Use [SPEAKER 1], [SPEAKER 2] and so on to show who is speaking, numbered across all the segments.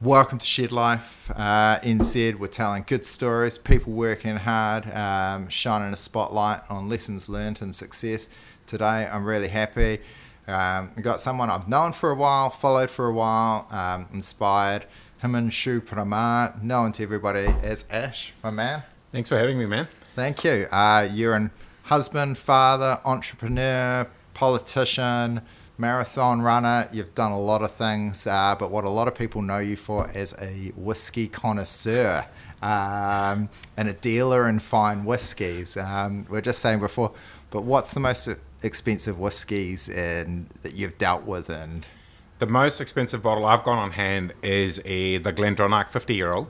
[SPEAKER 1] Welcome to Shed Life NZ. We're telling good stories, people working hard, shining a spotlight on lessons learned and success. Today, I'm really happy. We've got someone I've known for a while, followed for a while, inspired. Him and Shu Pramar, known to everybody as Ash, my man.
[SPEAKER 2] Thanks for having me, man.
[SPEAKER 1] Thank you. You're a husband, father, entrepreneur, politician, marathon runner. You've done a lot of things, but what a lot of people know you for as a whiskey connoisseur and a dealer in fine whiskies. We're just saying before, but what's the most expensive whiskies that you've dealt with? And
[SPEAKER 2] the most expensive bottle I've got on hand is the Glendronach 50-year-old,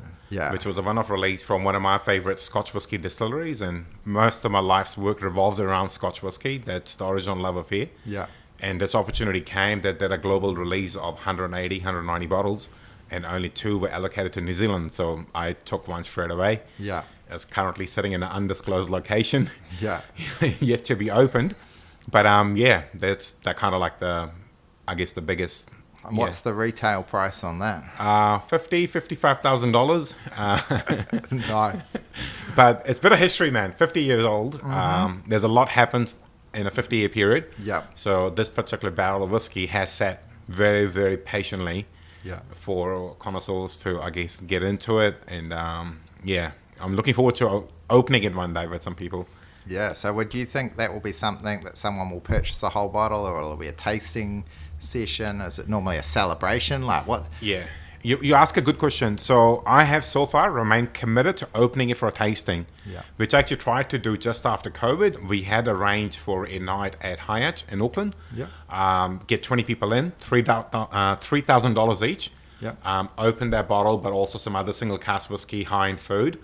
[SPEAKER 2] which was a one-off release from one of my favorite Scotch whiskey distilleries, and most of my life's work revolves around Scotch whiskey. That's the original love affair.
[SPEAKER 1] Yeah.
[SPEAKER 2] And this opportunity came that did a global release of 180, 190 bottles, and only 2 were allocated to New Zealand. So I took one straight away.
[SPEAKER 1] Yeah.
[SPEAKER 2] It's currently sitting in an undisclosed location.
[SPEAKER 1] Yeah.
[SPEAKER 2] Yet to be opened. But that's kind of like the biggest.
[SPEAKER 1] And what's the retail price on that?
[SPEAKER 2] $55,000.
[SPEAKER 1] Nice.
[SPEAKER 2] But it's been a history, man. 50 years old.
[SPEAKER 1] Mm-hmm.
[SPEAKER 2] There's a lot happens in a 50-year period.
[SPEAKER 1] Yeah.
[SPEAKER 2] So this particular barrel of whiskey has sat very, very patiently for connoisseurs to, I guess, get into it. And I'm looking forward to opening it one day with some people.
[SPEAKER 1] Yeah. So would you think that will be something that someone will purchase a whole bottle, or will it be a tasting session? Is it normally a celebration? Like what?
[SPEAKER 2] Yeah. You ask a good question. So I have so far remained committed to opening it for a tasting, which I actually tried to do just after COVID. We had arranged for a night at Hyatt in Auckland. Get 20 people in, $3,000 each. Open that bottle, but also some other single cask whiskey, high-end food.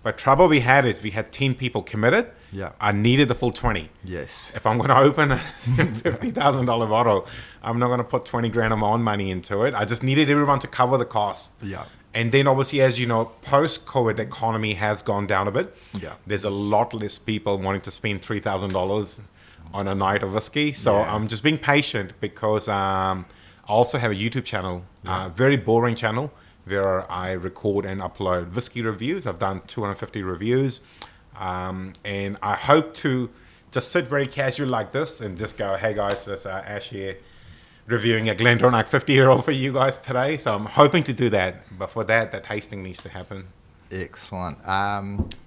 [SPEAKER 2] But trouble we had is we had 10 people committed. I needed the full 20.
[SPEAKER 1] Yes.
[SPEAKER 2] If I'm going to open a $50,000 bottle, I'm not going to put 20 grand of my own money into it. I just needed everyone to cover the cost. And then obviously, as you know, post-COVID economy has gone down a bit. There's a lot less people wanting to spend $3,000 on a night of whiskey. So I'm just being patient because I also have a YouTube channel, very boring channel, where I record and upload whiskey reviews. I've done 250 reviews. And I hope to just sit very casual like this and just go, hey guys, this Ash here reviewing a Glendronach 50-year-old for you guys today. So I'm hoping to do that. But for that, the tasting needs to happen.
[SPEAKER 1] Excellent.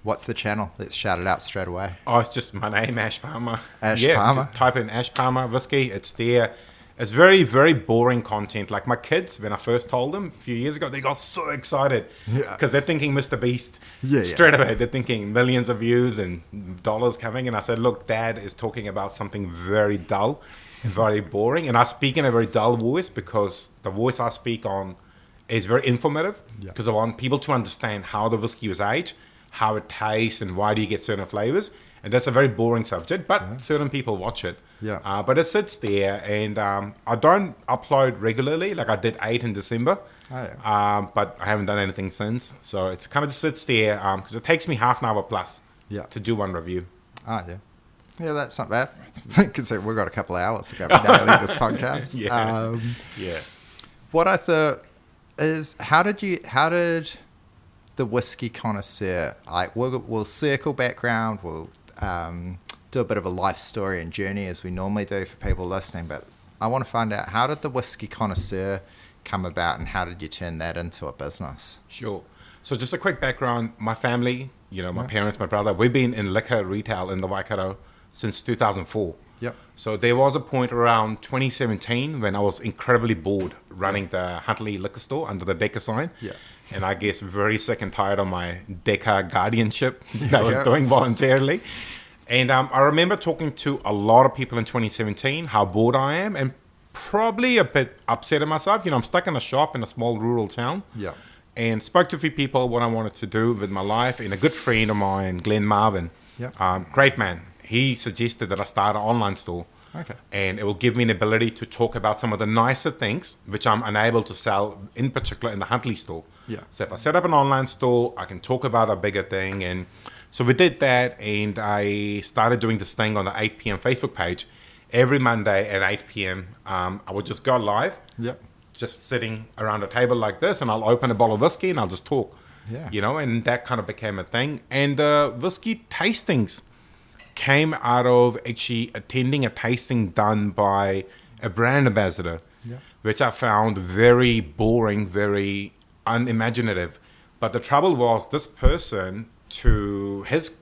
[SPEAKER 1] What's the channel? Let's shout it out straight away.
[SPEAKER 2] Oh, it's just my name, Ash Parmar.
[SPEAKER 1] Parmar?
[SPEAKER 2] Just type in Ash Parmar whiskey. It's there. It's very, very boring content. Like my kids, when I first told them a few years ago, they got so excited because they're thinking Mr. Beast straight away. They're thinking millions of views and dollars coming. And I said, look, Dad is talking about something very dull and very boring. And I speak in a very dull voice because the voice I speak on is very informative because I want people to understand how the whiskey was aged, how it tastes, and why do you get certain flavors. And that's a very boring subject, but certain people watch it. But it sits there, and I don't upload regularly. Like I did 8 in December, but I haven't done anything since. So it kind of just sits there because it takes me half an hour plus to do one review.
[SPEAKER 1] Yeah, that's not bad. Because we've got a couple of hours to go down this podcast. What I thought is, how did the whiskey connoisseur, like we'll circle background, we'll do a bit of a life story and journey as we normally do for people listening, but I want to find out, how did the whiskey connoisseur come about and how did you turn that into a business?
[SPEAKER 2] Sure. So just a quick background, my family, my parents, my brother, we've been in liquor retail in the Waikato since 2004. So there was a point around 2017 when I was incredibly bored running the Huntley liquor store under the Decca sign. And I guess very sick and tired of my Decca guardianship that I was doing voluntarily. And I remember talking to a lot of people in 2017, how bored I am, and probably a bit upset at myself. I'm stuck in a shop in a small rural town. And spoke to a few people what I wanted to do with my life. And a good friend of mine, Glenn Marvin, great man, he suggested that I start an online store. And it will give me an ability to talk about some of the nicer things, which I'm unable to sell, in particular in the Huntley store. So if I set up an online store, I can talk about a bigger thing. And so we did that, and I started doing this thing on the 8 p.m. Facebook page. Every Monday at 8 p.m., I would just go live, just sitting around a table like this, and I'll open a bottle of whiskey and I'll just talk.
[SPEAKER 1] Yeah.
[SPEAKER 2] You know, and that kind of became a thing. And the whiskey tastings came out of actually attending a tasting done by a brand ambassador, which I found very boring, very unimaginative. But the trouble was, this person, to his,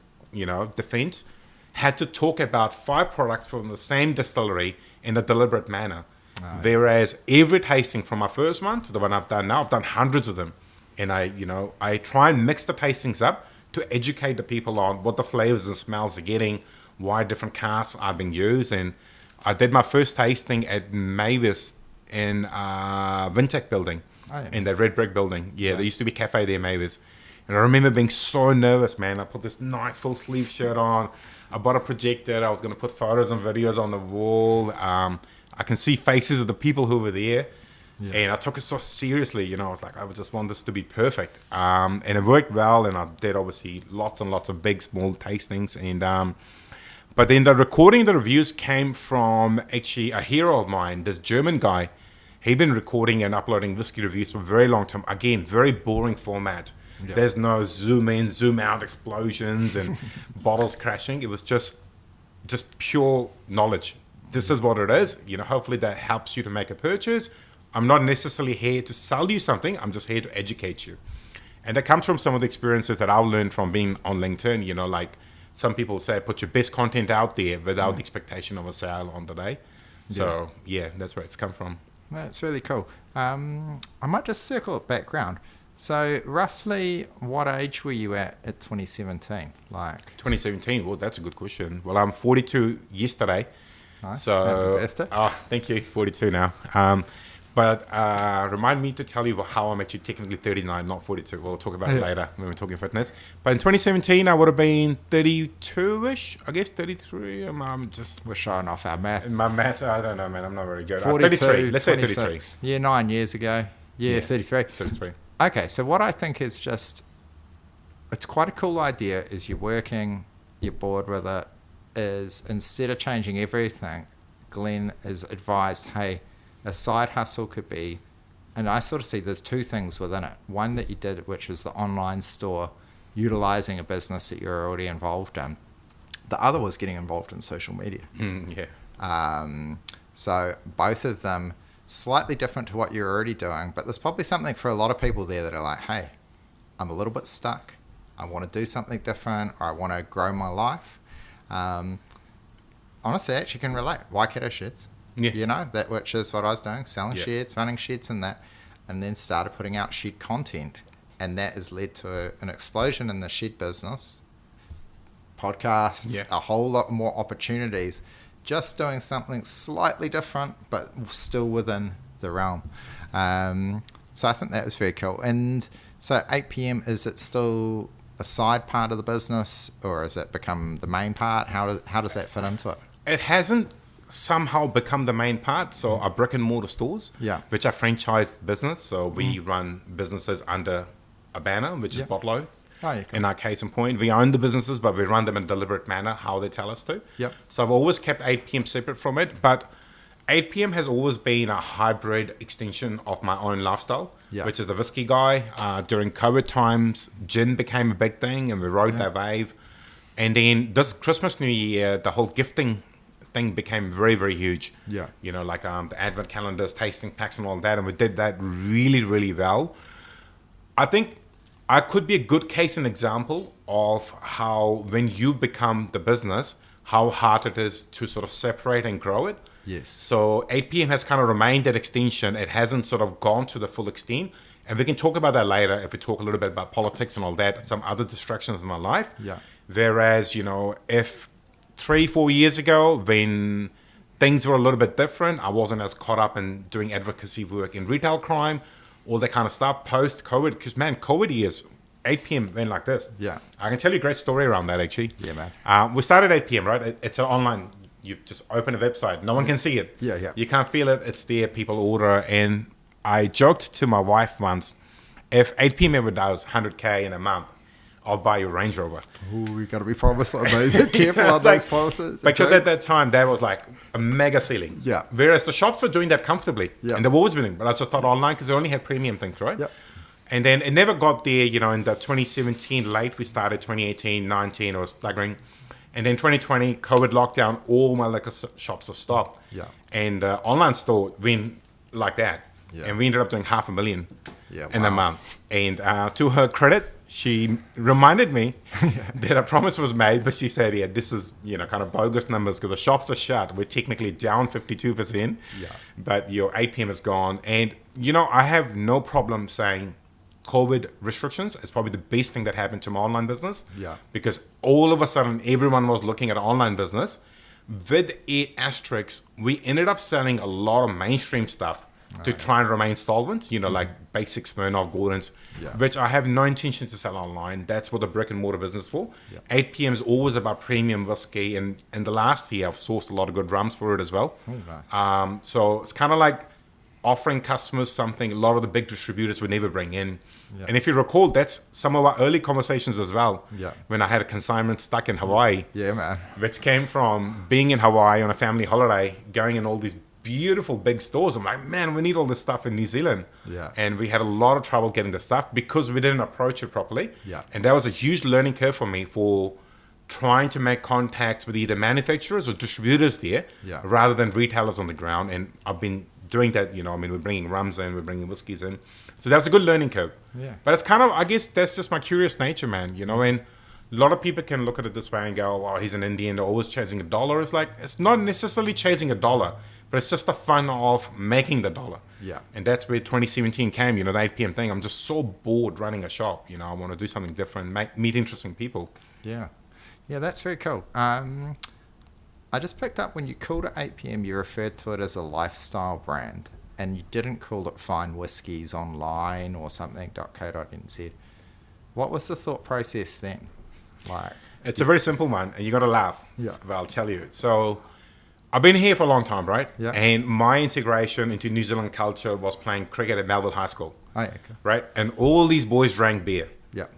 [SPEAKER 2] defense, had to talk about 5 products from the same distillery in a deliberate manner. Whereas every tasting from my first one to the one I've done now, I've done hundreds of them. And I try and mix the tastings up to educate the people on what the flavors and smells are getting, why different casks are being used. And I did my first tasting at Mavis in Vintech building, in the red brick building. Yeah, there used to be a cafe there, Mavis. And I remember being so nervous, man. I put this nice full sleeve shirt on. I bought a projector. I was going to put photos and videos on the wall. I can see faces of the people who were there. Yeah. And I took it so seriously, I was like, I just want this to be perfect. And it worked well, and I did obviously lots and lots of big, small tastings. And but then the recording the reviews came from actually a hero of mine, this German guy. He'd been recording and uploading whiskey reviews for a very long time. Again, very boring format. Yeah. There's no zoom in, zoom out explosions and bottles crashing. It was just pure knowledge. This is what it is. Hopefully that helps you to make a purchase. I'm not necessarily here to sell you something. I'm just here to educate you. And that comes from some of the experiences that I've learned from being on LinkedIn. Like some people say, put your best content out there without the expectation of a sale on the day. So, that's where it's come from.
[SPEAKER 1] That's really cool. I might just circle it background. So roughly what age were you at 2017?
[SPEAKER 2] 2017? Well, that's a good question. Well, I'm 42 yesterday.
[SPEAKER 1] Nice.
[SPEAKER 2] So,
[SPEAKER 1] happy birthday.
[SPEAKER 2] Oh, thank you. 42 now. But remind me to tell you how I'm actually technically 39, not 42. We'll talk about it later when we're talking fitness. But in 2017, I would have been 32-ish, I guess, 33.
[SPEAKER 1] We're showing off our maths.
[SPEAKER 2] My maths, I don't know, man. I'm not very good.
[SPEAKER 1] 42,
[SPEAKER 2] 33. Let's
[SPEAKER 1] 26.
[SPEAKER 2] say 33.
[SPEAKER 1] Yeah, 9 years ago. Yeah, 33.
[SPEAKER 2] 33.
[SPEAKER 1] Okay, so what I think is it's quite a cool idea is you're working, you're bored with it, is instead of changing everything, Glenn is advised, hey, a side hustle could be, and I sort of see there's 2 things within it. One that you did, which was the online store, utilizing a business that you're already involved in. The other was getting involved in social media. So both of them slightly different to what you're already doing, but there's probably something for a lot of people there that are like, hey, I'm a little bit stuck. I want to do something different, or I want to grow my life. Honestly, I actually can relate. Waikato sheds.
[SPEAKER 2] Yeah.
[SPEAKER 1] That which is what I was doing, selling sheds, running sheds and that, and then started putting out shed content. And that has led to an explosion in the shed business, podcasts, a whole lot more opportunities, just doing something slightly different, but still within the realm. So I think that was very cool. And so 8 p.m., is it still a side part of the business, or has it become the main part? How does that fit into it?
[SPEAKER 2] It hasn't somehow become the main part. So our brick and mortar stores, which are franchised business. So we run businesses under a banner, which is Botlow.
[SPEAKER 1] Cool.
[SPEAKER 2] In our case in point, we own the businesses, but we run them in a deliberate manner, how they tell us to. So I've always kept 8 p.m. separate from it, but 8 p.m. has always been a hybrid extension of my own lifestyle, which is the whiskey guy. During COVID times, gin became a big thing, and we rode that wave. And then this Christmas, New Year, the whole gifting thing became very, very huge. The advent calendars, tasting packs and all that, and we did that really, really well. I think I could be a good case and example of how when you become the business, how hard it is to sort of separate and grow it. So 8 p.m. has kind of remained that extension. It hasn't sort of gone to the full extent. And we can talk about that later if we talk a little bit about politics and all that, some other distractions in my life. Whereas, if 3-4 years ago, when things were a little bit different, I wasn't as caught up in doing advocacy work in retail crime, all that kind of stuff post-COVID, because, man, COVID years, 8 p.m. went like this. I can tell you a great story around that, actually. We started at 8 p.m., right? It's an online, you just open a website. No one can see it. You can't feel it. It's there. People order. And I joked to my wife once, if 8 p.m. ever does 100K in a month, I'll buy you a Range Rover.
[SPEAKER 1] Ooh, you got to be promised on those. Careful on those promises.
[SPEAKER 2] Because at that time, that was like a mega ceiling.
[SPEAKER 1] Yeah.
[SPEAKER 2] Whereas the shops were doing that comfortably.
[SPEAKER 1] Yeah.
[SPEAKER 2] And they've always been doing, but I just thought online because they only had premium things, right?
[SPEAKER 1] Yep.
[SPEAKER 2] And then it never got there, you know, in the 2017 late, we started 2018, 19, I was staggering. And then 2020, COVID lockdown, all my liquor shops have stopped.
[SPEAKER 1] Yeah.
[SPEAKER 2] And online store went like that.
[SPEAKER 1] Yeah.
[SPEAKER 2] And we ended up doing $500,000 in
[SPEAKER 1] wow.
[SPEAKER 2] a month. And to her credit, she reminded me that a promise was made, but she said, yeah, this is, you know, kind of bogus numbers because the shops are shut. We're technically down 52%, but your 8 p.m. is gone. And, you know, I have no problem saying COVID restrictions is probably the best thing that happened to my online business.
[SPEAKER 1] Yeah.
[SPEAKER 2] Because all of a sudden, everyone was looking at online business. With a asterisk, we ended up selling a lot of mainstream stuff to try and remain solvent, you know, like basic Smirnoff Gordons, which I have no intention to sell online. That's what the brick and mortar business for. 8 p.m. is always about premium whiskey. And in the last year, I've sourced a lot of good rums for it as well.
[SPEAKER 1] Oh, nice.
[SPEAKER 2] So it's kind of like offering customers something a lot of the big distributors would never bring in. And if you recall, that's some of our early conversations as well. When I had a consignment stuck in Hawaii.
[SPEAKER 1] Yeah, man.
[SPEAKER 2] Which came from being in Hawaii on a family holiday, going in all these beautiful big stores. I'm like, man, we need all this stuff in New Zealand. And we had a lot of trouble getting the stuff because we didn't approach it properly. And that was a huge learning curve for me for trying to make contacts with either manufacturers or distributors there rather than retailers on the ground. And I've been doing that, you know, I mean, we're bringing rums in, we're bringing whiskeys in. So that's a good learning curve. But it's kind of, I guess that's just my curious nature, man. You know, and a lot of people can look at it this way and go, well, he's an Indian, they're always chasing $1. It's like, it's not necessarily chasing $1, but it's just the fun of making the dollar. And that's where 2017 came, you know, the 8 p.m. thing. I'm just so bored running a shop. You know, I want to do something different, meet interesting people.
[SPEAKER 1] Yeah, that's very cool. I just picked up when you called it 8 p.m., you referred to it as a lifestyle brand, and you didn't call it Fine Whiskies Online or something, .co.nz. What was the thought process then? Like,
[SPEAKER 2] it's a very simple one, and you got to laugh. But I'll tell you. So I've been here for a long time, right? And my integration into New Zealand culture was playing cricket at Melbourne High School. Right? And all these boys drank beer.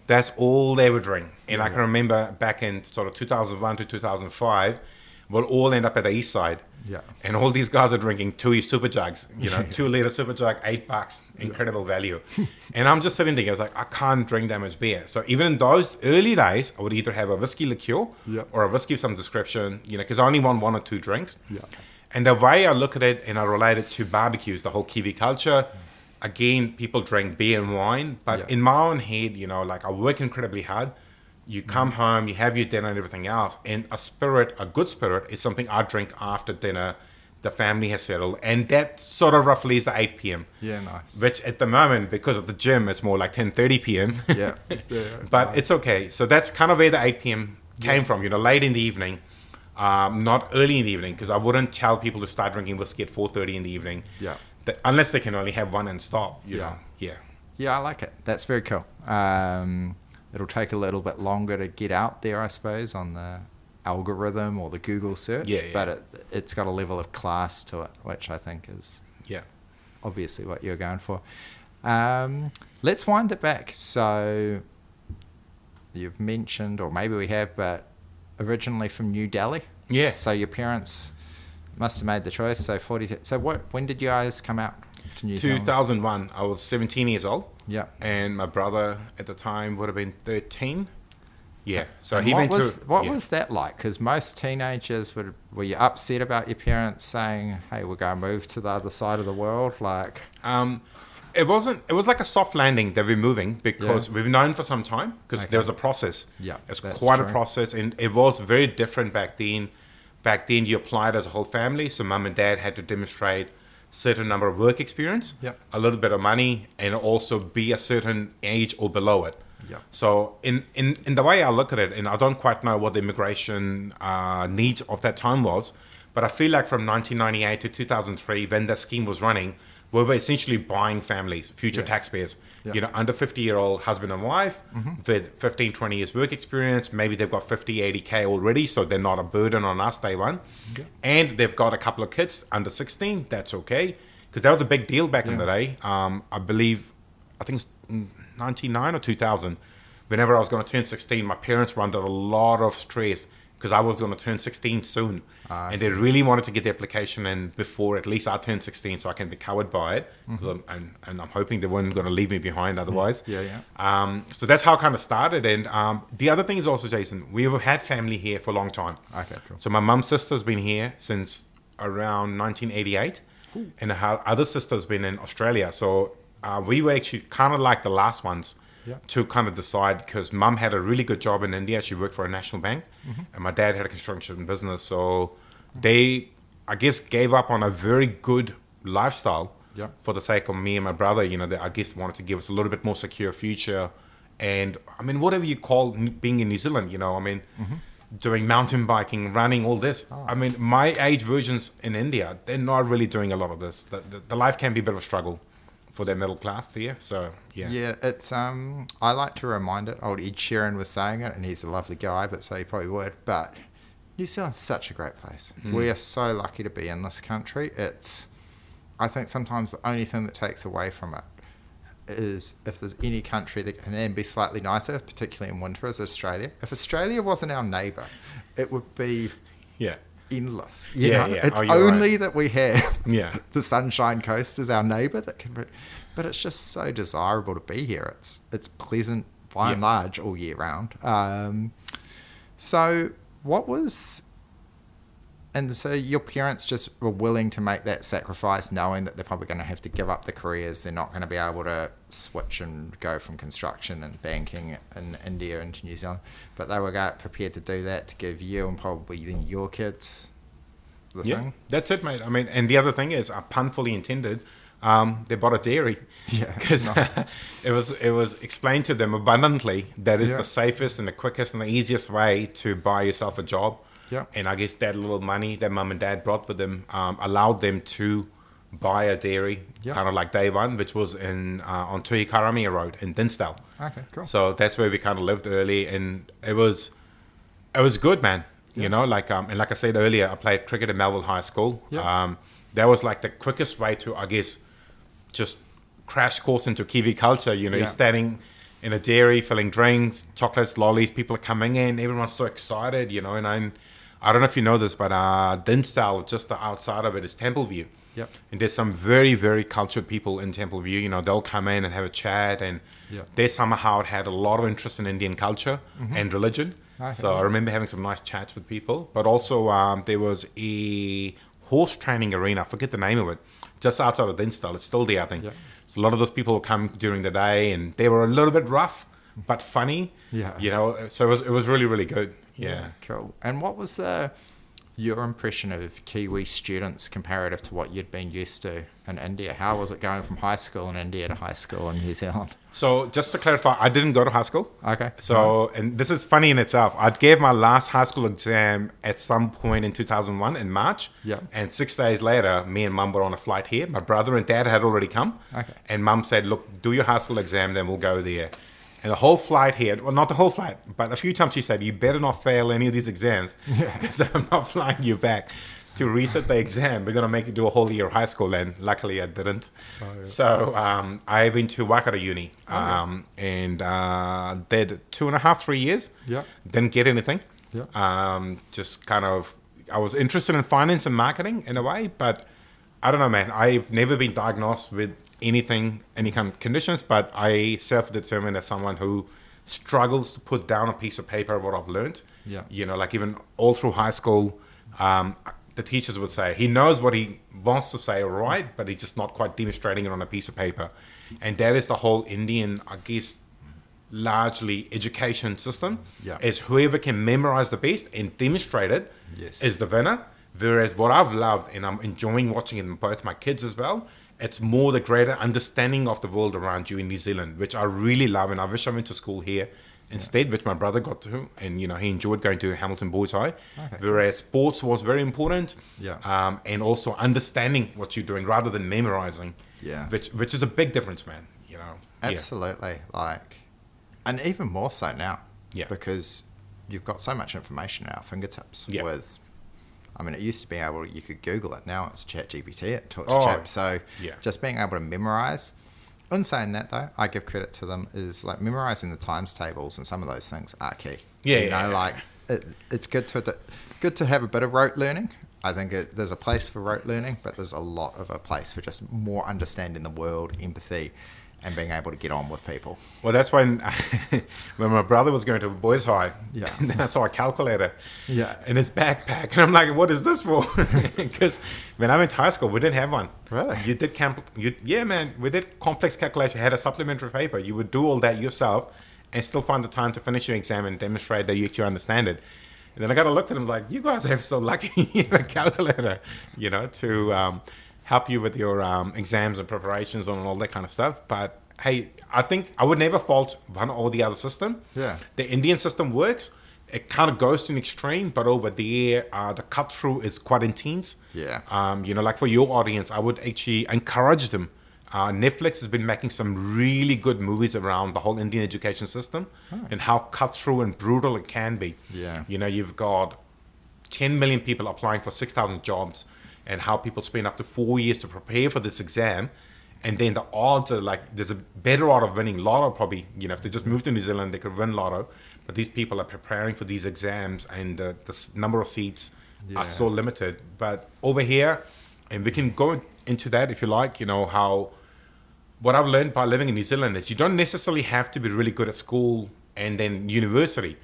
[SPEAKER 2] That's all they would drink. And I can remember back in sort of 2001 to 2005, we'll all end up at the east side. And all these guys are drinking Tui super jugs, you know, 2 liter super jug, $8, incredible value. And I'm just sitting there, I was like, I can't drink that much beer. So even in those early days, I would either have a whiskey liqueur or a whiskey of some description, you know, because I only want 1 or 2 drinks. And the way I look at it and I relate it to barbecues, the whole Kiwi culture, again, people drink beer and wine, but in my own head, you know, like I work incredibly hard. You come home, you have your dinner and everything else. And a good spirit is something I drink after dinner. The family has settled. And that sort of roughly is the 8 p.m.
[SPEAKER 1] Nice.
[SPEAKER 2] Which at the moment, because of the gym, it's more like 10:30 p.m. But it's okay. So that's kind of where the 8 p.m. came from, you know, late in the evening, not early in the evening, because I wouldn't tell people to start drinking whiskey at 4:30 in the evening. Unless they can only have one and stop, you know.
[SPEAKER 1] I like it. That's very cool. It'll take a little bit longer to get out there, I suppose, on the algorithm or the Google search. But it's got a level of class to it, which I think is obviously what you're going for. Let's wind it back. So you've mentioned, or maybe we have, but originally from New Delhi. So your parents must have made the choice. So when did you guys come out to New Zealand?
[SPEAKER 2] 2001. I was 17 years old.
[SPEAKER 1] And
[SPEAKER 2] my brother at the time would have been 13. So
[SPEAKER 1] and
[SPEAKER 2] he went to...
[SPEAKER 1] What was that like? Because most teenagers were you upset about your parents saying, hey, we're going to move to the other side of the world? Like,
[SPEAKER 2] it was like a soft landing that we're moving because we've known for some time because there was a process. It's quite a process, and it was very different back then. Back then you applied as a whole family, so mum and dad had to demonstrate certain number of work experience, a little bit of money, and also be a certain age or below it. So in the way I look at it, and I don't quite know what the immigration needs of that time was, but I feel like from 1998 to 2003, when that scheme was running, we were essentially buying families, future taxpayers, you know, under 50-year-old husband and wife with 15, 20 years work experience. Maybe they've got 50, 80K already, so they're not a burden on us day one. And they've got a couple of kids under 16. That's okay. Because that was a big deal back in the day. I think it's 99 or 2000. whenever I was going to turn 16, my parents were under a lot of stress because I was going to turn 16 soon. And they really wanted to get the application in before at least I turned 16 so I can be covered by it. And I'm hoping they weren't going to leave me behind otherwise. So that's how it kind of started. And the other thing is also, Jason, we've had family here for a long time.
[SPEAKER 1] Okay, cool.
[SPEAKER 2] So my mum's sister's been here since around 1988. Ooh. And her other sister's been in Australia. So we were actually kind of like the last ones to kind of decide, because mum had a really good job in India. She worked for a national bank, and my dad had a construction business. So they, I guess, gave up on a very good lifestyle for the sake of me and my brother. You know, they, I guess, wanted to give us a little bit more secure future. And I mean, whatever you call being in New Zealand, you know, I mean, doing mountain biking, running, all this. I mean, my age versions in India, they're not really doing a lot of this. The life can be a bit of a struggle for their middle class here. So yeah,
[SPEAKER 1] it's I like to remind it. Old Ed Sheeran was saying it, and he's a lovely guy, but so he probably would. But New Zealand's such a great place. We are so lucky to be in this country. It's, I think sometimes the only thing that takes away from it is if there's any country that can then be slightly nicer, particularly in winter, is Australia. If Australia wasn't our neighbour, it would be endless. You know? It's only that we have the Sunshine Coast as our neighbour that can, but it's just so desirable to be here. It's pleasant by and large all year round. So what was, and so your parents just were willing to make that sacrifice, knowing that they're probably going to have to give up the careers. They're not going to be able to switch and go from construction and banking in India into New Zealand, but they were prepared to do that to give you and probably then your kids the thing.
[SPEAKER 2] That's it, mate. I mean, and the other thing is, pun fully intended, they bought a dairy. Because it was explained to them abundantly that is the safest and the quickest and the easiest way to buy yourself a job. And I guess that little money that mum and dad brought with them allowed them to buy a dairy, kind of like day one, which was in on Tuikaramia Road in Dinsdale.
[SPEAKER 1] Okay, cool.
[SPEAKER 2] So that's where we kind of lived early, and it was good, man. You know, like and like I said earlier, I played cricket at Melville High School. That was like the quickest way to, I guess, just crash course into Kiwi culture. You know, you're standing in a dairy filling drinks, chocolates, lollies, people are coming in, everyone's so excited, you know. And I don't know if you know this, but Dinsdale, just the outside of it, is Templeview. And there's some very, very cultured people in Templeview. You know, they'll come in and have a chat, and they somehow had a lot of interest in Indian culture and religion. So I remember having some nice chats with people. But also there was a horse training arena, I forget the name of it, just outside of Dinsdale. It's still there, I think. So a lot of those people would come during the day, and they were a little bit rough, but funny. You know, so it was really, really good.
[SPEAKER 1] Cool. And what was your impression of Kiwi students comparative to what you'd been used to in India? How was it going from high school in India to high school in New Zealand?
[SPEAKER 2] So just to clarify, I didn't go to high school.
[SPEAKER 1] Okay.
[SPEAKER 2] So, nice. And this is funny in itself. I gave my last high school exam at some point in 2001 in March. And 6 days later, me and mum were on a flight here. My brother and dad had already come. And mum said, look, do your high school exam, then we'll go there. And the whole flight here, well, not the whole flight, but a few times she said, you better not fail any of these exams because I'm not flying you back to reset the exam. We're going to make you do a whole year of high school. And luckily I didn't. So I went to Waikato Uni and did 2.5, 3 years. Didn't get anything. Just kind of, I was interested in finance and marketing in a way, but I don't know, man. I've never been diagnosed with anything, any kind of conditions, but I self-determined as someone who struggles to put down a piece of paper what I've learned. You know, like even all through high school, the teachers would say, he knows what he wants to say, right, but he's just not quite demonstrating it on a piece of paper. And that is the whole Indian, I guess, largely education system, is whoever can memorize the best and demonstrate it is the winner. Whereas what I've loved, and I'm enjoying watching it in both my kids as well, it's more the greater understanding of the world around you in New Zealand, which I really love. And I wish I went to school here instead, which my brother got to. And, you know, he enjoyed going to Hamilton Boys High. Whereas sports was very important. And also understanding what you're doing rather than memorizing. Which is a big difference, man. You know.
[SPEAKER 1] Absolutely. Like, and even more so now. Because you've got so much information at our fingertips with... I mean, it used to be you could Google it. Now it's ChatGPT. It talks to chat. So just being able to memorize. In saying that though, I give credit to them is like memorizing the times tables and some of those things are key. Like it's good to have a bit of rote learning. I think there's a place for rote learning, but there's a lot of a place for just more understanding the world, empathy, and being able to get on with people.
[SPEAKER 2] Well, that's when my brother was going to boys' high, and then I saw a calculator in his backpack, and I'm like, what is this for? Because when I went to high school, we didn't have one.
[SPEAKER 1] Really?
[SPEAKER 2] We did complex calculation. You had a supplementary paper. You would do all that yourself and still find the time to finish your exam and demonstrate that you actually understand it. And then I got to look at him like, you guys are so lucky you have a calculator, to help you with your exams and preparations and all that kind of stuff. But hey, I think I would never fault one or the other system.
[SPEAKER 1] Yeah.
[SPEAKER 2] The Indian system works. It kind of goes to an extreme, but over there, the cut through is quite intense.
[SPEAKER 1] Yeah.
[SPEAKER 2] Like for your audience, I would actually encourage them. Netflix has been making some really good movies around the whole Indian education system and how cut through and brutal it can be.
[SPEAKER 1] Yeah.
[SPEAKER 2] You've got 10 million people applying for 6,000 jobs, and how people spend up to 4 years to prepare for this exam. And then the odds are like, there's a better odds of winning lotto probably. If they just moved to New Zealand, they could win lotto. But these people are preparing for these exams, and the number of seats are so limited. But over here, and we can go into that if you like, how what I've learned by living in New Zealand is you don't necessarily have to be really good at school and then university.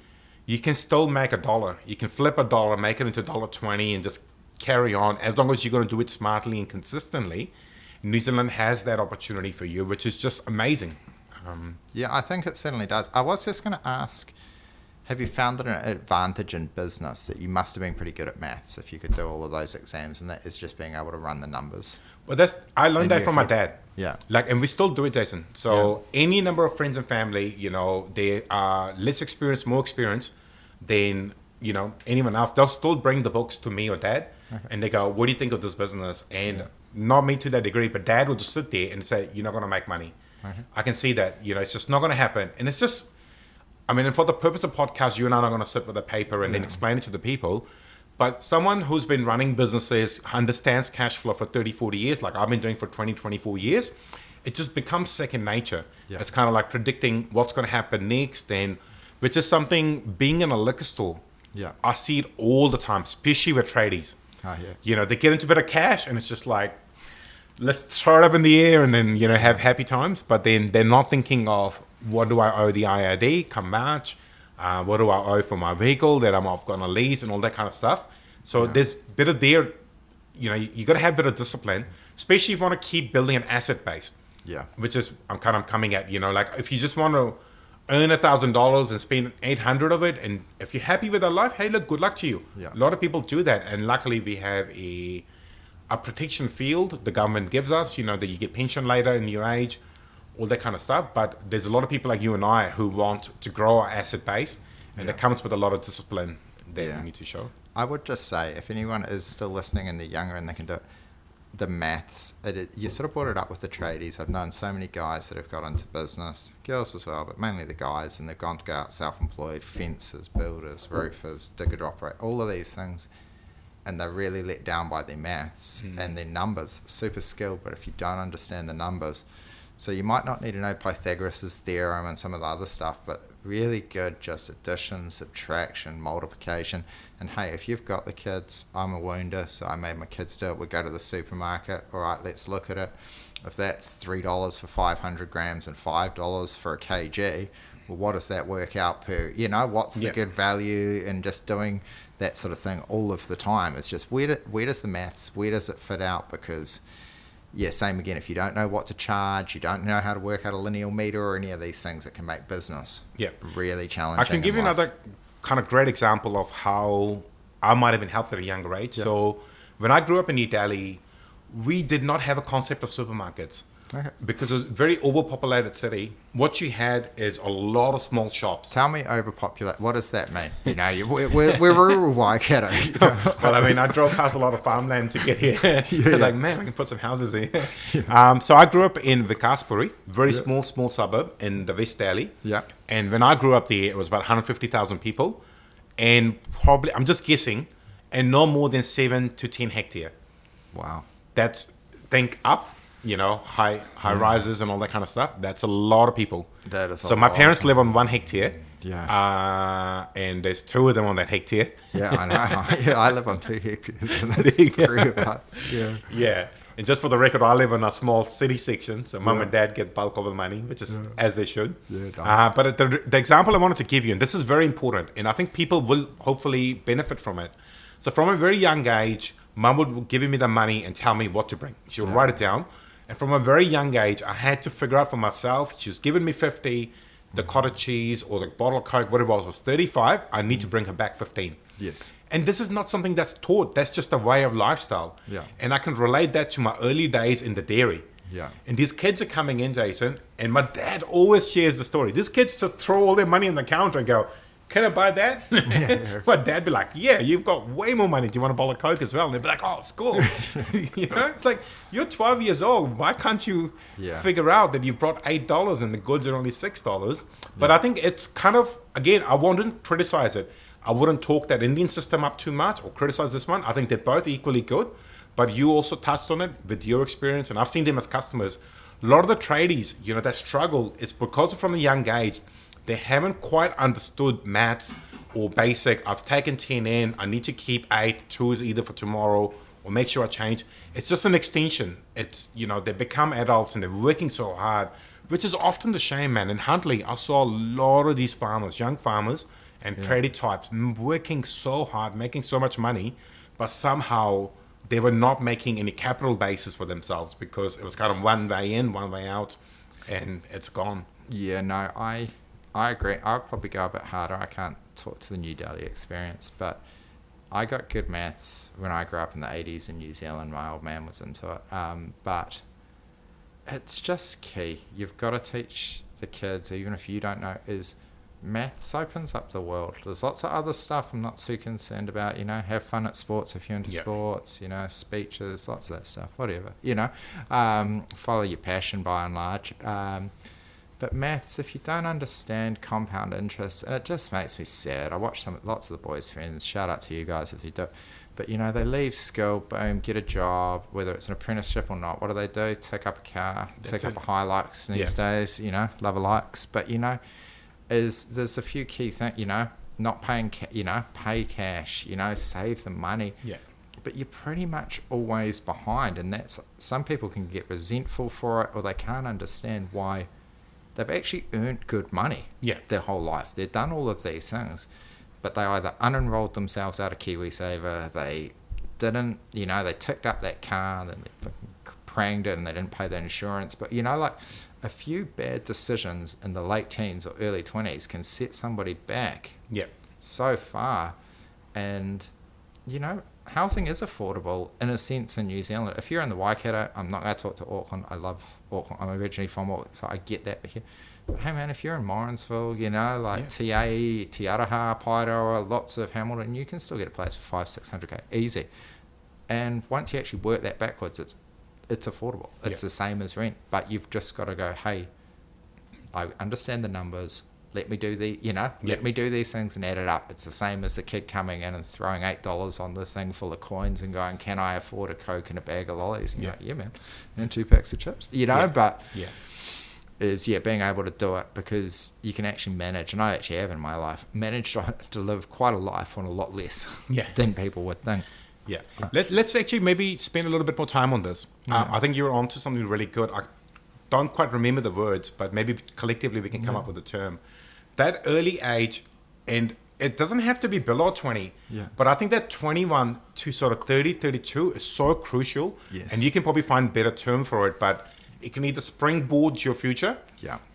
[SPEAKER 2] You can still make $1. You can flip $1, make it into $1.20 and just carry on, as long as you're going to do it smartly and consistently. New Zealand has that opportunity for you, which is just amazing.
[SPEAKER 1] I think it certainly does. I was just going to ask, have you found it an advantage in business that you must have been pretty good at maths if you could do all of those exams, and that is just being able to run the numbers?
[SPEAKER 2] Well, I learned that from my dad.
[SPEAKER 1] Yeah.
[SPEAKER 2] And we still do it, Jason. So any number of friends and family, they are less experienced, more experienced than, anyone else. They'll still bring the books to me or dad, and they go, what do you think of this business? And not me to that degree, but dad will just sit there and say, you're not going to make money. I can see that, it's just not going to happen. And it's just, and for the purpose of podcast, you and I are going to sit with a paper and then explain it to the people. But someone who's been running businesses, understands cash flow for 30, 40 years, like I've been doing for 20, 24 years, it just becomes second nature. Yeah. It's kind of like predicting what's going to happen next, and which is something, being in a liquor store, I see it all the time, especially with tradies. They get into a bit of cash and it's just like, let's throw it up in the air and then, have happy times. But then they're not thinking of, what do I owe the IRD come March? What do I owe for my vehicle that I'm off on a lease and all that kind of stuff. So there's a bit of there, you got to have a bit of discipline, especially if you want to keep building an asset base. Yeah. Which is, I'm kind of coming at, like if you just want to earn $1,000 and spend 800 of it, and if you're happy with that life, hey, look, good luck to you. Yeah. A lot of people do that, and luckily we have a protection field the government gives us, that you get pension later in your age, all that kind of stuff. But there's a lot of people like you and I who want to grow our asset base, and that comes with a lot of discipline that we need to show.
[SPEAKER 1] I would just say, if anyone is still listening and they're younger and they can do it, the maths, you sort of brought it up with the tradies. I've known so many guys that have got into business, girls as well, but mainly the guys, and they've gone to go out self-employed, fencers, builders, roofers, digger operator, all of these things, and they're really let down by their maths and their numbers. Super skilled, but if you don't understand the numbers, so you might not need to know Pythagoras' theorem and some of the other stuff, but really good just addition, subtraction, multiplication. And hey, if you've got the kids, I'm a wounder, so I made my kids do it. We go to the supermarket. All right, let's look at it. If that's $3 for 500 grams and $5 for a kg, well, what does that work out per? What's the good value in just doing that sort of thing all of the time? It's just where does the maths, where does it fit out? Because same again, if you don't know what to charge, you don't know how to work out a linear meter or any of these things, it can make business really challenging.
[SPEAKER 2] I can give you another kind of great example of how I might have been helped at a younger age. So when I grew up in New Delhi, we did not have a concept of supermarkets. Because it was a very overpopulated city. What you had is a lot of small shops.
[SPEAKER 1] Tell me overpopulated. What does that mean? We're rural Waikato.
[SPEAKER 2] Well, I drove past a lot of farmland to get here. Like, man, I can put some houses here. So I grew up in Vikaspuri, very small suburb in the West Delhi. And when I grew up there, it was about 150,000 people. And probably, I'm just guessing, and no more than 7 to 10 hectare.
[SPEAKER 1] Wow.
[SPEAKER 2] That's, think up. high rises and all that kind of stuff. That's a lot of people.
[SPEAKER 1] That is.
[SPEAKER 2] So my parents live on 1 hectare.
[SPEAKER 1] Yeah.
[SPEAKER 2] And there's 2 of them on that hectare.
[SPEAKER 1] Yeah, I know. Yeah, I live on 2 hectares, and there's 3 of us. Yeah.
[SPEAKER 2] Yeah. And just for the record, I live in a small city section, so mum and dad get bulk of the money, which is as they should.
[SPEAKER 1] Yeah, nice.
[SPEAKER 2] But the example I wanted to give you, and this is very important, and I think people will hopefully benefit from it. So from a very young age, mum would give me the money and tell me what to bring. She would write it down. And from a very young age, I had to figure out for myself. She was giving me 50, the cottage cheese or the bottle of Coke, whatever it was 35. I need to bring her back 15.
[SPEAKER 1] Yes.
[SPEAKER 2] And this is not something that's taught. That's just a way of lifestyle.
[SPEAKER 1] Yeah.
[SPEAKER 2] And I can relate that to my early days in the dairy.
[SPEAKER 1] Yeah.
[SPEAKER 2] And these kids are coming in, Jason, and my dad always shares the story. These kids just throw all their money on the counter and go, can I buy that? Yeah. My dad be like, yeah, you've got way more money. Do you want a bottle of Coke as well? And they'd be like, oh, it's cool. It's like, you're 12 years old. Why can't you figure out that you brought $8 and the goods are only $6? But I think it's kind of, again, I wouldn't criticize it. I wouldn't talk that Indian system up too much or criticize this one. I think they're both equally good. But you also touched on it with your experience, and I've seen them as customers. A lot of the tradies, that struggle, it's because from a young age, they haven't quite understood maths or basic. I've taken 10 in, I need to keep 8, 2 is either for tomorrow or make sure I change. It's just an extension. It's, they become adults and they're working so hard, which is often the shame, man. In Huntley, I saw a lot of these farmers, young farmers and tradie types working so hard, making so much money, but somehow they were not making any capital basis for themselves because it was kind of one way in, one way out, and it's gone.
[SPEAKER 1] Yeah, no, I agree. I'll probably go a bit harder. I can't talk to the New Delhi experience, but I got good maths when I grew up in the 80s in New Zealand. My old man was into it. But it's just key. You've got to teach the kids, even if you don't know, is maths opens up the world. There's lots of other stuff I'm not too concerned about, have fun at sports if you're into sports, speeches, lots of that stuff, whatever, follow your passion by and large. But maths, if you don't understand compound interest, and it just makes me sad. I watch lots of the boys' friends, shout out to you guys if you do, but they leave school, boom, get a job, whether it's an apprenticeship or not. What do? Take up a car, take up a Hilux these days, love a likes, but there's a few key things, not paying, pay cash, save the money. Yeah. But you're pretty much always behind, and that's, some people can get resentful for it, or they can't understand why they've actually earned good money their whole life. They've done all of these things, but they either unenrolled themselves out of KiwiSaver, they didn't, they ticked up that car, and then they pranged it, and they didn't pay the insurance. But, a few bad decisions in the late teens or early 20s can set somebody back so far. And, housing is affordable in a sense in New Zealand. If you're in the Waikato, I'm not going to talk to Auckland. I love Auckland. I'm originally from Auckland, so I get that. But hey, man, if you're in Morrinsville, Te Araha, Paeroa, lots of Hamilton, you can still get a place for $500-600K, easy. And once you actually work that backwards, it's affordable. It's the same as rent, but you've just got to go, hey, I understand the numbers. Let me do let me do these things and add it up. It's the same as the kid coming in and throwing $8 on the thing full of coins and going, can I afford a Coke and a bag of lollies? And you're like, yeah, man, and 2 packs of chips, but is being able to do it because you can actually manage, and I actually have in my life managed to live quite a life on a lot less than people would think.
[SPEAKER 2] Yeah, let's actually maybe spend a little bit more time on this. I think you're onto something really good. I don't quite remember the words, but maybe collectively we can come up with a term. That early age, and it doesn't have to be below 20, but I think that 21 to sort of 30, 32 is so crucial. Yes. And you can probably find a better term for it, but it can either springboard your future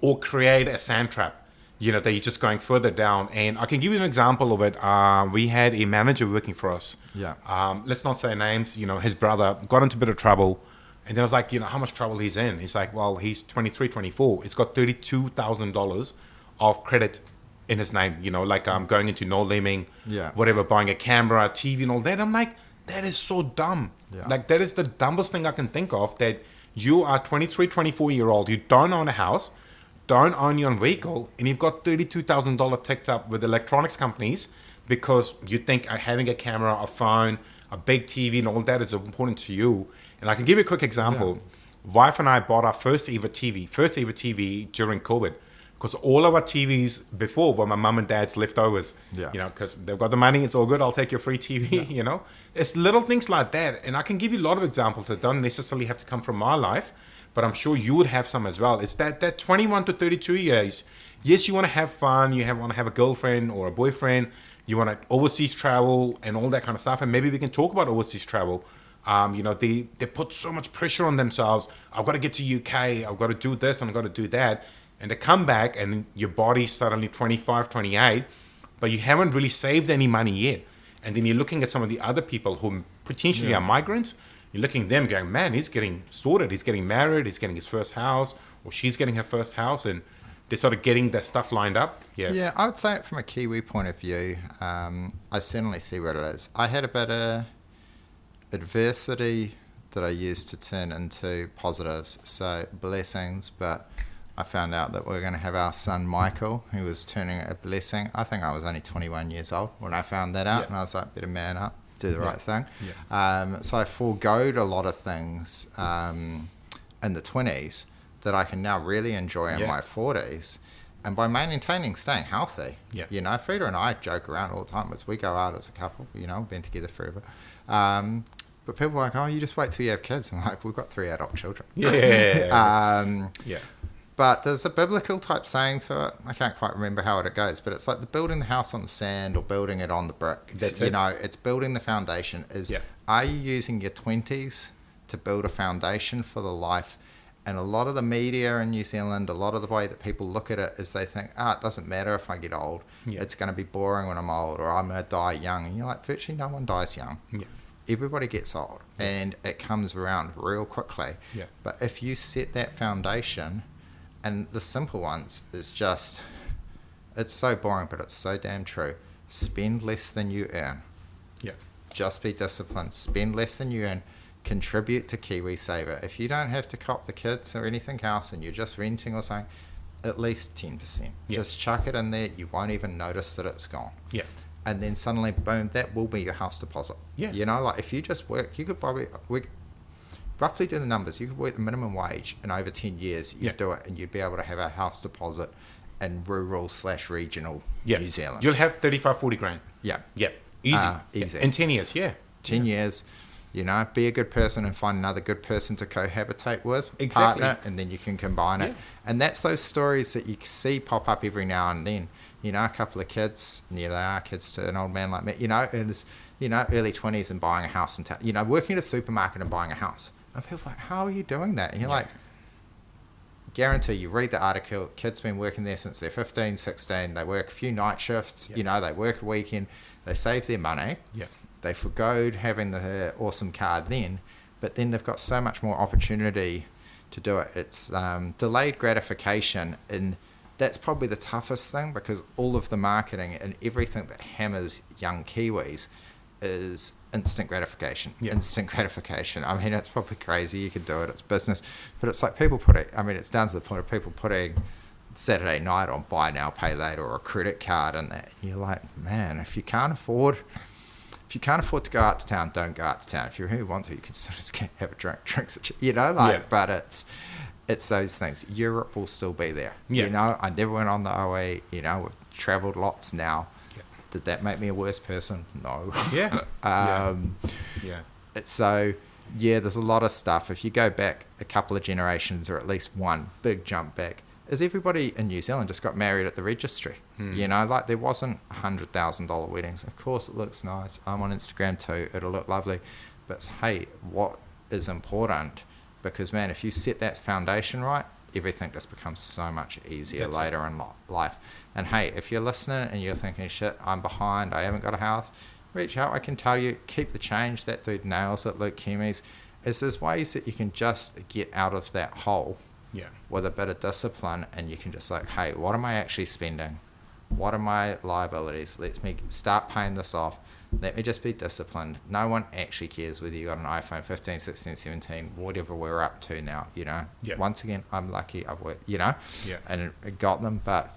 [SPEAKER 2] or create a sand trap. That you're just going further down. And I can give you an example of it. We had a manager working for us. Let's not say names. His brother got into a bit of trouble. And then I was like, how much trouble he's in? He's like, well, he's 23, 24. He's got $32,000 of credit in his name. Going into no liming, whatever, buying a camera, TV and all that. I'm like, that is so dumb. That is the dumbest thing I can think of, that you are 23, 24-year-old. You don't own a house, don't own your own vehicle, and you've got $32,000 ticked up with electronics companies because you think having a camera, a phone, a big TV and all that is important to you. And I can give you a quick example. wife and I bought our first ever TV during COVID. Because all of our TVs before were my mum and dad's leftovers.
[SPEAKER 1] Yeah.
[SPEAKER 2] You know, because they've got the money, it's all good, I'll take your free TV,
[SPEAKER 1] Yeah.
[SPEAKER 2] you know. It's little things like that. And I can give you a lot of examples that don't necessarily have to come from my life, but I'm sure you would have some as well. It's that 21 to 32 years, yes, you want to have fun, want to have a girlfriend or a boyfriend, you want to overseas travel and all that kind of stuff. And maybe we can talk about overseas travel. You know, they put so much pressure on themselves. I've got to get to UK, I've got to do this, and I've got to do that. And they come back and your body's suddenly 25, 28, but you haven't really saved any money yet. And then you're looking at some of the other people who potentially are migrants. You're looking at them going, man, he's getting sorted. He's getting married. He's getting his first house, or she's getting her first house. And they're sort of getting that stuff lined up.
[SPEAKER 1] Yeah, I would say it from a Kiwi point of view. I certainly see what it is. I had a bit of adversity that I used to turn into positives. So blessings, but I found out that we were going to have our son Michael, who was turning a blessing. I think I was only 21 years old when I found that out, and I was like, better man up, do the right thing. So I foregoed a lot of things in the 20s that I can now really enjoy in my 40s. And by maintaining, staying healthy, you know, Frida and I joke around all the time as we go out as a couple, you know, we've been together forever. But people are like, oh, you just wait till you have kids. I'm like, we've got 3 adult children. But there's a biblical type saying to it. I can't quite remember how it goes, but it's like the building the house on the sand or building it on the brick. You know, it's building the foundation. Are you using your 20s to build a foundation for the life? And a lot of the media in New Zealand, a lot of the way that people look at it is they think, it doesn't matter if I get old. It's going to be boring when I'm old, or I'm going to die young. And you're like, virtually no one dies young. Everybody gets old, and it comes around real quickly. But if you set that foundation, and the simple ones is just, it's so boring, but it's so damn true. Spend less than you earn. Just be disciplined. Spend less than you earn. Contribute to KiwiSaver. If you don't have to cop the kids or anything else and you're just renting or something, at least 10%. Just chuck it in there. You won't even notice that it's gone. And then suddenly, boom, that will be your house deposit. You know, like if you just work, you could probably roughly do the numbers. You could work the minimum wage in over 10 years. You'd do it, and you'd be able to have a house deposit in rural/regional New Zealand.
[SPEAKER 2] You'll have 35, 40 grand. Easy. In 10 years,
[SPEAKER 1] 10 years, you know, be a good person and find another good person to cohabitate with, partner, and then you can combine it. And that's those stories that you see pop up every now and then. You know, a couple of kids, they are kids to an old man like me, you know, and it's, you know, early 20s and buying a house in town, you know, working at a supermarket and buying a house. And people are like, how are you doing that? And you're like, guarantee you read the article, kids been working there since they're 15, 16, they work a few night shifts, you know, they work a weekend, they save their money, they forgoed having the awesome car then, but then they've got so much more opportunity to do it. It's delayed gratification, and that's probably the toughest thing, because all of the marketing and everything that hammers young Kiwis is instant gratification. Instant gratification. I mean, it's probably crazy. You can do it. It's business. But it's like people put it, I mean, it's down to the point of people putting Saturday night on buy now, pay later, or a credit card and that. And you're like, man, if you can't afford to go out to town, don't go out to town. If you really want to, you can sort of just have a drinks, you know, like, but it's those things. Europe will still be there. You know, I never went on the OE, you know, we've traveled lots now. Did that make me a worse person? No. It's so, there's a lot of stuff. If you go back a couple of generations, or at least one big jump back, is everybody in New Zealand just got married at the registry. You know, like there wasn't $100,000 weddings. Of course it looks nice. I'm on Instagram too. It'll look lovely. But hey, what is important? Because man, if you set that foundation right, everything just becomes so much easier later in life. And hey, if you're listening and you're thinking, shit, I'm behind, I haven't got a house, reach out. I can tell you, keep the change. That dude nails it, Luke Kemes. There's ways that you can just get out of that hole with a bit of discipline, and you can just like, hey, what am I actually spending? What are my liabilities? Let me start paying this off. Let me just be disciplined. No one actually cares whether you got an iPhone 15, 16, 17, whatever we're up to now, you know. Once again, I'm lucky I've worked, you know, and got them, but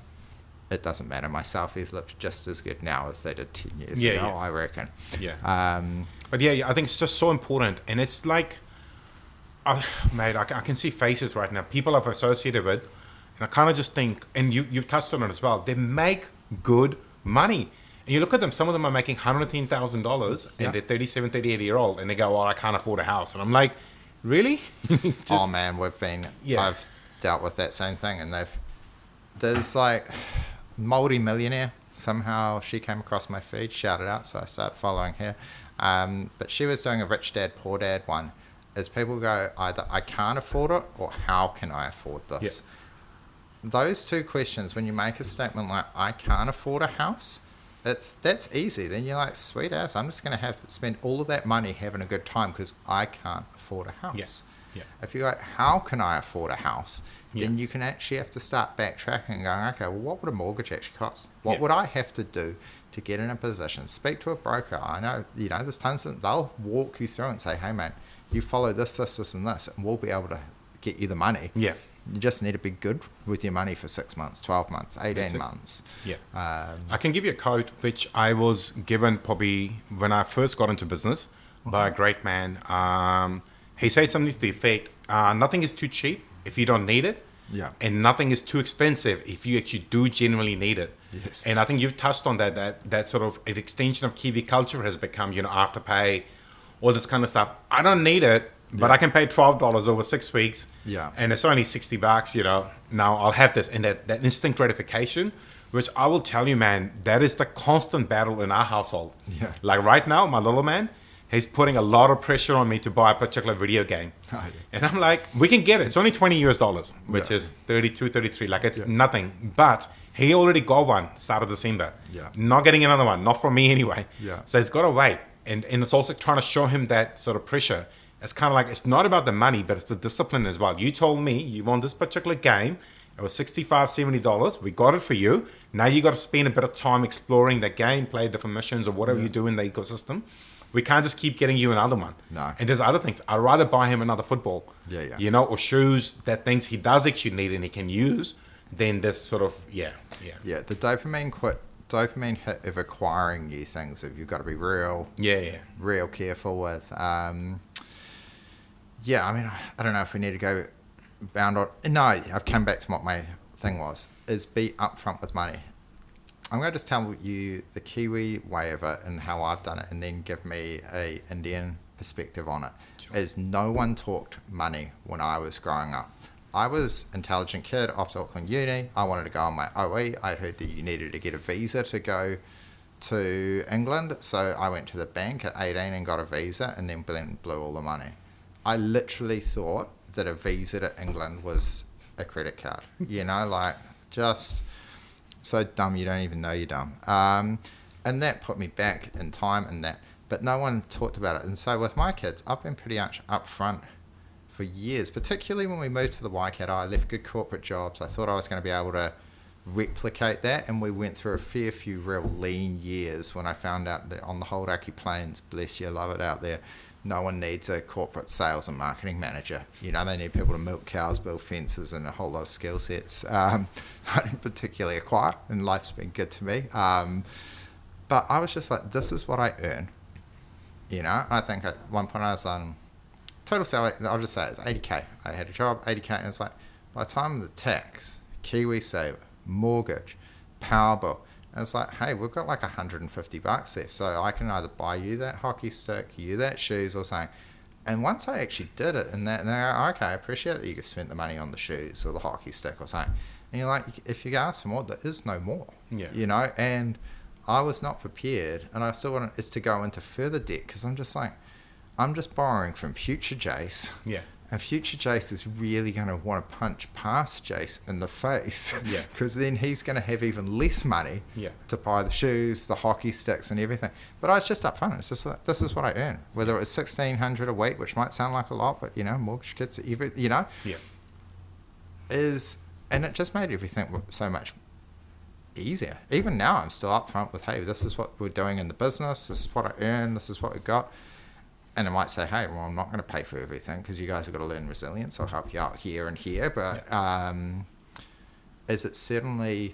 [SPEAKER 1] it doesn't matter. My selfies look just as good now as they did 10 years ago, I reckon.
[SPEAKER 2] But I think it's just so important. And it's like, Oh, mate, I can see faces right now. People I've associated with, and I kind of just think, and you've touched on it as well. They make good money, and you look at them. Some of them are making $110,000, and they're 37, 38 year old, and they go, "Well, I can't afford a house," and I'm like, "Really?"
[SPEAKER 1] Oh man, I've dealt with that same thing, and there's like multi-millionaire. Somehow she came across my feed, shouted out, so I started following her. But she was doing a rich dad, poor dad one. Is people go either I can't afford it or how can I afford this? Those two questions, when you make a statement like I can't afford a house, that's easy. Then you're like, sweet ass, I'm just going to have to spend all of that money having a good time because I can't afford a house.
[SPEAKER 2] Yes. Yeah.
[SPEAKER 1] If you're like, how can I afford a house? Then you can actually have to start backtracking and going, okay, well, what would a mortgage actually cost? What would I have to do to get in a position? Speak to a broker. I know, there's tons of, they'll walk you through and say, hey, mate, you follow this, and this, and we'll be able to get you the money.
[SPEAKER 2] Yeah.
[SPEAKER 1] You just need to be good with your money for 6 months, 12 months, 18 months.
[SPEAKER 2] Yeah. I can give you a quote which I was given probably when I first got into business by a great man. He said something to the effect, nothing is too cheap if you don't need it.
[SPEAKER 1] Yeah.
[SPEAKER 2] And nothing is too expensive if you actually do genuinely need it.
[SPEAKER 1] Yes.
[SPEAKER 2] And I think you've touched on that sort of an extension of Kiwi culture has become, Afterpay, all this kind of stuff. I don't need it, but I can pay $12 over 6 weeks.
[SPEAKER 1] Yeah.
[SPEAKER 2] And it's only $60, now I'll have this. And that instant gratification, which I will tell you, man, that is the constant battle in our household.
[SPEAKER 1] Yeah.
[SPEAKER 2] Like right now, my little man, he's putting a lot of pressure on me to buy a particular video game. Oh, yeah. And I'm like, we can get it. It's only $20, which is 32, 33. Like it's nothing. But he already got one start of December.
[SPEAKER 1] Yeah.
[SPEAKER 2] Not getting another one. Not from me anyway.
[SPEAKER 1] Yeah.
[SPEAKER 2] So he's got to wait. And it's also trying to show him that sort of pressure. It's kind of like, it's not about the money, but it's the discipline as well. You told me you want this particular game. It was $65, $70. We got it for you. Now you got to spend a bit of time exploring that game, play different missions or whatever you do in the ecosystem. We can't just keep getting you another one. No. And there's other things. I'd rather buy him another football. Yeah. Or shoes, that things he does actually need and he can use, than this sort of, Yeah,
[SPEAKER 1] the dopamine hit of acquiring new things that you've got to be real careful with. I don't know if we need to go bound on. No, I've come back to what my thing was, is be upfront with money. I'm going to just tell you the Kiwi way of it and how I've done it, and then give me a Indian perspective on it. Sure. Is no one talked money when I was growing up. I was an intelligent kid off to Auckland Uni. I wanted to go on my OE. I'd heard that you needed to get a visa to go to England. So I went to the bank at 18 and got a visa, and then blew all the money. I literally thought that a visa to England was a credit card. Just so dumb you don't even know you're dumb. And that put me back in time and that. But no one talked about it. And so with my kids, I've been pretty much upfront for years, particularly when we moved to the Waikato. I left good corporate jobs. I thought I was going to be able to replicate that, and we went through a fair few real lean years when I found out that on the Hauraki Plains, bless you, love it out there, no one needs a corporate sales and marketing manager. They need people to milk cows, build fences, and a whole lot of skill sets I didn't particularly acquire, and life's been good to me. But I was just like, this is what I earn. I think at one point I was on total salary, I'll just say it's 80K. I had a job, 80K, and it's like, by the time of the tax, KiwiSaver, mortgage, power bill, and it's like, hey, we've got like $150 left, so I can either buy you that hockey stick, you that shoes, or something. And once I actually did it, and they're like, okay, I appreciate that you spent the money on the shoes or the hockey stick or something. And you're like, if you ask for more, there is no more. Yeah. And I was not prepared, and I still wanted is to go into further debt, because I'm just like, I'm just borrowing from future Jace. Yeah. And future Jace is really going to want to punch past Jace in the face. Yeah. Because then he's going to have even less money to buy the shoes, the hockey sticks, and everything. But I was just upfront. It's just like, this is what I earn. Whether it was $1,600 a week, which might sound like a lot, but, mortgage kids, Yeah. And it just made everything so much easier. Even now, I'm still upfront with, hey, this is what we're doing in the business. This is what I earn. This is what we got. And I might say, hey, well, I'm not going to pay for everything because you guys have got to learn resilience. I'll help you out here and here. But is it certainly,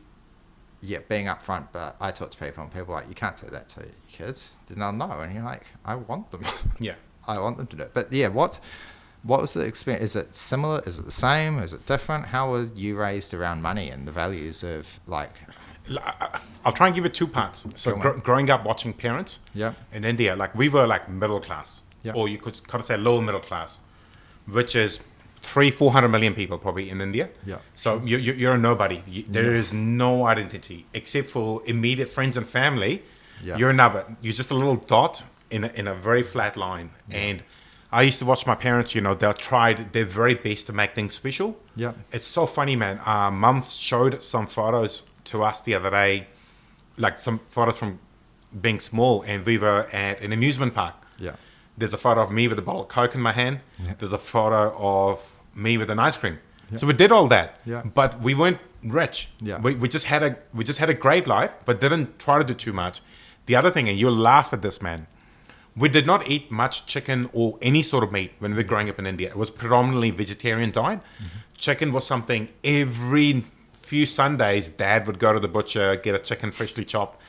[SPEAKER 1] being upfront. But I talk to people, and people are like, you can't say that to your kids. Then they'll know. And you're like, I want them. Yeah. I want them to do it. But What was the experience? Is it similar? Is it the same? Is it different? How were you raised around money and the values of like?
[SPEAKER 2] I'll try and give it two parts. So growing up watching parents in India, like we were like middle class, or you could kind of say lower middle class, which is 300-400 million people probably in India. So you're a nobody. There is no identity except for immediate friends and family. You're a number. You're just a little dot in a very flat line. And I used to watch my parents, you know, they tried their very best to make things special. It's so funny, man. Mum showed some photos to us the other day, like some photos from being small, and we were at an amusement park. There's a photo of me with a bottle of Coke in my hand. There's a photo of me with an ice cream. So we did all that, but we weren't rich. We just had a great life, but didn't try to do too much. The other thing, and you'll laugh at this, man, we did not eat much chicken or any sort of meat when we were growing up in India. It was predominantly vegetarian diet. Chicken was something every few Sundays, Dad would go to the butcher, get a chicken freshly chopped,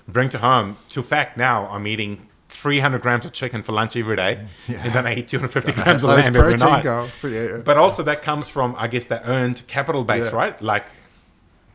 [SPEAKER 2] bring to home. To fact, now I'm eating 300 grams of chicken for lunch every day, and then I eat 250 grams of lamb every night. But also that comes from, I guess, that earned capital base, right? Like,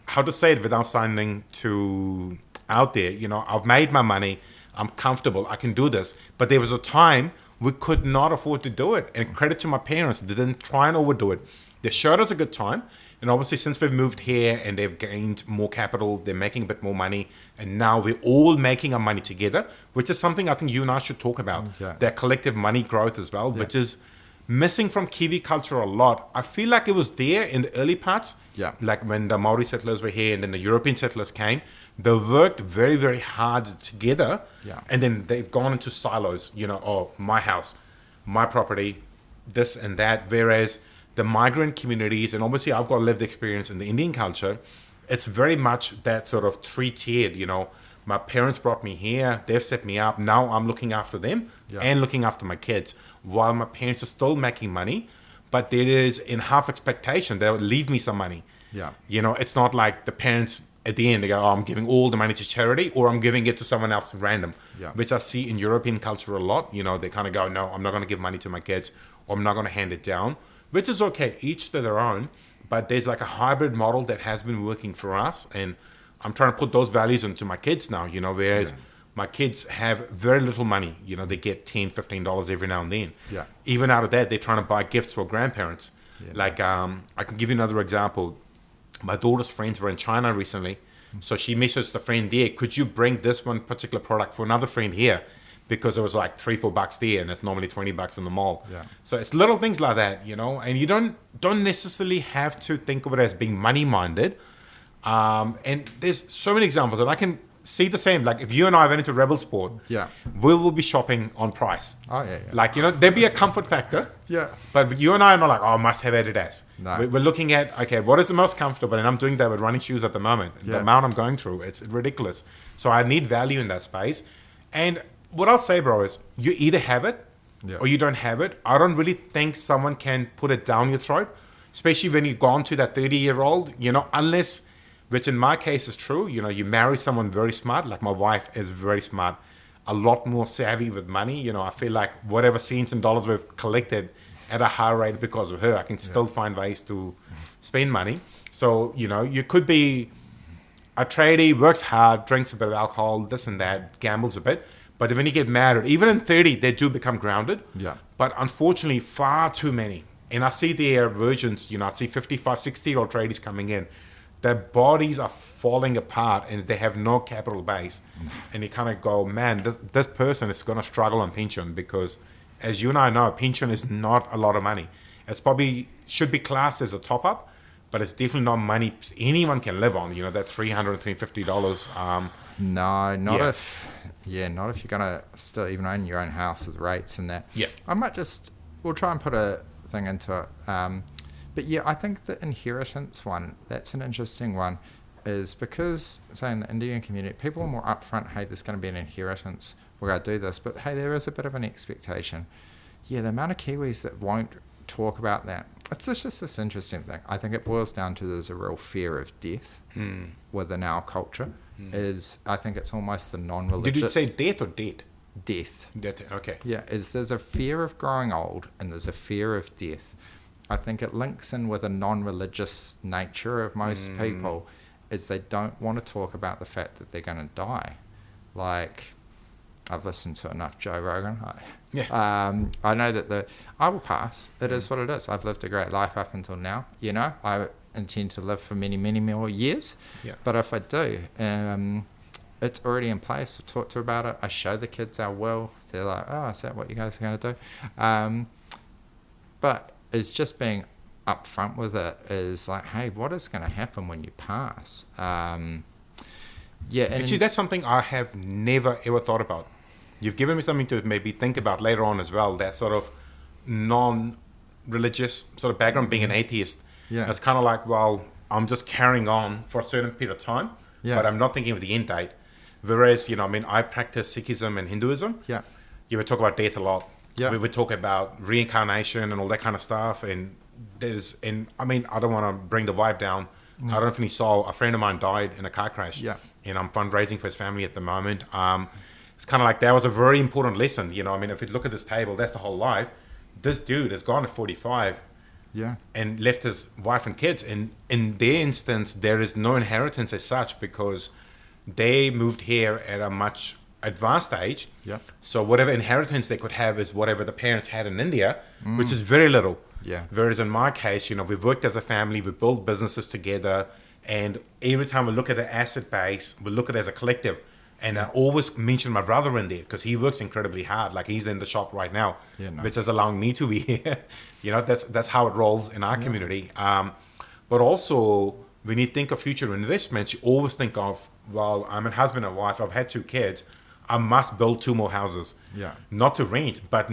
[SPEAKER 2] how to say it without sounding too out there, you know, I've made my money, I'm comfortable, I can do this. But there was a time we could not afford to do it. And credit to my parents, they didn't try and overdo it. They showed us a good time. And obviously, since we've moved here and they've gained more capital, they're making a bit more money. And now we're all making our money together, which is something I think you and I should talk about. That collective money growth as well, which is missing from Kiwi culture a lot. I feel like it was there in the early parts, like when the Maori settlers were here and then the European settlers came. They worked very, very hard together, and then they've gone into silos, you know, oh, my house, my property, this and that. Whereas the migrant communities, and obviously I've got lived experience in the Indian culture, it's very much that sort of three-tiered, you know. My parents brought me here, they've set me up, now I'm looking after them and looking after my kids, while my parents are still making money, but there is in half expectation they'll leave me some money. You know, it's not like the parents at the end, they go, oh, I'm giving all the money to charity, or I'm giving it to someone else random, which I see in European culture a lot. You know, they kind of go, no, I'm not going to give money to my kids, or I'm not going to hand it down, which is okay, each to their own. But there's like a hybrid model that has been working for us, and I'm trying to put those values into my kids now, you know, whereas my kids have very little money. You know, they get $10, $15 every now and then. Even out of that, they're trying to buy gifts for grandparents. Like, I can give you another example. My daughter's friends were in China recently, so she messaged the friend there, could you bring this one particular product for another friend here? Because it was like $3-4 there, and it's normally $20 in the mall. So it's little things like that, you know, and you don't necessarily have to think of it as being money-minded. And there's so many examples, and I can see the same. Like if you and I went into Rebel Sport, we will be shopping on price. Like, you know, there'd be a comfort factor. But you and I are not like, oh, must have Adidas. We're looking at, okay, what is the most comfortable? And I'm doing that with running shoes at the moment. The amount I'm going through, it's ridiculous. So I need value in that space. And what I'll say, bro, is you either have it or you don't have it. I don't really think someone can put it down your throat, especially when you've gone to that 30-year-old, you know, unless, which in my case is true, you know, you marry someone very smart, like my wife is very smart, a lot more savvy with money. You know, I feel like whatever cents and dollars we've collected at a higher rate because of her, I can still find ways to spend money. So, you know, you could be a tradie, works hard, drinks a bit of alcohol, this and that, gambles a bit. But when you get married, even in 30, they do become grounded. But unfortunately, far too many. And I see their versions, you know, I see 55, 60-year-old tradies coming in. Their bodies are falling apart and they have no capital base. And you kind of go, man, this person is going to struggle on pension, because as you and I know, pension is not a lot of money. It's probably should be classed as a top-up, but it's definitely not money anyone can live on, you know, that $300, $350.
[SPEAKER 1] No, not if you're going to still even own your own house with rates and that. I might we'll try and put a thing into it. But yeah, I think the inheritance one, that's an interesting one, is because, say, in the Indian community, people are more upfront, hey, there's going to be an inheritance, we're going to do this. But hey, there is a bit of an expectation. Yeah, the amount of Kiwis that won't talk about that, it's just this interesting thing. I think it boils down to there's a real fear of death within our culture. I think it's almost the non-religious.
[SPEAKER 2] Did you say death or debt?
[SPEAKER 1] death.
[SPEAKER 2] Okay.
[SPEAKER 1] Yeah, there's a fear of growing old and there's a fear of death. I think it links in with a non-religious nature of most people, is they don't want to talk about the fact that they're going to die. Like, I've listened to enough Joe Rogan. I know that I will pass. It is what it is. I've lived a great life up until now. You know, I intend to live for many, many more years. Yeah. But if I do, it's already in place. I talk to her about it. I show the kids our will. They're like, oh, is that what you guys are going to do? But it's just being upfront with it is like, hey, what is going to happen when you pass? And
[SPEAKER 2] actually, that's something I have never ever thought about. You've given me something to maybe think about later on as well. That sort of non-religious sort of background, being an atheist. Yeah. It's kind of like, well, I'm just carrying on for a certain period of time, but I'm not thinking of the end date. Whereas, you know, I mean, I practice Sikhism and Hinduism. Yeah. You would talk about death a lot. Yeah. We would talk about reincarnation and all that kind of stuff. And I mean, I don't want to bring the vibe down. I don't know if you saw, a friend of mine died in a car crash. Yeah. And I'm fundraising for his family at the moment. It's kind of like, that was a very important lesson. You know, I mean, if you look at this table, that's the whole life. This dude has gone at 45. Yeah. And left his wife and kids. And in their instance, there is no inheritance as such because they moved here at a much advanced age. Yeah. So whatever inheritance they could have is whatever the parents had in India, which is very little. Yeah. Whereas in my case, you know, we've worked as a family, we built businesses together, and every time we look at the asset base, we look at it as a collective. And I always mention my brother in there because he works incredibly hard. Like, he's in the shop right now, which is allowing me to be here. You know, that's how it rolls in our community. But also, when you think of future investments, you always think of, well, I'm a husband and wife, I've had 2 kids, I must build 2 more houses. Yeah. Not to rent, but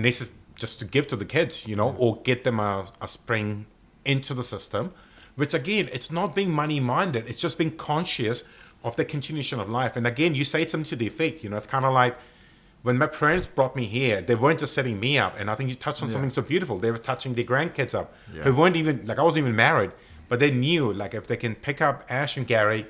[SPEAKER 2] just to give to the kids, you know, or get them a spring into the system, which again, it's not being money minded, it's just being conscious of the continuation of life. And again, you say something to the effect, you know, it's kind of like when my parents brought me here, they weren't just setting me up. And I think you touched on something so beautiful. They were touching their grandkids up, who weren't even, like, I wasn't even married, but they knew, like, if they can pick up Ash and Gary,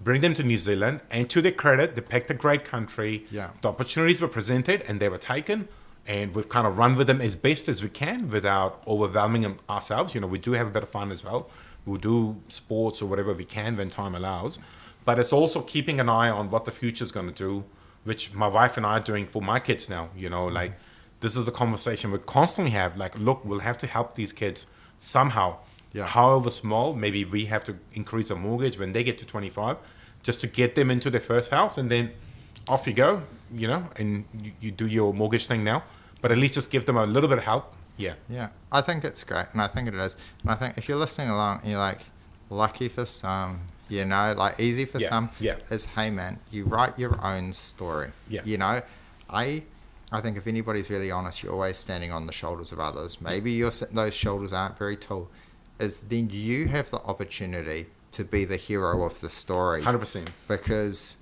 [SPEAKER 2] bring them to New Zealand, and to their credit, they picked a great country. Yeah. The opportunities were presented and they were taken. And we've kind of run with them as best as we can without overwhelming them ourselves. You know, we do have a bit of fun as well. We'll do sports or whatever we can when time allows. But it's also keeping an eye on what the future is going to do, which my wife and I are doing for my kids now. You know, like, this is the conversation we constantly have. Like, look, we'll have to help these kids somehow. Yeah. However small, maybe we have to increase a mortgage when they get to 25 just to get them into their first house, and then off you go, you know, and you do your mortgage thing now, but at least just give them a little bit of help. Yeah.
[SPEAKER 1] Yeah. I think it's great, and I think it is. And I think if you're listening along and you're like, lucky for some, you know, like easy for some, is, hey man, you write your own story. Yeah. You know, I think if anybody's really honest, you're always standing on the shoulders of others. Maybe those shoulders aren't very tall. Is then you have the opportunity to be the hero of the story.
[SPEAKER 2] 100%.
[SPEAKER 1] Because,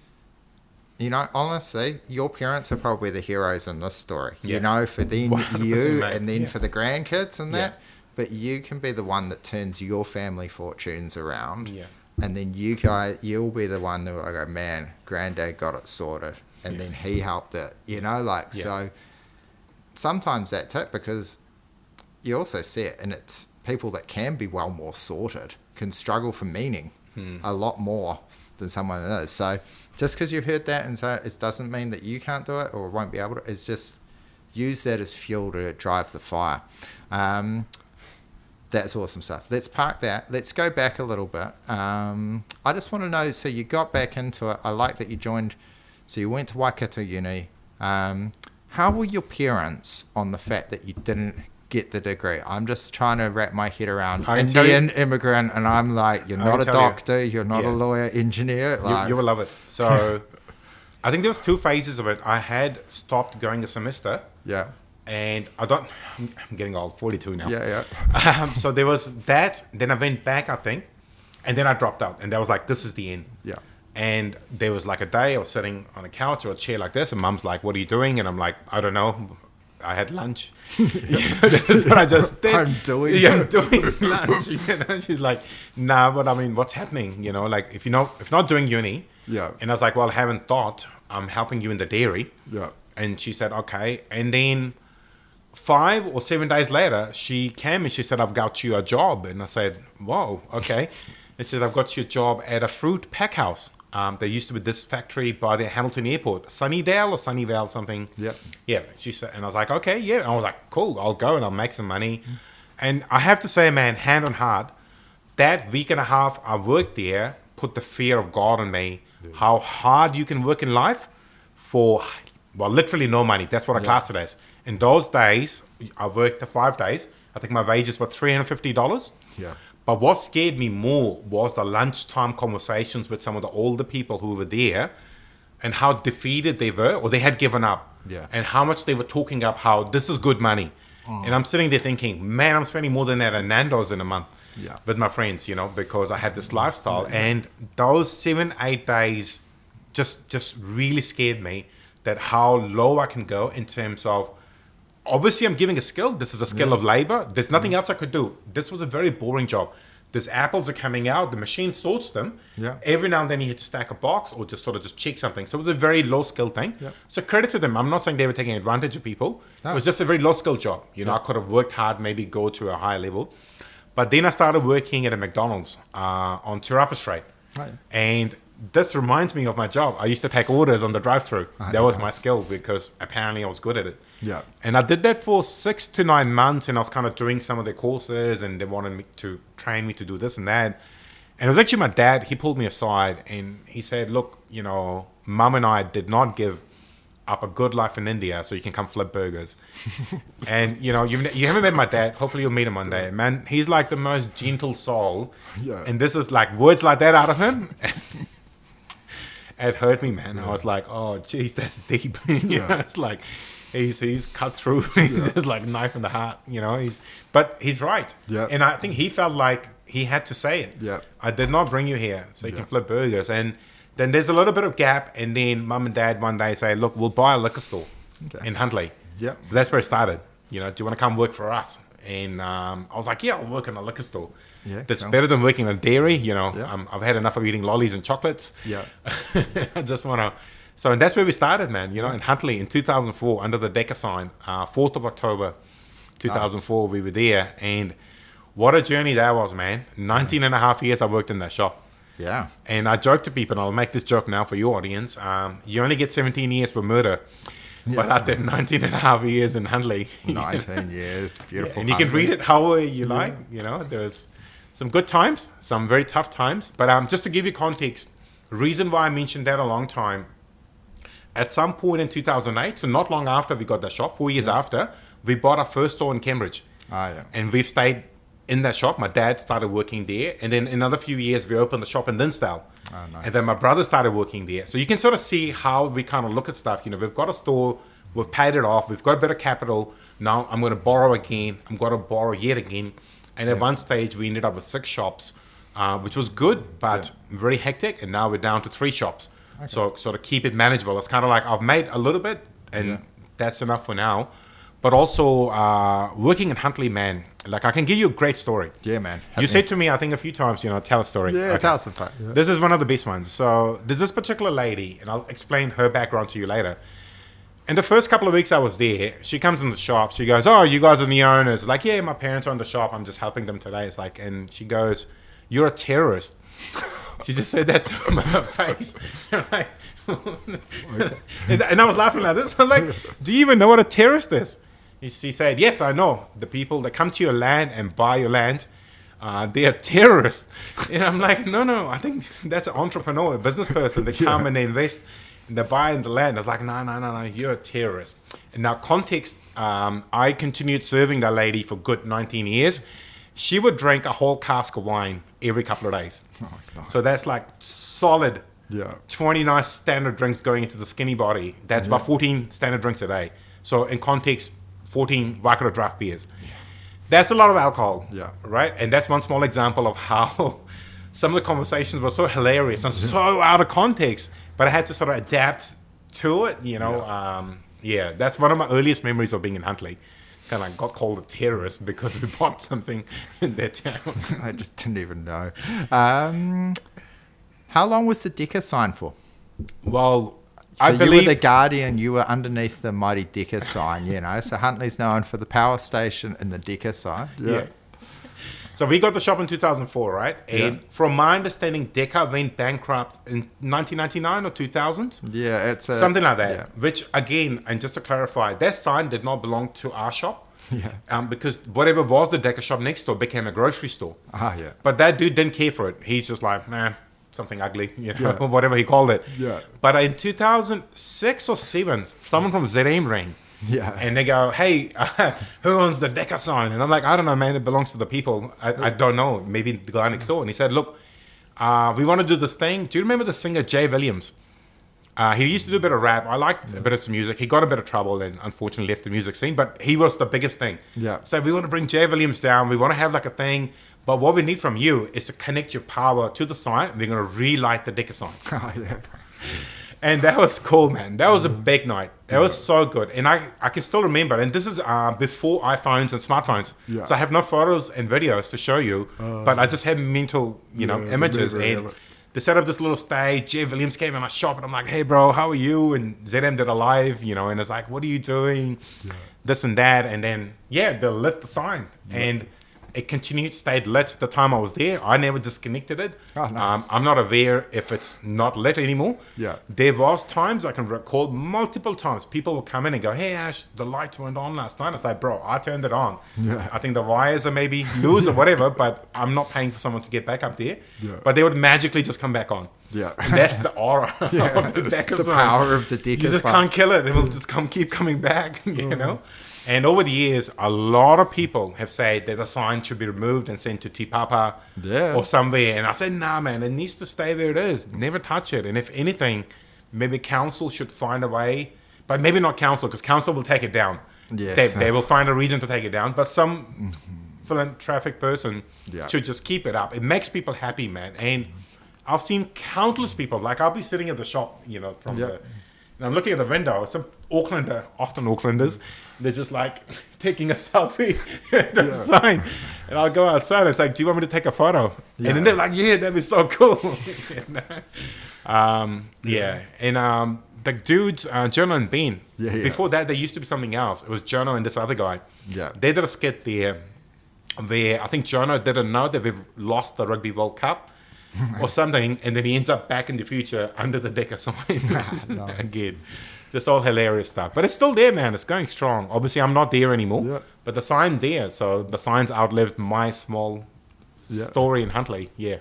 [SPEAKER 1] you know, honestly, your parents are probably the heroes in this story. Yeah. You know, for then you, mate. And then for the grandkids and that. But you can be the one that turns your family fortunes around. Yeah. And then you'll be the one that will go, man, granddad got it sorted. And then he helped it. You know, like, so sometimes that's it, because you also see it, and it's people that can be well more sorted can struggle for meaning a lot more than someone that is. So just because you heard that and so it doesn't mean that you can't do it or won't be able to. It's just use that as fuel to drive the fire. That's awesome stuff. Let's park that. Let's go back a little bit. I just want to know, so you got back into it. I like that you joined. So you went to Waikato Uni. How were your parents on the fact that you didn't get the degree? I'm just trying to wrap my head around Indian immigrant, and I'm like, you're not a doctor, you're not a lawyer, engineer. Like,
[SPEAKER 2] you will love it. So I think there was 2 phases of it. I had stopped going a semester. Yeah. And I'm getting old, 42 now. Yeah, yeah. So there was that. Then I went back, I think, and then I dropped out. And that was like, this is the end. Yeah. And there was like a day I was sitting on a couch or a chair like this, and Mum's like, what are you doing? And I'm like, I don't know. I had lunch. That's what I just did.
[SPEAKER 1] I'm doing
[SPEAKER 2] lunch. You know? She's like, nah, but I mean, what's happening? You know, like, if you're not doing uni. Yeah. And I was like, well, I haven't thought. I'm helping you in the dairy. Yeah. And she said, okay. And then 5 or 7 days later, she came and she said, I've got you a job. And I said, whoa, okay. And she said, I've got you a job at a fruit pack house. There used to be this factory by the Hamilton Airport, Sunnydale or Sunnyvale, something.
[SPEAKER 1] Yep.
[SPEAKER 2] Yeah. She said, and I was like, okay, yeah. And I was like, cool, I'll go and I'll make some money. And I have to say, man, hand on heart, that week and a half I worked there put the fear of God on me. Yeah. How hard you can work in life for, well, literally no money. That's what I class it as. In those days, I worked the 5 days. I think my wages were $350.
[SPEAKER 1] Yeah.
[SPEAKER 2] But what scared me more was the lunchtime conversations with some of the older people who were there and how defeated they were or they had given up.
[SPEAKER 1] Yeah.
[SPEAKER 2] And how much they were talking up how this is good money. And I'm sitting there thinking, man, I'm spending more than that at Nando's in a month with my friends, you know, because I have this lifestyle. And those 7-8 days just really scared me that how low I can go in terms of, obviously I'm giving a skill. This is a skill of labor. There's nothing else I could do. This was a very boring job. These apples are coming out. The machine sorts them.
[SPEAKER 1] Yeah.
[SPEAKER 2] Every now and then you had to stack a box or just sort of just check something. So it was a very low skill thing.
[SPEAKER 1] Yeah.
[SPEAKER 2] So credit to them. I'm not saying they were taking advantage of people. No. It was just a very low skill job. You know, I could have worked hard, maybe go to a higher level. But then I started working at a McDonald's on Tirapa Street. Right. And this reminds me of my job. I used to take orders on the drive-through. That was my skill because apparently I was good at it.
[SPEAKER 1] Yeah.
[SPEAKER 2] And I did that for 6 to 9 months, and I was kind of doing some of their courses, and they wanted me to train me to do this and that. And it was actually my dad. He pulled me aside, and he said, look, you know, Mum and I did not give up a good life in India so you can come flip burgers. And, you know, you haven't met my dad. Hopefully you'll meet him one day. Man, he's like the most gentle soul. Yeah. And this is like words like that out of him. It hurt me, man. I was like, oh, geez, that's deep. You know, it's like he's cut through. He's just like knife in the heart. You know, but he's right. Yeah. And I think he felt like he had to say it. Yeah. I did not bring you here so you can flip burgers. And then there's a little bit of gap, and then Mum and Dad one day say, look, we'll buy a liquor store in Huntley. Yeah. So that's where it started. You know, do you want to come work for us? And I was like, yeah, I'll work in a liquor store. Yeah, that's better than working in a dairy. You know, I've had enough of eating lollies and chocolates. Yeah. I just want to. So and that's where we started, man. You know, in Huntley in 2004 under the Decker sign, 4th of October, 2004, we were there. And what a journey that was, man. 19 and a half years I worked in that shop. Yeah. And I joke to people, and I'll make this joke now for your audience. You only get 17 years for murder. Yeah. But I did 19 and a half years in Huntley.
[SPEAKER 1] 19 years. Beautiful.
[SPEAKER 2] Yeah, and you can read it however you like. You know, there's some good times, some very tough times. But just to give you context, the reason why I mentioned that a long time, at some point in 2008, so not long after we got the shop, 4 years after, we bought our first store in Cambridge. And we've stayed in that shop. My dad started working there. And then in another few years, we opened the shop in Dinsdale. Oh, nice. And then my brother started working there. So you can sort of see how we kind of look at stuff. You know, we've got a store, we've paid it off, we've got a bit of capital. Now I'm going to borrow again. I'm going to borrow yet again. And at one stage, we ended up with 6 shops, which was good, but very hectic. And now we're down to 3 shops. Okay. So sort of keep it manageable. It's kind of like I've made a little bit, and that's enough for now. But also working in Huntley, man, like I can give you a great story.
[SPEAKER 1] Yeah, man.
[SPEAKER 2] You said to me, I think a few times, you know, tell a story.
[SPEAKER 1] Yeah, tell us some fun. Yeah.
[SPEAKER 2] This is one of the best ones. So there's this particular lady, and I'll explain her background to you later. In the first couple of weeks I was there, she comes in the shop. She goes, oh, you guys are the owners. Like, yeah, my parents are in the shop. I'm just helping them today. It's like, and she goes, you're a terrorist. She just said that to my face. Like, and I was laughing like this. I'm like, do you even know what a terrorist is? She said, yes, I know. The people that come to your land and buy your land, they are terrorists. And I'm like, no, I think that's an entrepreneur, a business person. They come and they invest and they buy in the land. I was like, no, you're a terrorist. And now context, I continued serving that lady for good 19 years. She would drink a whole cask of wine every couple of days. Oh, so that's like solid 29 standard drinks going into the skinny body. That's about 14 standard drinks a day. So in context, 14 Waikato draft beers. That's a lot of alcohol, right? And that's one small example of how some of the conversations were so hilarious and so out of context, but I had to sort of adapt to it, you know. That's one of my earliest memories of being in Huntley. Kind of got called a terrorist because we bought something in their town.
[SPEAKER 1] I just didn't even know. How long was the Decker sign for?
[SPEAKER 2] Well,
[SPEAKER 1] So you were the guardian. You were underneath the mighty Decker sign, So Huntly's known for the power station and the Decker sign.
[SPEAKER 2] Yeah. So we got the shop in 2004, right? And from my understanding, Decker went bankrupt in 1999 or 2000.
[SPEAKER 1] Yeah, it's
[SPEAKER 2] something like that. Yeah. Which again, and just to clarify, that sign did not belong to our shop.
[SPEAKER 1] Yeah.
[SPEAKER 2] Because whatever was the Decker shop next door became a grocery store.
[SPEAKER 1] Yeah.
[SPEAKER 2] But that dude didn't care for it. He's just like, man, something ugly, whatever he called it.
[SPEAKER 1] Yeah.
[SPEAKER 2] But in 2006 or 7, someone from ZM rang.
[SPEAKER 1] Yeah.
[SPEAKER 2] And they go, hey, who owns the Decker sign? And I'm like, I don't know, man. It belongs to the people. I don't know. Maybe the guy next door. And he said, look, we want to do this thing. Do you remember the singer Jay Williams? He used to do a bit of rap. I liked a bit of some music. He got a bit of trouble and unfortunately left the music scene. But he was the biggest thing.
[SPEAKER 1] Yeah.
[SPEAKER 2] So we want to bring Jay Williams down. We want to have like a thing. But what we need from you is to connect your power to the sign. We're going to relight the Decker sign. And that was cool, man. That was a big night. That was so good. And I can still remember. And this is before iPhones and smartphones.
[SPEAKER 1] Yeah.
[SPEAKER 2] So I have no photos and videos to show you. But I just have mental, images. And they set up this little stage. Jeff Williams came in my shop. And I'm like, hey, bro, how are you? And ZM did a live, and it's like, what are you doing? Yeah. This and that. And then, they lit the sign. Yeah. And it continued, stayed lit the time I was there. I never disconnected it.
[SPEAKER 1] Oh, nice.
[SPEAKER 2] I'm not aware if it's not lit anymore.
[SPEAKER 1] Yeah.
[SPEAKER 2] There was times, I can recall multiple times, people will come in and go, hey, Ash, the lights weren't on last night. I say, bro, I turned it on.
[SPEAKER 1] Yeah.
[SPEAKER 2] I think the wires are maybe loose or whatever, but I'm not paying for someone to get back up there.
[SPEAKER 1] Yeah.
[SPEAKER 2] But they would magically just come back on.
[SPEAKER 1] Yeah.
[SPEAKER 2] And that's the aura of the Decker
[SPEAKER 1] the
[SPEAKER 2] sign.
[SPEAKER 1] power of the Decker.
[SPEAKER 2] You just can't kill it. It will just keep coming back, And over the years, a lot of people have said that the sign should be removed and sent to Tipapa or somewhere. And I said, nah, man, it needs to stay where it is. Never touch it. And if anything, maybe council should find a way, but maybe not council, because council will take it down.
[SPEAKER 1] Yes.
[SPEAKER 2] They will find a reason to take it down. But some philanthropic person should just keep it up. It makes people happy, man. And I've seen countless people. Like, I'll be sitting at the shop, and I'm looking at the window. Some Aucklander, often Aucklanders, they're just like taking a selfie at the sign. And I'll go outside and it's like, do you want me to take a photo? Yeah. And then they're like, yeah, that'd be so cool. And the dudes, Jono and Ben, before that, there used to be something else. It was Jono and this other guy.
[SPEAKER 1] Yeah.
[SPEAKER 2] They did a skit there where I think Jono didn't know that we've lost the Rugby World Cup. Or something, and then he ends up back in the future under the Decker sign again. Just all hilarious stuff, but it's still there, man. It's going strong. Obviously, I'm not there anymore, but the sign's there. So the sign's outlived my small story in Huntly. Yeah,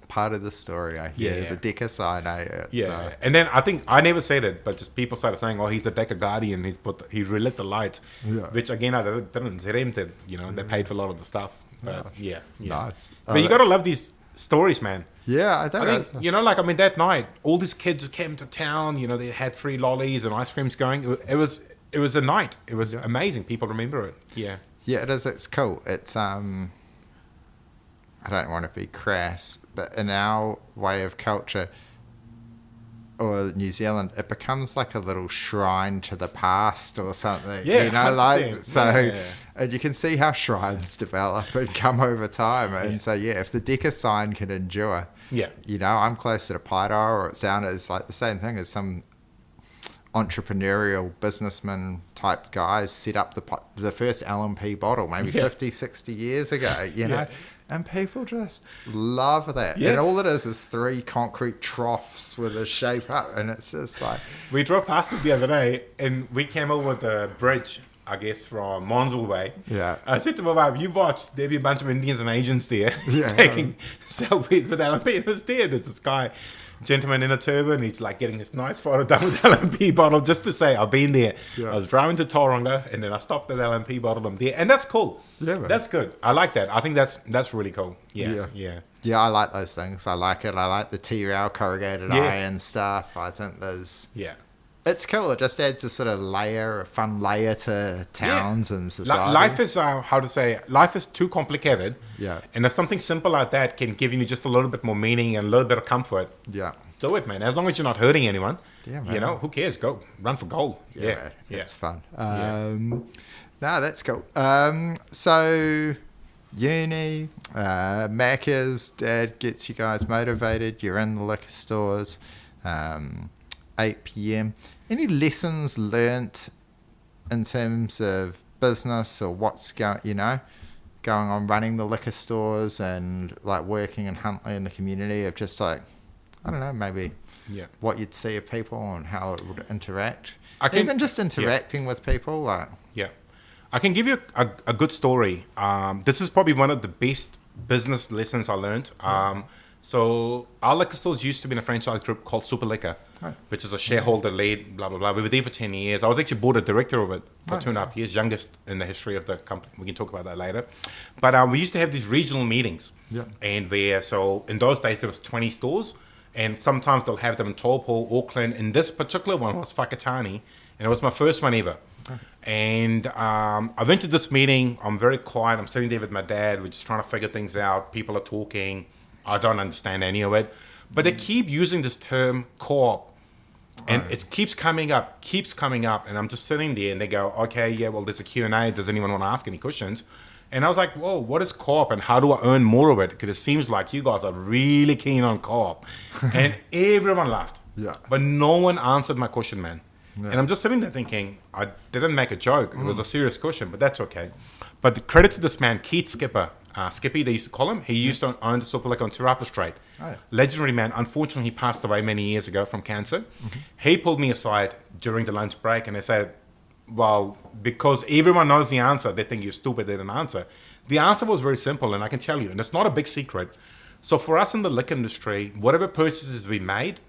[SPEAKER 1] part of the story. I hear the Decker sign.
[SPEAKER 2] And then I think I never said it, but just people started saying, "Oh, he's the Decker guardian. He relit the lights," which again I didn't. ZM did. They paid for a lot of the stuff. But
[SPEAKER 1] nice.
[SPEAKER 2] But you gotta love these stories, man.
[SPEAKER 1] Yeah, I think
[SPEAKER 2] that night, all these kids came to town. They had free lollies and ice creams going. It was a night. It was amazing. People remember it. Yeah.
[SPEAKER 1] Yeah, it is. It's cool. It's I don't want to be crass, but in our way of culture, or New Zealand, it becomes like a little shrine to the past or something.
[SPEAKER 2] Yeah,
[SPEAKER 1] 100%. And you can see how shrines develop and come over time. And so, if the Decker sign can endure, I'm closer to Paira, or it's down as like the same thing as some entrepreneurial businessman type guys set up the first LMP bottle maybe 50, 60 years ago, know. And people just love that. Yeah. And all it is 3 concrete troughs with a shape up. And it's just like...
[SPEAKER 2] We drove past it the other day and we came over the bridge, I guess, from Monsville Way.
[SPEAKER 1] Yeah.
[SPEAKER 2] I said to my wife, you watched, there'd be a bunch of Indians and Asians there taking selfies with LMP. It was there. There's this guy, gentleman in a turban. He's like getting this nice photo done with LMP bottle just to say, I've been there. Yeah. I was driving to Tauranga and then I stopped at LMP bottle. I'm there. And that's cool. Yeah, man. That's good. I like that. I think that's really cool. Yeah.
[SPEAKER 1] Yeah, I like those things. I like it. I like the T-rail corrugated iron stuff. I think there's...
[SPEAKER 2] Yeah.
[SPEAKER 1] It's cool. It just adds a sort of a fun layer to towns and society.
[SPEAKER 2] Life is, life is too complicated.
[SPEAKER 1] Yeah.
[SPEAKER 2] And if something simple like that can give you just a little bit more meaning and a little bit of comfort, do it, man. As long as you're not hurting anyone, who cares? Go run for gold. Yeah.
[SPEAKER 1] It's fun. No, that's cool. So uni, Macca's, Dad gets you guys motivated. You're in the liquor stores. 8 p.m. Any lessons learnt in terms of business or what's going on running the liquor stores and like working in Huntley in the community of just like, I don't know, maybe what you'd see of people and how it would interact? Even just interacting with people, like.
[SPEAKER 2] Yeah. I can give you a good story. This is probably one of the best business lessons I learned. So our liquor stores used to be in a franchise group called Super Liquor, which is a shareholder-led, blah, blah, blah. We were there for 10 years. I was actually board of director of it for 2.5 years, youngest in the history of the company. We can talk about that later. But we used to have these regional meetings. And so in those days, there was 20 stores. And sometimes they'll have them in Taupo, Auckland. And this particular one was Whakatane. And it was my first one ever. And I went to this meeting. I'm very quiet. I'm sitting there with my dad. We're just trying to figure things out. People are talking. I don't understand any of it. But they keep using this term co-op. And it keeps coming up. And I'm just sitting there and they go, okay, yeah, well, there's a Q&A. Does anyone want to ask any questions? And I was like, whoa, what is co-op and how do I earn more of it? Because it seems like you guys are really keen on co-op. And everyone laughed. But no one answered my question, man. And I'm just sitting there thinking, I didn't make a joke. It was a serious question, but that's okay. But the credit to this man, Keith Skipper, Skippy, they used to call him. He used to own the Super Liquor on Te Rapa Strait. Legendary man. Unfortunately, he passed away many years ago from cancer. He pulled me aside during the lunch break and they said, well, because everyone knows the answer, they think you're stupid, they didn't answer. The answer was very simple, and I can tell you, and it's not a big secret. So for us in the liquor industry, whatever purchases we made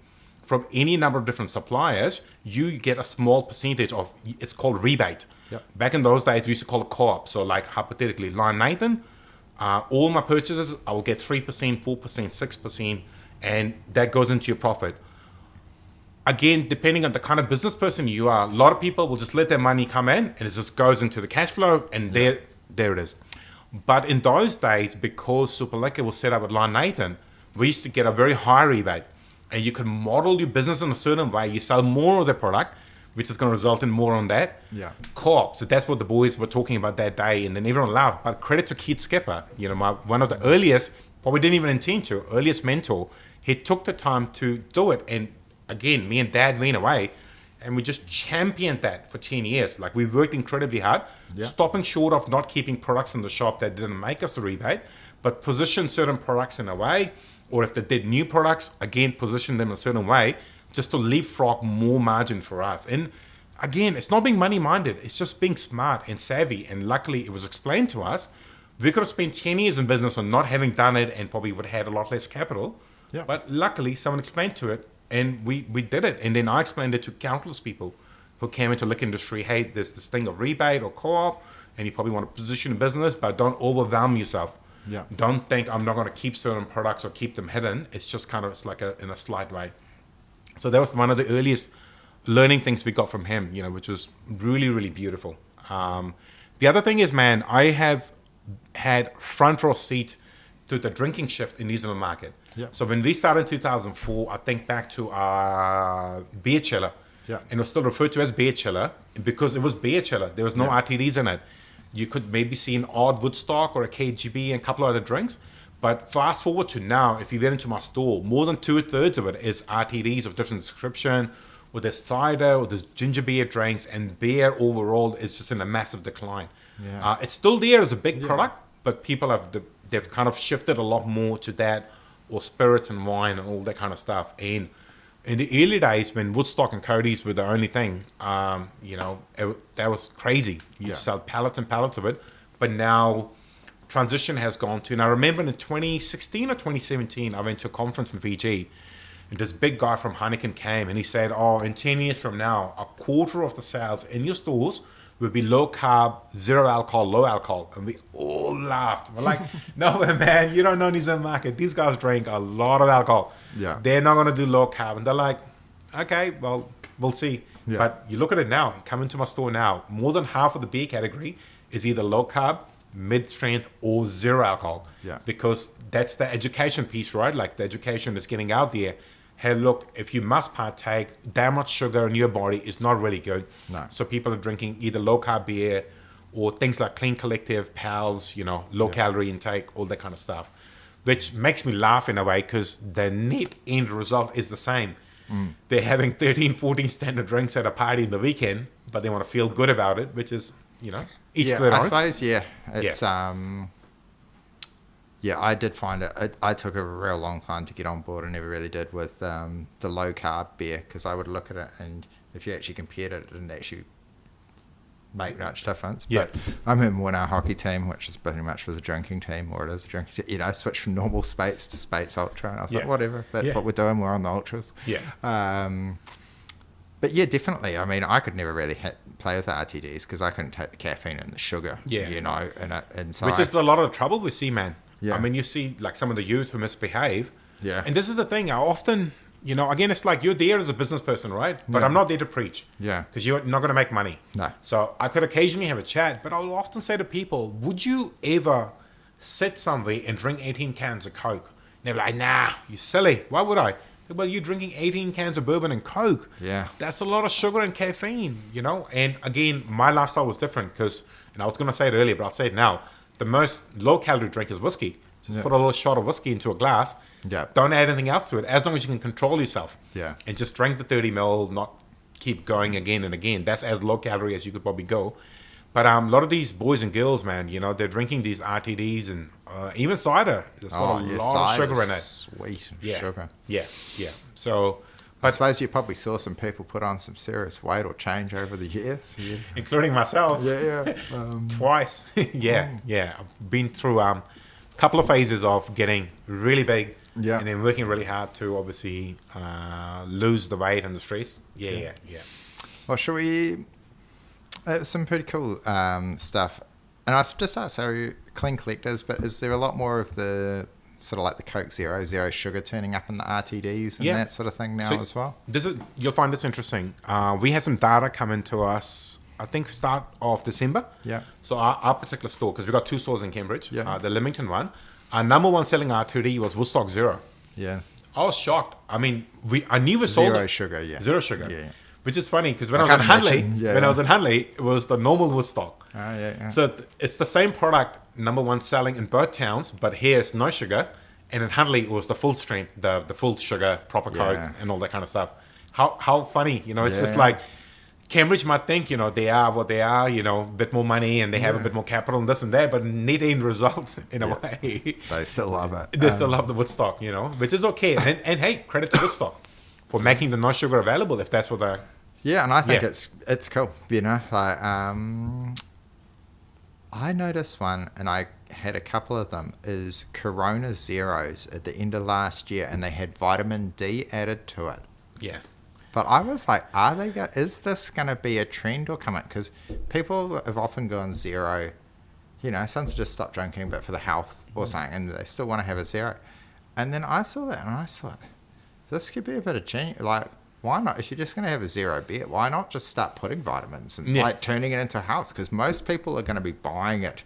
[SPEAKER 2] from any number of different suppliers, you get a small percentage of, it's called rebate. Back in those days, we used to call it co-op. So like hypothetically, Lion Nathan, all my purchases, I will get 3%, 4%, 6%, and that goes into your profit. Again, depending on the kind of business person you are, a lot of people will just let their money come in and it just goes into the cash flow and there it is. But in those days, because Super Liquor was set up with Lion Nathan, we used to get a very high rebate and you could model your business in a certain way. You sell more of the product, which is going to result in more on that. Co-op. So that's what the boys were talking about that day and then everyone laughed. But credit to Keith Skipper, one of the earliest, probably didn't even intend to, earliest mentor, he took the time to do it. And again, me and Dad went away and we just championed that for 10 years. Like we worked incredibly hard, stopping short of not keeping products in the shop that didn't make us a rebate, but position certain products in a way, or if they did new products, again, position them in a certain way just to leapfrog more margin for us. And again, it's not being money-minded. It's just being smart and savvy. And luckily, it was explained to us. We could have spent 10 years in business on not having done it and probably would have had a lot less capital. But luckily, someone explained to it. And we did it. And then I explained it to countless people who came into the liquor industry. Hey, there's this thing of rebate or co-op, and you probably want to position a business, but don't overwhelm yourself. Don't think I'm not going to keep certain products or keep them hidden. It's just kind of, it's like in a slight way. So that was one of the earliest learning things we got from him, which was really, really beautiful. The other thing is, man, I have had front row seat to the drinking shift in New Zealand market. So when we started in 2004, I think back to our beer chiller. And it was still referred to as beer chiller because it was beer chiller. There was no RTDs in it. You could maybe see an odd Woodstock or a KGB and a couple of other drinks. But fast forward to now, if you get into my store, more than 2/3 of it is RTDs of different description, or there's cider, or there's ginger beer drinks, and beer overall is just in a massive decline. It's still there as a big product, but people they've kind of shifted a lot more to that, or spirits and wine and all that kind of stuff. And in the early days when Woodstock and Cody's were the only thing, that was crazy. You sell pallets and pallets of it. But now transition has gone to, and I remember in 2016 or 2017, I went to a conference in Fiji, and this big guy from Heineken came and he said, in 10 years from now, a quarter of the sales in your stores will be low carb, zero alcohol, low alcohol. And we all laughed. We're like, no, man, you don't know New Zealand market. These guys drink a lot of alcohol. They're not going to do low carb. And they're like, okay, well, we'll see. But you look at it now, come into my store now, more than half of the beer category is either low carb, mid-strength, or zero alcohol. Because that's the education piece, right? Like the education is getting out there. Hey, look, if you must partake, that much sugar in your body is not really good. So people are drinking either low-carb beer or things like Clean Collective, PALS, low-calorie intake, all that kind of stuff, which makes me laugh in a way because the net end result is the same. they're having 13, 14 standard drinks at a party in the weekend, but they want to feel good about it, which is, each to their own.
[SPEAKER 1] I suppose, it's I did find it. I took a real long time to get on board. I never really did with the low carb beer, because I would look at it, and if you actually compared it, it didn't actually make much difference. But I remember when our hockey team, which is pretty much was a drinking team, or it is a drinking team, switched from normal Spates to Spates Ultra, and I was like, whatever, if that's what we're doing, we're on the Ultras. But definitely. I mean, I could never really play with the RTDs because I couldn't take the caffeine and the sugar, and so
[SPEAKER 2] which is a lot of the trouble we see, man. I mean, you see like some of the youth who misbehave. And this is the thing, I often, again, it's like you're there as a business person, right? But I'm not there to preach. Because you're not going to make money.
[SPEAKER 1] No.
[SPEAKER 2] So I could occasionally have a chat, but I'll often say to people, would you ever sit somewhere and drink 18 cans of Coke? And they're like, nah, you silly. Why would I? Well, you're drinking 18 cans of bourbon and Coke. That's a lot of sugar and caffeine, And again, my lifestyle was different because, and I was going to say it earlier, but I'll say it now. The most low-calorie drink is whiskey. Just put a little shot of whiskey into a glass. Don't add anything else to it, as long as you can control yourself. And just drink the 30 ml, not keep going again and again. That's as low-calorie as you could probably go. But a lot of these boys and girls, man, they're drinking these RTDs and even cider. There's got a lot of sugar in it.
[SPEAKER 1] Sweet sugar.
[SPEAKER 2] So,
[SPEAKER 1] I suppose you probably saw some people put on some serious weight or change over the years.
[SPEAKER 2] Including myself. Twice. I've been through a couple of phases of getting really big and then working really hard to obviously lose the weight and the stress.
[SPEAKER 1] Well, shall we... some pretty cool stuff. And I just asked, so clean collectors, but is there a lot more of the sort of like the Coke Zero sugar turning up in the RTDs and that sort of thing now as well?
[SPEAKER 2] You'll find this interesting. We had some data come into us, I think, start of December. So our particular store, because we've got 2 stores in Cambridge, the Leamington one, our number 1 selling RTD was Woodstock Zero. I was shocked. I mean, I knew we sold
[SPEAKER 1] Zero sugar.
[SPEAKER 2] Zero sugar. Which is funny because when I was in Hunley, it was the normal Woodstock. So it's the same product, number 1 selling in both towns, but here it's no sugar, and in Hunley it was the full strength, the full sugar, proper Coke, and all that kind of stuff. How funny, it's just like Cambridge might think, they are what they are, a bit more money and they have a bit more capital and this and that, but neat end result in a way.
[SPEAKER 1] They still love it.
[SPEAKER 2] They still love the Woodstock, which is okay. And hey, credit to Woodstock for making the no sugar available if that's what they're...
[SPEAKER 1] and I think it's cool, like I noticed one, and I had a couple of them, is Corona Zeros at the end of last year, and they had vitamin D added to it. But I was like, is this going to be a trend or come in? Because people have often gone zero, some to just stop drinking, but for the health or something, and they still want to have a zero. And then I saw that, and I thought, this could be a bit of change. Like, why not? If you're just going to have a zero beer, why not just start putting vitamins and like turning it into health? Because most people are going to be buying it.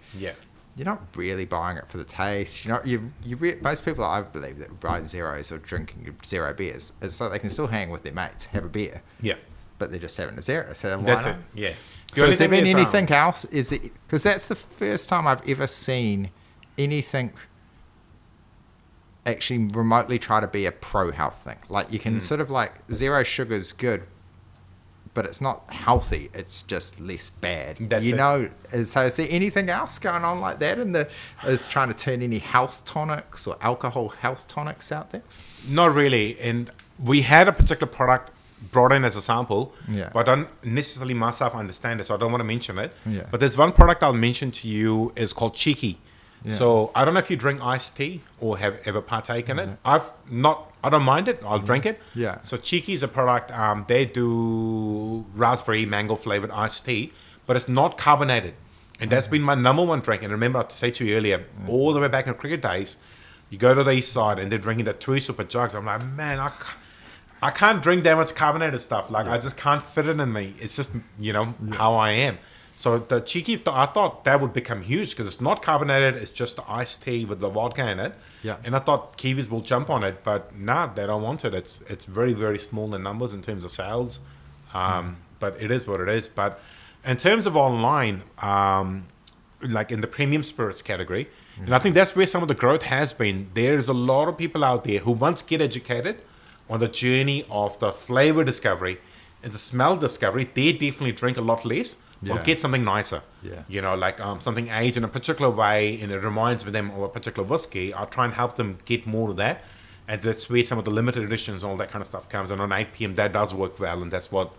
[SPEAKER 1] You're not really buying it for the taste. Most people, I believe, that buy zeros or drinking zero beers is so they can still hang with their mates, have a beer. But they're just having a zero. So
[SPEAKER 2] that's
[SPEAKER 1] not?
[SPEAKER 2] It.
[SPEAKER 1] So has there been anything else? Is it because that's the first time I've ever seen anything actually remotely try to be a pro health thing. Like you can sort of like zero sugar is good, but it's not healthy. It's just less bad. So is there anything else going on like that is trying to turn any health tonics or alcohol health tonics out there?
[SPEAKER 2] Not really. And we had a particular product brought in as a sample, but I don't necessarily myself understand it, so I don't want to mention it. But there's one product I'll mention to you is called Cheeky. So I don't know if you drink iced tea or have ever partaken in it. I don't mind it. I'll drink it. So Cheeky is a product. They do raspberry mango flavored iced tea, but it's not carbonated, and that's been my number 1 drink. And remember, I said to you earlier, all the way back in cricket days, you go to the east side and they're drinking that 2 super jugs. I'm like, man, I can't drink that much carbonated stuff. Like I just can't fit it in me. It's just how I am. So the Cheeky, I thought that would become huge because it's not carbonated. It's just the iced tea with the vodka in it. And I thought Kiwis will jump on it, but they don't want it. It's very, very small in numbers in terms of sales. But it is what it is. But in terms of online, like in the premium spirits category, and I think that's where some of the growth has been. There's a lot of people out there who once get educated on the journey of the flavor discovery and the smell discovery, they definitely drink a lot less or get something nicer.
[SPEAKER 1] Yeah.
[SPEAKER 2] You know, like something aged in a particular way and it reminds them of a particular whiskey. I'll try and help them get more of that. And that's where some of the limited editions and all that kind of stuff comes. And on 8 p.m. that does work well, and that's what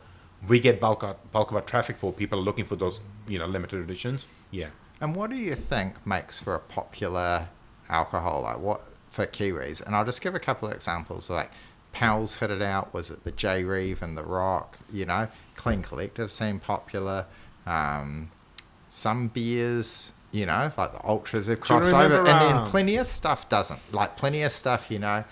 [SPEAKER 2] we get bulk of our traffic for. People are looking for those, you know, limited editions. Yeah.
[SPEAKER 1] And what do you think makes for a popular alcohol, like what for Kiwis? And I'll just give a couple of examples. Like Powell's hit it out. Was it the J Reeve and the Rock? You know, Clean Collective seemed popular. Some beers, you know, like the Ultras have crossed over, and then plenty of stuff doesn't. Like plenty of stuff, you know,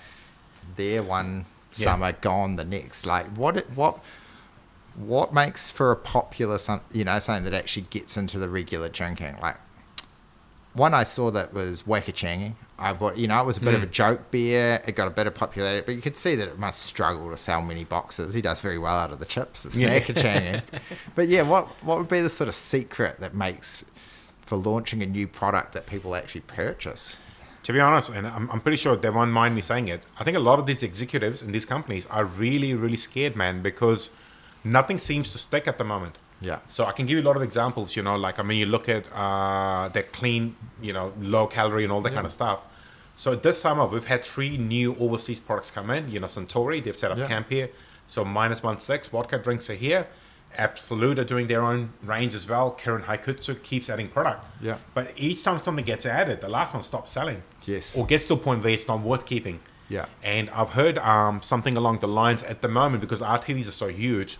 [SPEAKER 1] they're one summer, gone the next. Like what makes for a popular, you know, something that actually gets into the regular drinking? Like one I saw that was Wakachangi. I bought, you know, it was a bit of a joke beer. It got a bit of popularity, but you could see that it must struggle to sell many boxes. He does very well out of the chips, the Wakachangi. But yeah, what would be the sort of secret that makes for launching a new product that people actually purchase?
[SPEAKER 2] To be honest, and I'm pretty sure they won't mind me saying it, I think a lot of these executives in these companies are really, really scared, man, because nothing seems to stick at the moment.
[SPEAKER 1] Yeah.
[SPEAKER 2] So I can give you a lot of examples, you know, like, I mean, you look at that clean, you know, low calorie and all that kind of stuff. So this summer, we've had 3 new overseas products come in. You know, Suntory, they've set up camp here. So -16 vodka drinks are here. Absolute are doing their own range as well. Kirin Haikutsu keeps adding product.
[SPEAKER 1] Yeah.
[SPEAKER 2] But each time something gets added, the last one stops selling.
[SPEAKER 1] Yes.
[SPEAKER 2] Or gets to a point where it's not worth keeping.
[SPEAKER 1] Yeah.
[SPEAKER 2] And I've heard something along the lines at the moment, because our TVs are so huge,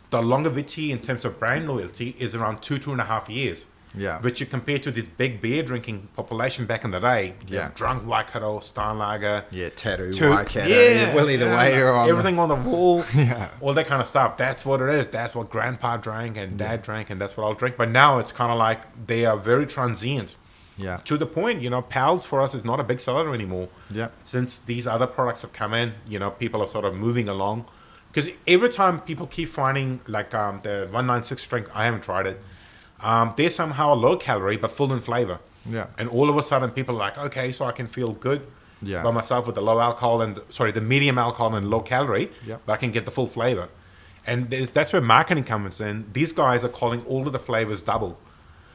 [SPEAKER 2] the longevity in terms of brand loyalty is around 2.5 years.
[SPEAKER 1] Yeah.
[SPEAKER 2] Which you compare to this big beer drinking population back in the day.
[SPEAKER 1] Yeah.
[SPEAKER 2] Drunk Waikato, Steinlager.
[SPEAKER 1] Yeah, Tattoo, Waikato, Willie the
[SPEAKER 2] yeah,
[SPEAKER 1] Waiter.
[SPEAKER 2] Everything on the wall.
[SPEAKER 1] Yeah.
[SPEAKER 2] All that kind of stuff. That's what it is. That's what Grandpa drank and Dad drank, and that's what I'll drink. But now it's kind of like they are very transient.
[SPEAKER 1] Yeah.
[SPEAKER 2] To the point, you know, Pals for us is not a big seller anymore.
[SPEAKER 1] Yeah.
[SPEAKER 2] Since these other products have come in, you know, people are sort of moving along. Because every time people keep finding, like the 196 drink, I haven't tried it. They're somehow low calorie but full in flavor.
[SPEAKER 1] Yeah.
[SPEAKER 2] And all of a sudden people are like, okay, so I can feel good
[SPEAKER 1] Yeah.
[SPEAKER 2] by myself with the low alcohol and the medium alcohol and low calorie,
[SPEAKER 1] Yep.
[SPEAKER 2] but I can get the full flavor. And that's where marketing comes in. These guys are calling all of the flavors double.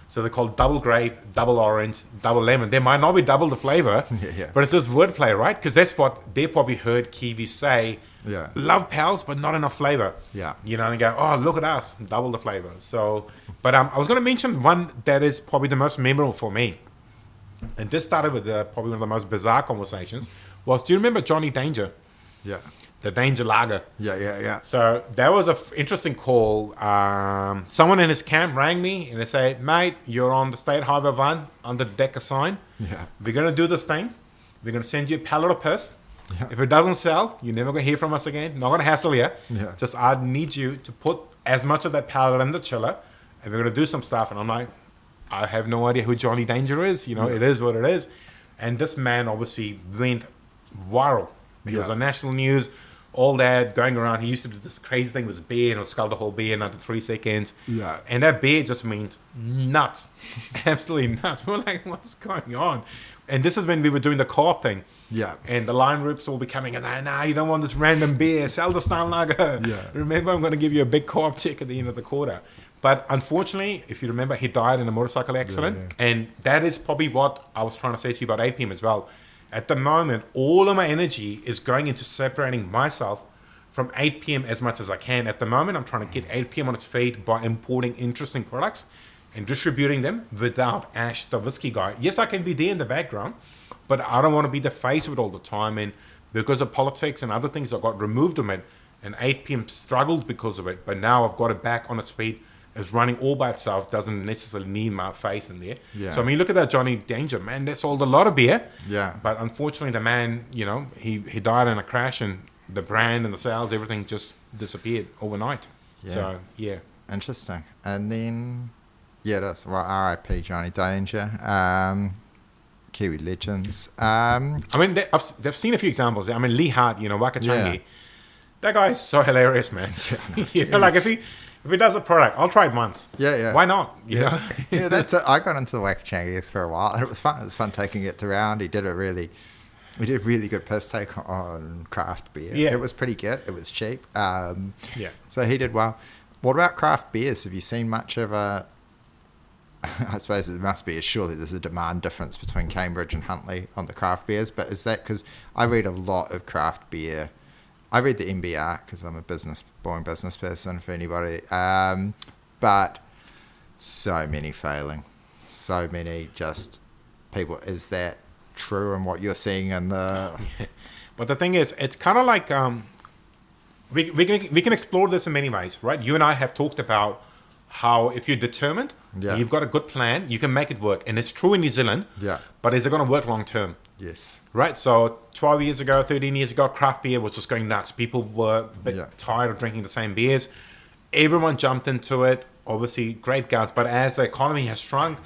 [SPEAKER 2] So they're called double grape, double orange, double lemon. They might not be double the flavor, but it's just wordplay, right? Because that's what they probably heard Kiwis say.
[SPEAKER 1] Yeah.
[SPEAKER 2] Love Pals, but not enough flavor.
[SPEAKER 1] Yeah.
[SPEAKER 2] You know, and they go, oh, look at us, double the flavor. So, but I was going to mention one that is probably the most memorable for me. And this started with probably one of the most bizarre conversations. Do you remember Johnny Danger?
[SPEAKER 1] Yeah.
[SPEAKER 2] The Danger Lager.
[SPEAKER 1] Yeah.
[SPEAKER 2] So that was an interesting call. Someone in his camp rang me and they say, mate, you're on the State Highway 1 under the Decker sign.
[SPEAKER 1] Yeah.
[SPEAKER 2] We're going to do this thing. We're going to send you a pallet of piss.
[SPEAKER 1] Yeah.
[SPEAKER 2] If it doesn't sell, you're never going to hear from us again. Not going to hassle you.
[SPEAKER 1] Yeah.
[SPEAKER 2] Just I need you to put as much of that pallet in the chiller, and we're going to do some stuff. And I'm like, I have no idea who Johnny Danger is. You know, It is what it is. And this man obviously went viral. He was on national news, all that, going around. He used to do this crazy thing with his beer and scull the whole beer in under 3 seconds.
[SPEAKER 1] Yeah.
[SPEAKER 2] And that beer just means nuts. Absolutely nuts. We're like, what's going on? And this is when we were doing the co-op thing.
[SPEAKER 1] Yeah.
[SPEAKER 2] And the line rips will be coming and saying, nah, you don't want this random beer. Sell the Steinlager.
[SPEAKER 1] Yeah.
[SPEAKER 2] Remember, I'm going to give you a big co-op check at the end of the quarter. But unfortunately, if you remember, he died in a motorcycle accident.
[SPEAKER 1] Yeah.
[SPEAKER 2] And that is probably what I was trying to say to you about 8 p.m. as well. At the moment, all of my energy is going into separating myself from 8 p.m. as much as I can. At the moment, I'm trying to get 8 p.m. on its feet by importing interesting products and distributing them without Ash, the whiskey guy. Yes, I can be there in the background, but I don't want to be the face of it all the time. And because of politics and other things, I got removed from it. And 8 p.m. struggled because of it. But now I've got it back on its feet. It's running all by itself. Doesn't necessarily need my face in there.
[SPEAKER 1] Yeah.
[SPEAKER 2] So I mean, look at that Johnny Danger, man. That sold a lot of beer.
[SPEAKER 1] Yeah.
[SPEAKER 2] But unfortunately, the man, you know, he died in a crash, and the brand and the sales, everything just disappeared overnight.
[SPEAKER 1] Yeah.
[SPEAKER 2] So yeah.
[SPEAKER 1] Interesting. And then, yeah, that's right. R.I.P. Johnny Danger. Kiwi legends.
[SPEAKER 2] I mean, they've seen a few examples. I mean, Lee Hart, you know, Wakachangi.
[SPEAKER 1] Yeah.
[SPEAKER 2] That guy is so hilarious, man. You know, like if he does a product, I'll try it once.
[SPEAKER 1] Yeah.
[SPEAKER 2] Why not? You know?
[SPEAKER 1] Yeah, that's it. I got into the Wakachangies for a while. It was fun. It was fun taking it around. He did it really We did really good piss take on craft beer.
[SPEAKER 2] Yeah.
[SPEAKER 1] It was pretty good. It was cheap.
[SPEAKER 2] Yeah.
[SPEAKER 1] So he did well. What about craft beers? Have you seen much of a... I suppose there must be, surely there's a demand difference between Cambridge and Huntly on the craft beers, but is that because I read a lot of craft beer? I read the MBR because I'm a boring business person for anybody, but so many failing, so many just people. Is that true in what you're seeing in the...
[SPEAKER 2] But the thing is, it's kind of like we can explore this in many ways, right? You and I have talked about how if you're determined, you've got a good plan, you can make it work. And it's true in New Zealand, but is it going to work long term?
[SPEAKER 1] Yes.
[SPEAKER 2] Right? So 12 years ago, 13 years ago, craft beer was just going nuts. People were a bit tired of drinking the same beers. Everyone jumped into it. Obviously, great guns. But as the economy has shrunk,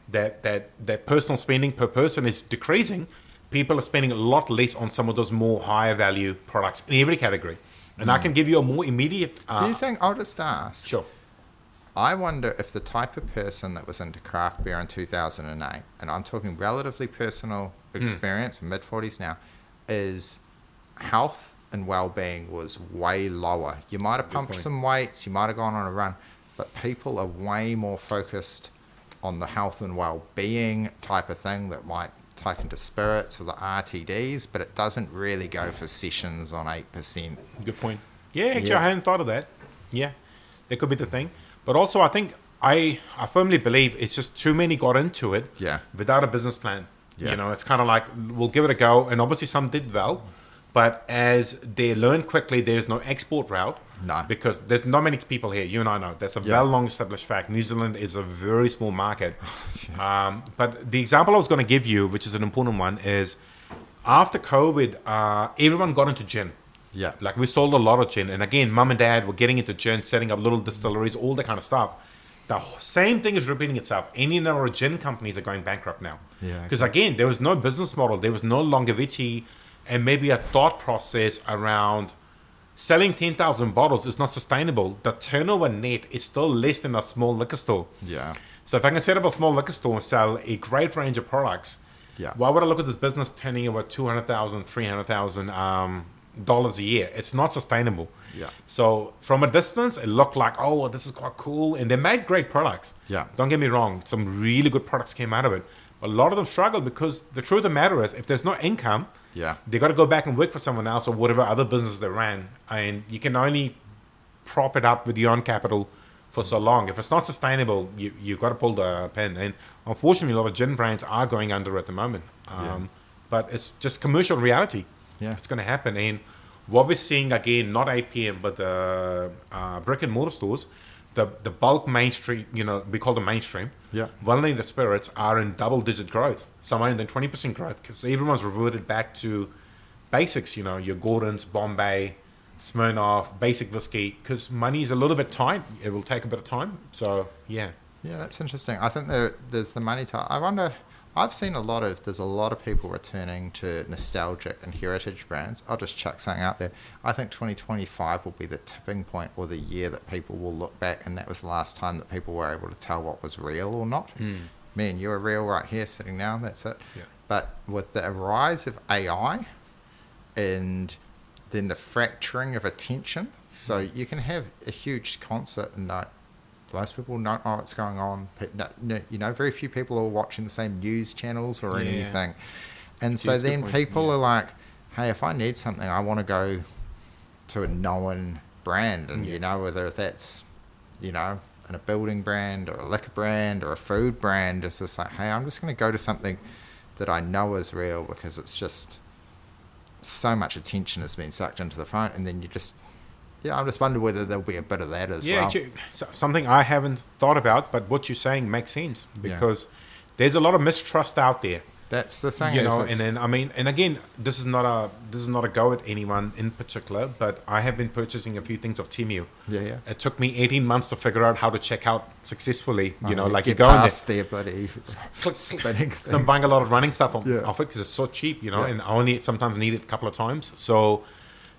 [SPEAKER 2] that personal spending per person is decreasing. People are spending a lot less on some of those more higher value products in every category. And I can give you a more immediate...
[SPEAKER 1] Do you think... I'll just ask.
[SPEAKER 2] Sure.
[SPEAKER 1] I wonder if the type of person that was into craft beer in 2008, and I'm talking relatively personal experience, mid-40s now, is health and well-being was way lower. You might have pumped some weights, you might have gone on a run, but people are way more focused on the health and well-being type of thing that might take into spirits or the RTDs, but it doesn't really go for sessions on 8%.
[SPEAKER 2] Good point. Yeah, actually, I hadn't thought of that. Yeah, that could be the thing. But also, I think I firmly believe it's just too many got into it without a business plan. You know, it's kind of like, we'll give it a go. And obviously some did well. But as they learn quickly, there's no export route.
[SPEAKER 1] No.
[SPEAKER 2] Because there's not many people here. You and I know. That's a well long established fact. New Zealand is a very small market. But the example I was going to give you, which is an important one, is after COVID, everyone got into gin.
[SPEAKER 1] Yeah.
[SPEAKER 2] Like we sold a lot of gin. And again, mum and dad were getting into gin, setting up little distilleries, all that kind of stuff. The same thing is repeating itself. Any number of gin companies are going bankrupt now.
[SPEAKER 1] Yeah.
[SPEAKER 2] Because again, there was no business model. There was no longevity and maybe a thought process around selling 10,000 bottles is not sustainable. The turnover net is still less than a small liquor store.
[SPEAKER 1] Yeah.
[SPEAKER 2] So if I can set up a small liquor store and sell a great range of products, why would I look at this business turning over $200,000, $300,000 dollars a year? It's not sustainable.
[SPEAKER 1] Yeah.
[SPEAKER 2] So from a distance, it looked like, oh, well, this is quite cool. And they made great products.
[SPEAKER 1] Yeah.
[SPEAKER 2] Don't get me wrong. Some really good products came out of it. But a lot of them struggled because the truth of the matter is, if there's no income, they got to go back and work for someone else or whatever other business they ran. And you can only prop it up with your own capital for so long. If it's not sustainable, you've got to pull the pin. And unfortunately, a lot of gin brands are going under at the moment. But it's just commercial reality. Yeah. It's going to happen. And what we're seeing, again, not 8 p.m., but the brick and mortar stores, the bulk mainstream, you know, we call them mainstream, well-named spirits are in double-digit growth, some are in 20% growth, because everyone's reverted back to basics, you know, your Gordon's, Bombay, Smirnoff, basic whiskey, because money is a little bit tight. It will take a bit of time. So, yeah.
[SPEAKER 1] Yeah, that's interesting. I think there's the money time. I wonder... I've seen there's a lot of people returning to nostalgic and heritage brands. I'll just chuck something out there. I think 2025 will be the tipping point or the year that people will look back, and that was the last time that people were able to tell what was real or not. Me and you are real right here sitting down, that's it. Yeah. But with the rise of AI and then the fracturing of attention, so you can have a huge concert and most people don't know what's going on. You know, very few people are watching the same news channels or anything. And so then people are like, hey, if I need something, I want to go to a known brand. And, you know, whether that's, you know, in a building brand or a liquor brand or a food brand, it's just like, hey, I'm just going to go to something that I know is real because it's just so much attention has been sucked into the phone. And then you just... Yeah, I just wonder whether there'll be a bit of that as well. Yeah,
[SPEAKER 2] something I haven't thought about, but what you're saying makes sense because there's a lot of mistrust out there.
[SPEAKER 1] That's the thing,
[SPEAKER 2] you know. And then I mean, and again, this is not a go at anyone in particular, but I have been purchasing a few things of Temu.
[SPEAKER 1] Yeah.
[SPEAKER 2] It took me 18 months to figure out how to check out successfully. You know, like
[SPEAKER 1] you
[SPEAKER 2] go in
[SPEAKER 1] there, buddy. Spinning.
[SPEAKER 2] So I'm buying a lot of running stuff off it because it's so cheap, you know, and I only sometimes need it a couple of times. So.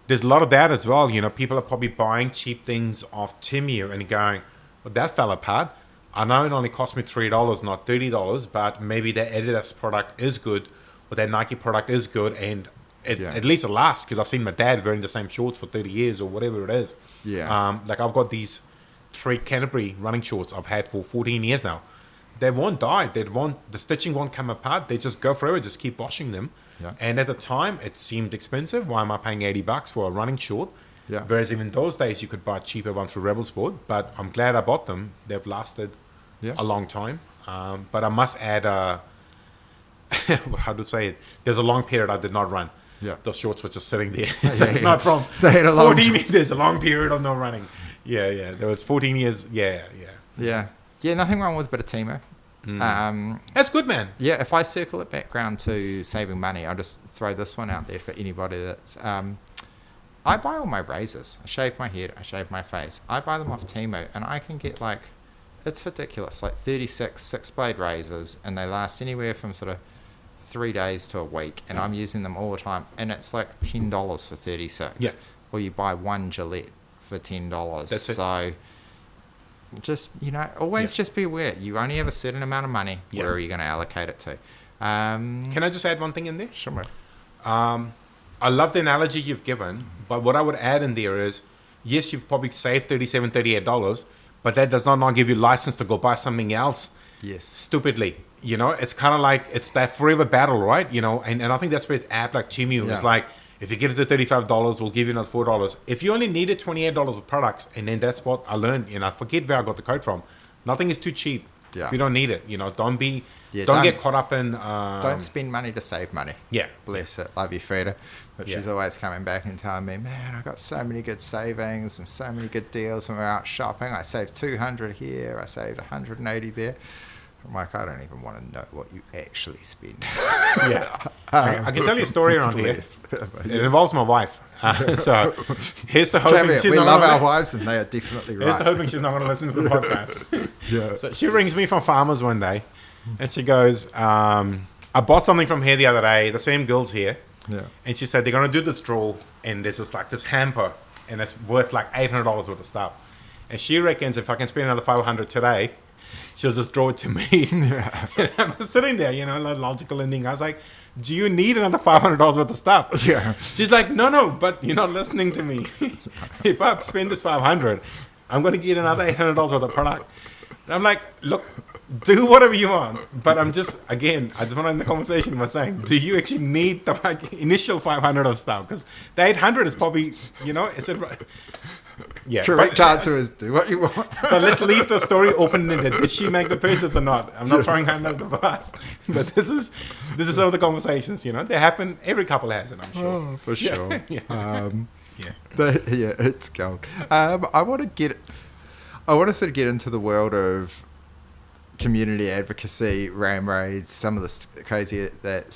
[SPEAKER 2] There's a lot of that as well. You know, people are probably buying cheap things off Temu and going, well, that fell apart. I know it only cost me $3, not $30, but maybe the Adidas product is good or that Nike product is good, and at least it lasts, because I've seen my dad wearing the same shorts for 30 years or whatever it is. Like I've got these 3 Canterbury running shorts I've had for 14 years now. They won't die. The stitching won't come apart. They just go forever. Just keep washing them. And at the time, it seemed expensive. Why am I paying $80 for a running short? Whereas even those days, you could buy a cheaper one through Rebel Sport. But I'm glad I bought them. They've lasted a long time. But I must add, how to say it? There's a long period I did not run. Those shorts were just sitting there. So it's not from 14. There's a long period of no running. There was 14 years.
[SPEAKER 1] Nothing wrong with a bit of Timo.
[SPEAKER 2] That's good, man.
[SPEAKER 1] If I circle it back round to saving money, I'll just throw this one out there for anybody that's... I buy all my razors. I shave my head. I shave my face. I buy them off Timo, and I can get like... It's ridiculous, like 36 6-blade razors, and they last anywhere from sort of 3 days to a week, and I'm using them all the time, and it's like $10 for 36. Or you buy one Gillette for $10.
[SPEAKER 2] That's it.
[SPEAKER 1] So... just, always just be aware. You only have a certain amount of money. Where are you going to allocate it to?
[SPEAKER 2] Can I just add one thing in there?
[SPEAKER 1] Sure.
[SPEAKER 2] I love the analogy you've given, but what I would add in there is, yes, you've probably saved $37, $38, but that does not give you license to go buy something else. Stupidly. It's kind of like, it's that forever battle, right? And I think that's where it's apt, like Temu. It's like, if you get it to $35, we'll give you another $4. If you only needed $28 of products, and then that's what I learned, I forget where I got the code from. Nothing is too cheap. If you don't need it, don't get caught up in...
[SPEAKER 1] don't spend money to save money. Bless it. Love you, Frida. But she's always coming back and telling me, man, I got so many good savings and so many good deals when we're out shopping. I saved 200 here. I saved 180 there. I'm like, I don't even want to know what you actually spend.
[SPEAKER 2] I can tell you a story around here. It involves my wife. So here's the hoping
[SPEAKER 1] we love our wives, and they are definitely right.
[SPEAKER 2] Here's the hoping she's not going to listen to the podcast. So she rings me from Farmers one day, and she goes, I bought something from here the other day, the same girls here. And she said, they're going to do this draw, and there's just like this hamper, and it's worth like $800 worth of stuff. And she reckons if I can spend another $500 today, she'll just draw it to me. And I'm just sitting there, like logical ending. I was like, do you need another $500 worth of stuff? She's like, no, but you're not listening to me. If I spend this $500, I'm going to get another $800 worth of product. And I'm like, look, do whatever you want. But I just want to end the conversation by saying, do you actually need the initial $500 of stuff? Because the $800 is probably, is it right?
[SPEAKER 1] Correct answer is do what you want.
[SPEAKER 2] But let's leave the story open-ended. Did she make the purchase or not? I'm not throwing her under the bus. But this is some of the conversations, they happen. Every couple has it, I'm sure.
[SPEAKER 1] Oh, for sure. It's gold. I want to sort of get into the world of community advocacy, ram raids, some of the crazy that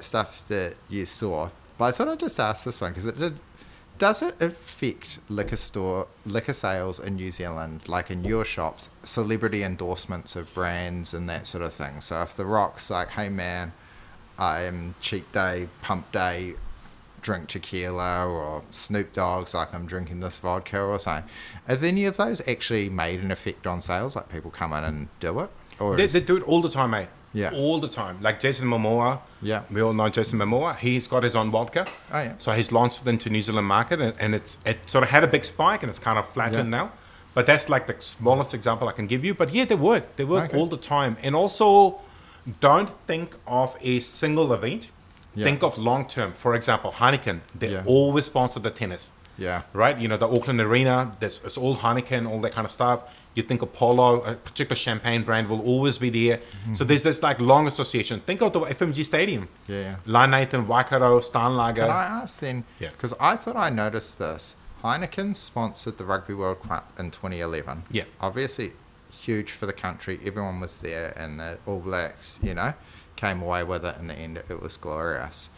[SPEAKER 1] stuff that you saw. But I thought I'd just ask this one because it did. Does it affect liquor sales in New Zealand, like in your shops, celebrity endorsements of brands and that sort of thing? So if The Rock's like, hey man, I am cheat day, pump day, drink tequila, or Snoop Dogg's like, I'm drinking this vodka or something, have any of those actually made an effect on sales? Like people come in and do it? Or
[SPEAKER 2] they do it all the time, mate. All the time. Like Jason Momoa. We all know Jason Momoa. He's got his own vodka. So he's launched it into New Zealand market, and it sort of had a big spike, and it's kind of flattened now. But that's like the smallest example I can give you. But they work. They work all the time. And also, don't think of a single event. Think of long term. For example, Heineken. They always sponsor the tennis. Right? The Auckland Arena. It's all Heineken, all that kind of stuff. You think of Polo, a particular champagne brand will always be there. So there's this like long association. Think of the FMG Stadium. Lion Nathan, Waikato, Starnlager.
[SPEAKER 1] Can I ask then, because I thought I noticed this, Heineken sponsored the Rugby World Cup in 2011. Obviously huge for the country. Everyone was there, and the All Blacks, came away with it in the end. It was glorious.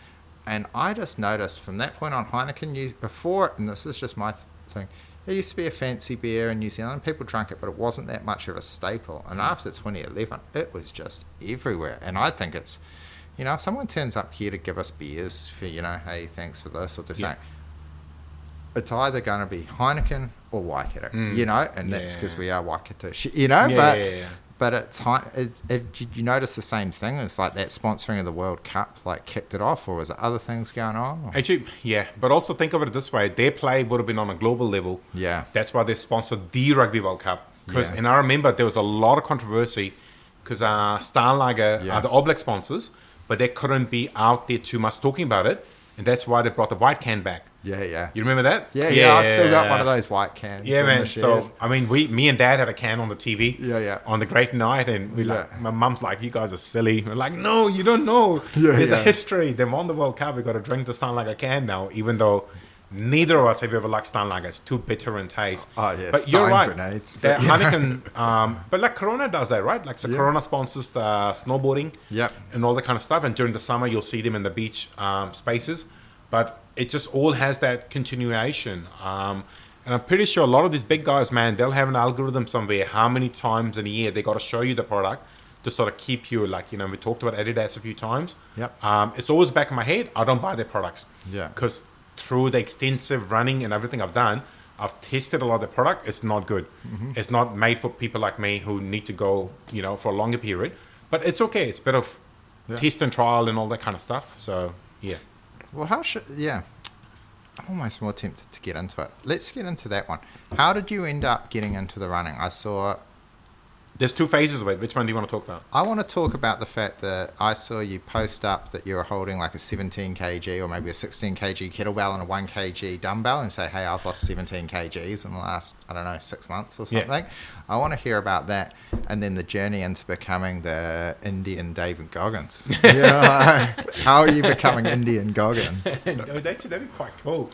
[SPEAKER 1] And I just noticed from that point on, Heineken before, and this is just my thing, it used to be a fancy beer in New Zealand. People drank it, but it wasn't that much of a staple. And after 2011, it was just everywhere. And I think it's, if someone turns up here to give us beers for, hey, thanks for this, or just saying, it's either going to be Heineken or Waikato, and that's because we are Waikato, But did you notice the same thing? It's like that sponsoring of the World Cup like kicked it off, or was it other things going on? Or?
[SPEAKER 2] Actually, yeah. But also think of it this way: their play would have been on a global level.
[SPEAKER 1] Yeah.
[SPEAKER 2] That's why they sponsored the Rugby World Cup.
[SPEAKER 1] Yeah.
[SPEAKER 2] And I remember there was a lot of controversy because Starnlager are the All Black sponsors, but they couldn't be out there too much talking about it, and that's why they brought the white can back.
[SPEAKER 1] Yeah.
[SPEAKER 2] You remember that?
[SPEAKER 1] Yeah. I've still got one of those white cans.
[SPEAKER 2] Yeah, man. So, I mean, me and Dad had a can on the TV.
[SPEAKER 1] Yeah.
[SPEAKER 2] On the great night, and my mum's like, "You guys are silly." We're like, "No, you don't know. There's a history. They won the World Cup. We got to drink the Starnlager can now, even though neither of us have ever liked Starnlager. It's too bitter in taste."
[SPEAKER 1] Oh yeah,
[SPEAKER 2] but you're right.
[SPEAKER 1] Grenades,
[SPEAKER 2] but Heineken, but like Corona does that, right? Like, so Corona sponsors the snowboarding, and all that kind of stuff. And during the summer, you'll see them in the beach spaces. But it just all has that continuation. And I'm pretty sure a lot of these big guys, man, they'll have an algorithm somewhere how many times in a year they got to show you the product to sort of keep you, like, you know, we talked about Adidas a few times. It's always back in my head, I don't buy their products. Because through the extensive running and everything I've done, I've tested a lot of the product. It's not good. It's not made for people like me who need to go, you know, for a longer period. But it's okay. It's a bit of test and trial and all that kind of stuff. So, yeah.
[SPEAKER 1] Well, I'm almost more tempted to get into it. Let's get into that one. How did you end up getting into the running? I saw...
[SPEAKER 2] There's two phases of it. Which one do you want to talk about?
[SPEAKER 1] I want to talk about the fact that I saw you post up that you were holding like a 17 kg or maybe a 16 kg kettlebell and a 1 kg dumbbell and say, hey, I've lost 17 kgs in the last, 6 months or something. I want to hear about that and then the journey into becoming the Indian David Goggins. How are you becoming Indian Goggins?
[SPEAKER 2] That'd be quite cool.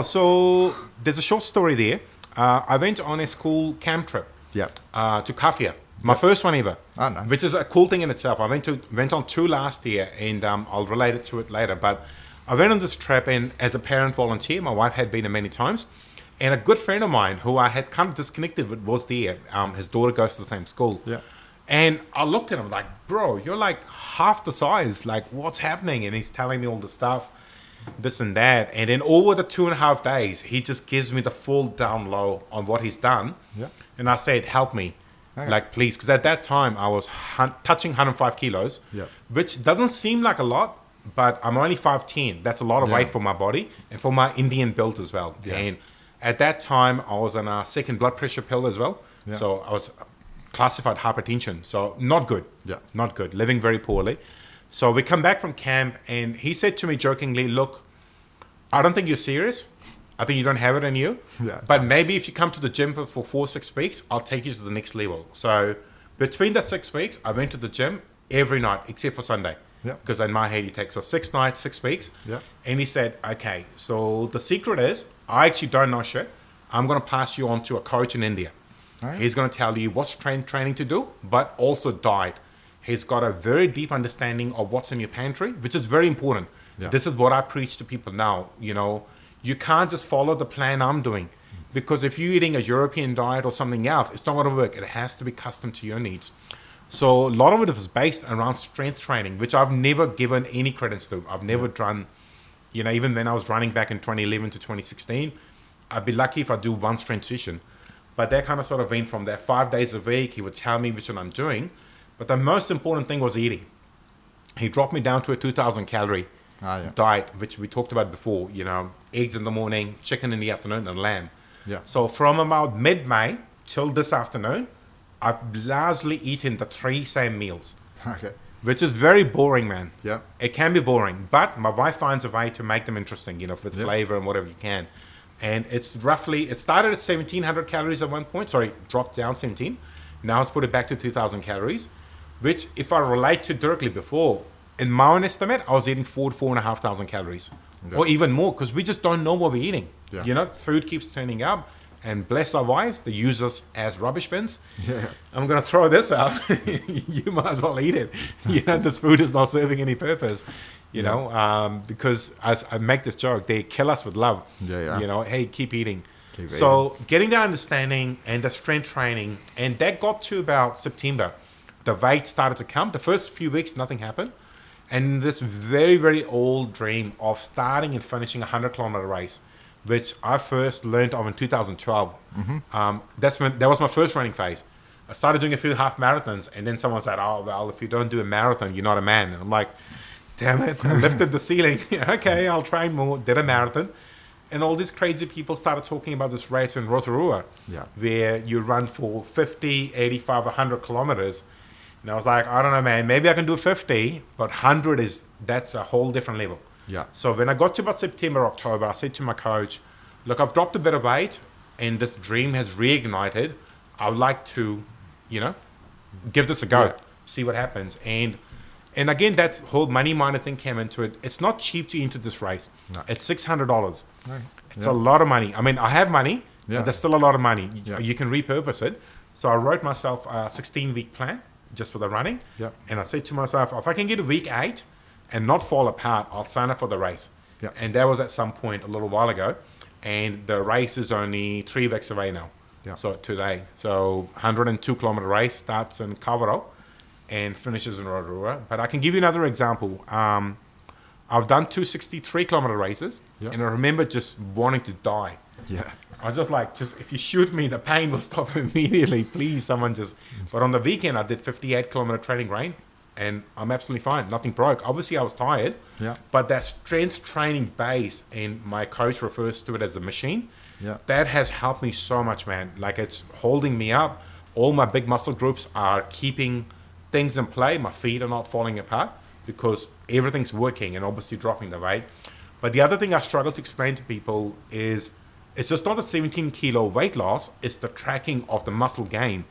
[SPEAKER 2] So there's a short story there. I went on a school camp trip. To Kafia, my first one ever.
[SPEAKER 1] Oh, nice.
[SPEAKER 2] Which is a cool thing in itself. I went on 2 last year, and I'll relate it to it later. But I went on this trip, and as a parent volunteer, my wife had been there many times, and a good friend of mine who I had kind of disconnected with was there. His daughter goes to the same school. And I looked at him like, bro, you're like half the size. Like, what's happening? And he's telling me all the stuff, this and that. And then over the 2.5 days, he just gives me the full down low on what he's done. And I said, help me. Like, please. Because at that time, I was touching 105 kilos, which doesn't seem like a lot, but I'm only 5'10". That's a lot of weight for my body and for my Indian build as well. And at that time, I was on a second blood pressure pill as well. So I was classified hypertension. So not good. Not good. Living very poorly. So we come back from camp, and he said to me jokingly, look, I don't think you're serious. I think you don't have it in you. But maybe if you come to the gym for 4-6 weeks, I'll take you to the next level. So between the 6 weeks, I went to the gym every night except for Sunday. Because in my head, he takes 6 nights, 6 weeks. And he said, okay, so the secret is, I actually don't know shit. I'm going to pass you on to a coach in India. He's going to tell you what's training to do, but also diet. He's got a very deep understanding of what's in your pantry, which is very important. This is what I preach to people now. You know, you can't just follow the plan I'm doing, because if you're eating a European diet or something else, it's not going to work. It has to be custom to your needs. So a lot of it is based around strength training, which I've never given any credence to. I've never done, you know, even when I was running back in 2011 to 2016, I'd be lucky if I do one strength session. But that kind of sort of went from that 5 days a week. He would tell me which one I'm doing. But the most important thing was eating. He dropped me down to a 2,000 calorie diet, which we talked about before. You know, eggs in the morning, chicken in the afternoon, and lamb. So from about mid-May till this afternoon, I've largely eaten the 3 same meals. Which is very boring, man. It can be boring, but my wife finds a way to make them interesting, you know, with flavor and whatever you can. And it's roughly, it started at 1,700 calories at one point. Sorry, dropped down 17. Now it's put it back to 2,000 calories, which if I relate to directly before, in my own estimate, I was eating 4,000 to 4,500 calories or even more, because we just don't know what we're eating. You know, food keeps turning up, and bless our wives, they use us as rubbish bins. I'm going to throw this out. You might as well eat it. You know, this food is not serving any purpose, you know, because as I make this joke, they kill us with love. You know, hey, keep eating. So getting the understanding and the strength training, and that got to about September. The weight started to come. The first few weeks, nothing happened. And this very, very old dream of starting and finishing a 100-kilometer race, which I first learned of in 2012. That was my first running phase. I started doing a few half marathons, and then someone said, "Oh, well, if you don't do a marathon, you're not a man." And I'm like, "Damn it!" I lifted the ceiling. Okay, I'll train more. Did a marathon, and all these crazy people started talking about this race in Rotorua, where you run for 50, 85, 100 kilometers. And I was like, I don't know, man. Maybe I can do 50, but 100 that's a whole different level.
[SPEAKER 1] Yeah.
[SPEAKER 2] So when I got to about September, October, I said to my coach, "Look, I've dropped a bit of weight, and this dream has reignited. I would like to, give this a go, see what happens." And again, that whole money-minded thing came into it. It's not cheap to enter this race. No. It's $600. Right. It's a lot of money. I mean, I have money, but there's still a lot of money. You can repurpose it. So I wrote myself a 16-week plan just for the running. And I said to myself, if I can get a week 8 and not fall apart, I'll sign up for the race. And that was at some point a little while ago. And the race is only 3 weeks away now. So today. So 102-kilometer race starts in Kawerau and finishes in Rotorua. But I can give you another example. I've done 263-kilometer races, and I remember just wanting to die. I was just like, if you shoot me, the pain will stop immediately. Please, someone just... But on the weekend, I did 58-kilometer training rain, and I'm absolutely fine. Nothing broke. Obviously, I was tired, but that strength training base, and my coach refers to it as a machine, that has helped me so much, man. Like, it's holding me up. All my big muscle groups are keeping things in play. My feet are not falling apart because everything's working and obviously dropping the weight. But the other thing I struggle to explain to people is it's just not the 17-kilo weight loss, it's the tracking of the muscle gain.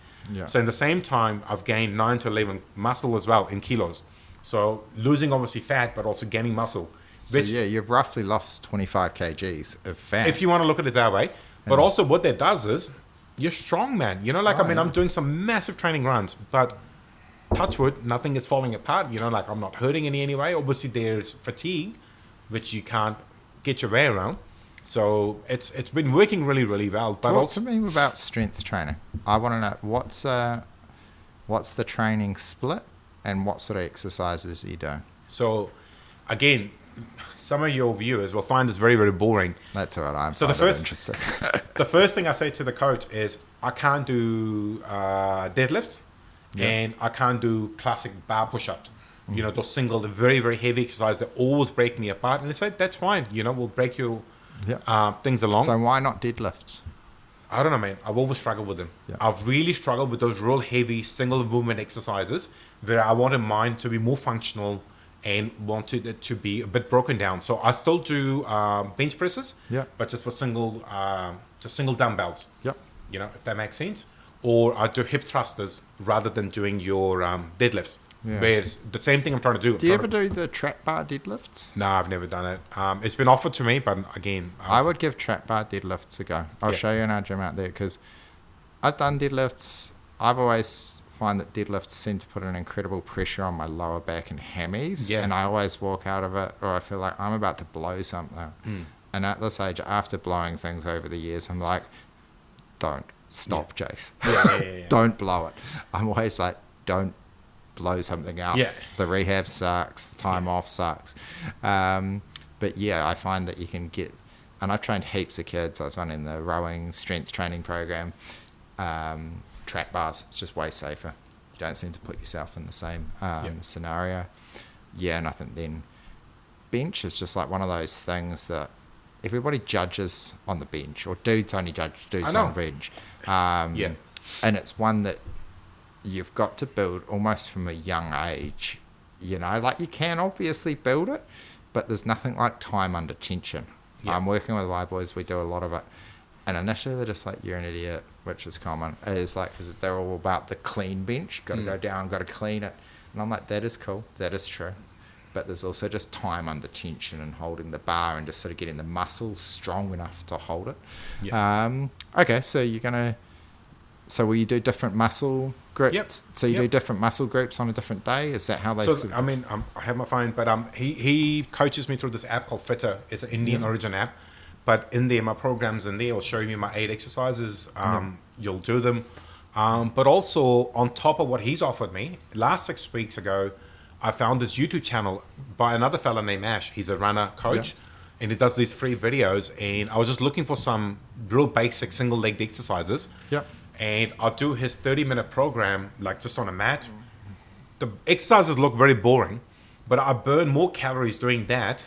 [SPEAKER 2] So in the same time, I've gained 9 to 11 muscle as well in kilos. So losing obviously fat, but also gaining muscle.
[SPEAKER 1] So you've roughly lost 25 kgs of fat.
[SPEAKER 2] If you want to look at it that way. But also what that does is you're strong, man. I'm doing some massive training runs, but touch wood, nothing is falling apart. I'm not hurting in any way. Obviously, there's fatigue, which you can't get your way around. So it's been working really, really well. But
[SPEAKER 1] Talk to me about strength training. I want to know what's the training split and what sort of exercises are you doing?
[SPEAKER 2] So, again, some of your viewers will find this very, very boring.
[SPEAKER 1] That's all right.
[SPEAKER 2] Interesting. The first thing I say to the coach is I can't do deadlifts. And I can't do classic bar push-ups. Those single, the very, very heavy exercises that always break me apart. And they said, that's fine. We'll break your things along.
[SPEAKER 1] So why not deadlifts?
[SPEAKER 2] I don't know, man. I've always struggled with them. I've really struggled with those real heavy single movement exercises where I wanted mine to be more functional and wanted it to be a bit broken down. So I still do bench presses, but just for single dumbbells. If that makes sense. Or I do hip thrusters rather than doing your deadlifts. Where it's the same thing I'm trying to do.
[SPEAKER 1] Do you ever do the trap bar deadlifts?
[SPEAKER 2] No, I've never done it. It's been offered to me, but again...
[SPEAKER 1] I would give trap bar deadlifts a go. I'll show you in our gym out there because I've done deadlifts. I've always find that deadlifts seem to put an incredible pressure on my lower back and hammies. And I always walk out of it or I feel like I'm about to blow something. And at this age, after blowing things over the years, I'm like, don't. Stop, Jace. Don't blow it. I'm always like, don't blow something else. The rehab sucks. The time off sucks. But I find that you can get, and I've trained heaps of kids. I was running the rowing strength training program. Track bars, it's just way safer. You don't seem to put yourself in the same scenario. And I think then bench is just like one of those things that everybody judges on the bench, or dudes only judge dudes on the bench. And it's one that you've got to build almost from a young age. Like you can obviously build it, but there's nothing like time under tension. I'm working with Y boys, we do a lot of it. And initially they're just like, you're an idiot, which is common. It is like, because they're all about the clean bench, got to go down, got to clean it. And I'm like, that is cool, that is true. But there's also just time under tension and holding the bar and just sort of getting the muscles strong enough to hold it. Okay, so will you do different muscle groups? So you do different muscle groups on a different day? Is that how they...
[SPEAKER 2] I have my phone, but he coaches me through this app called Fitter. It's an Indian origin app. But in there, my programs in there will show you my 8 exercises. You'll do them. But also, on top of what he's offered me, last 6 weeks ago, I found this YouTube channel by another fella named Ash. He's a runner coach, and he does these free videos. And I was just looking for some real basic single-legged exercises. and I'll do his 30-minute program, like just on a mat. The exercises look very boring, but I burn more calories doing that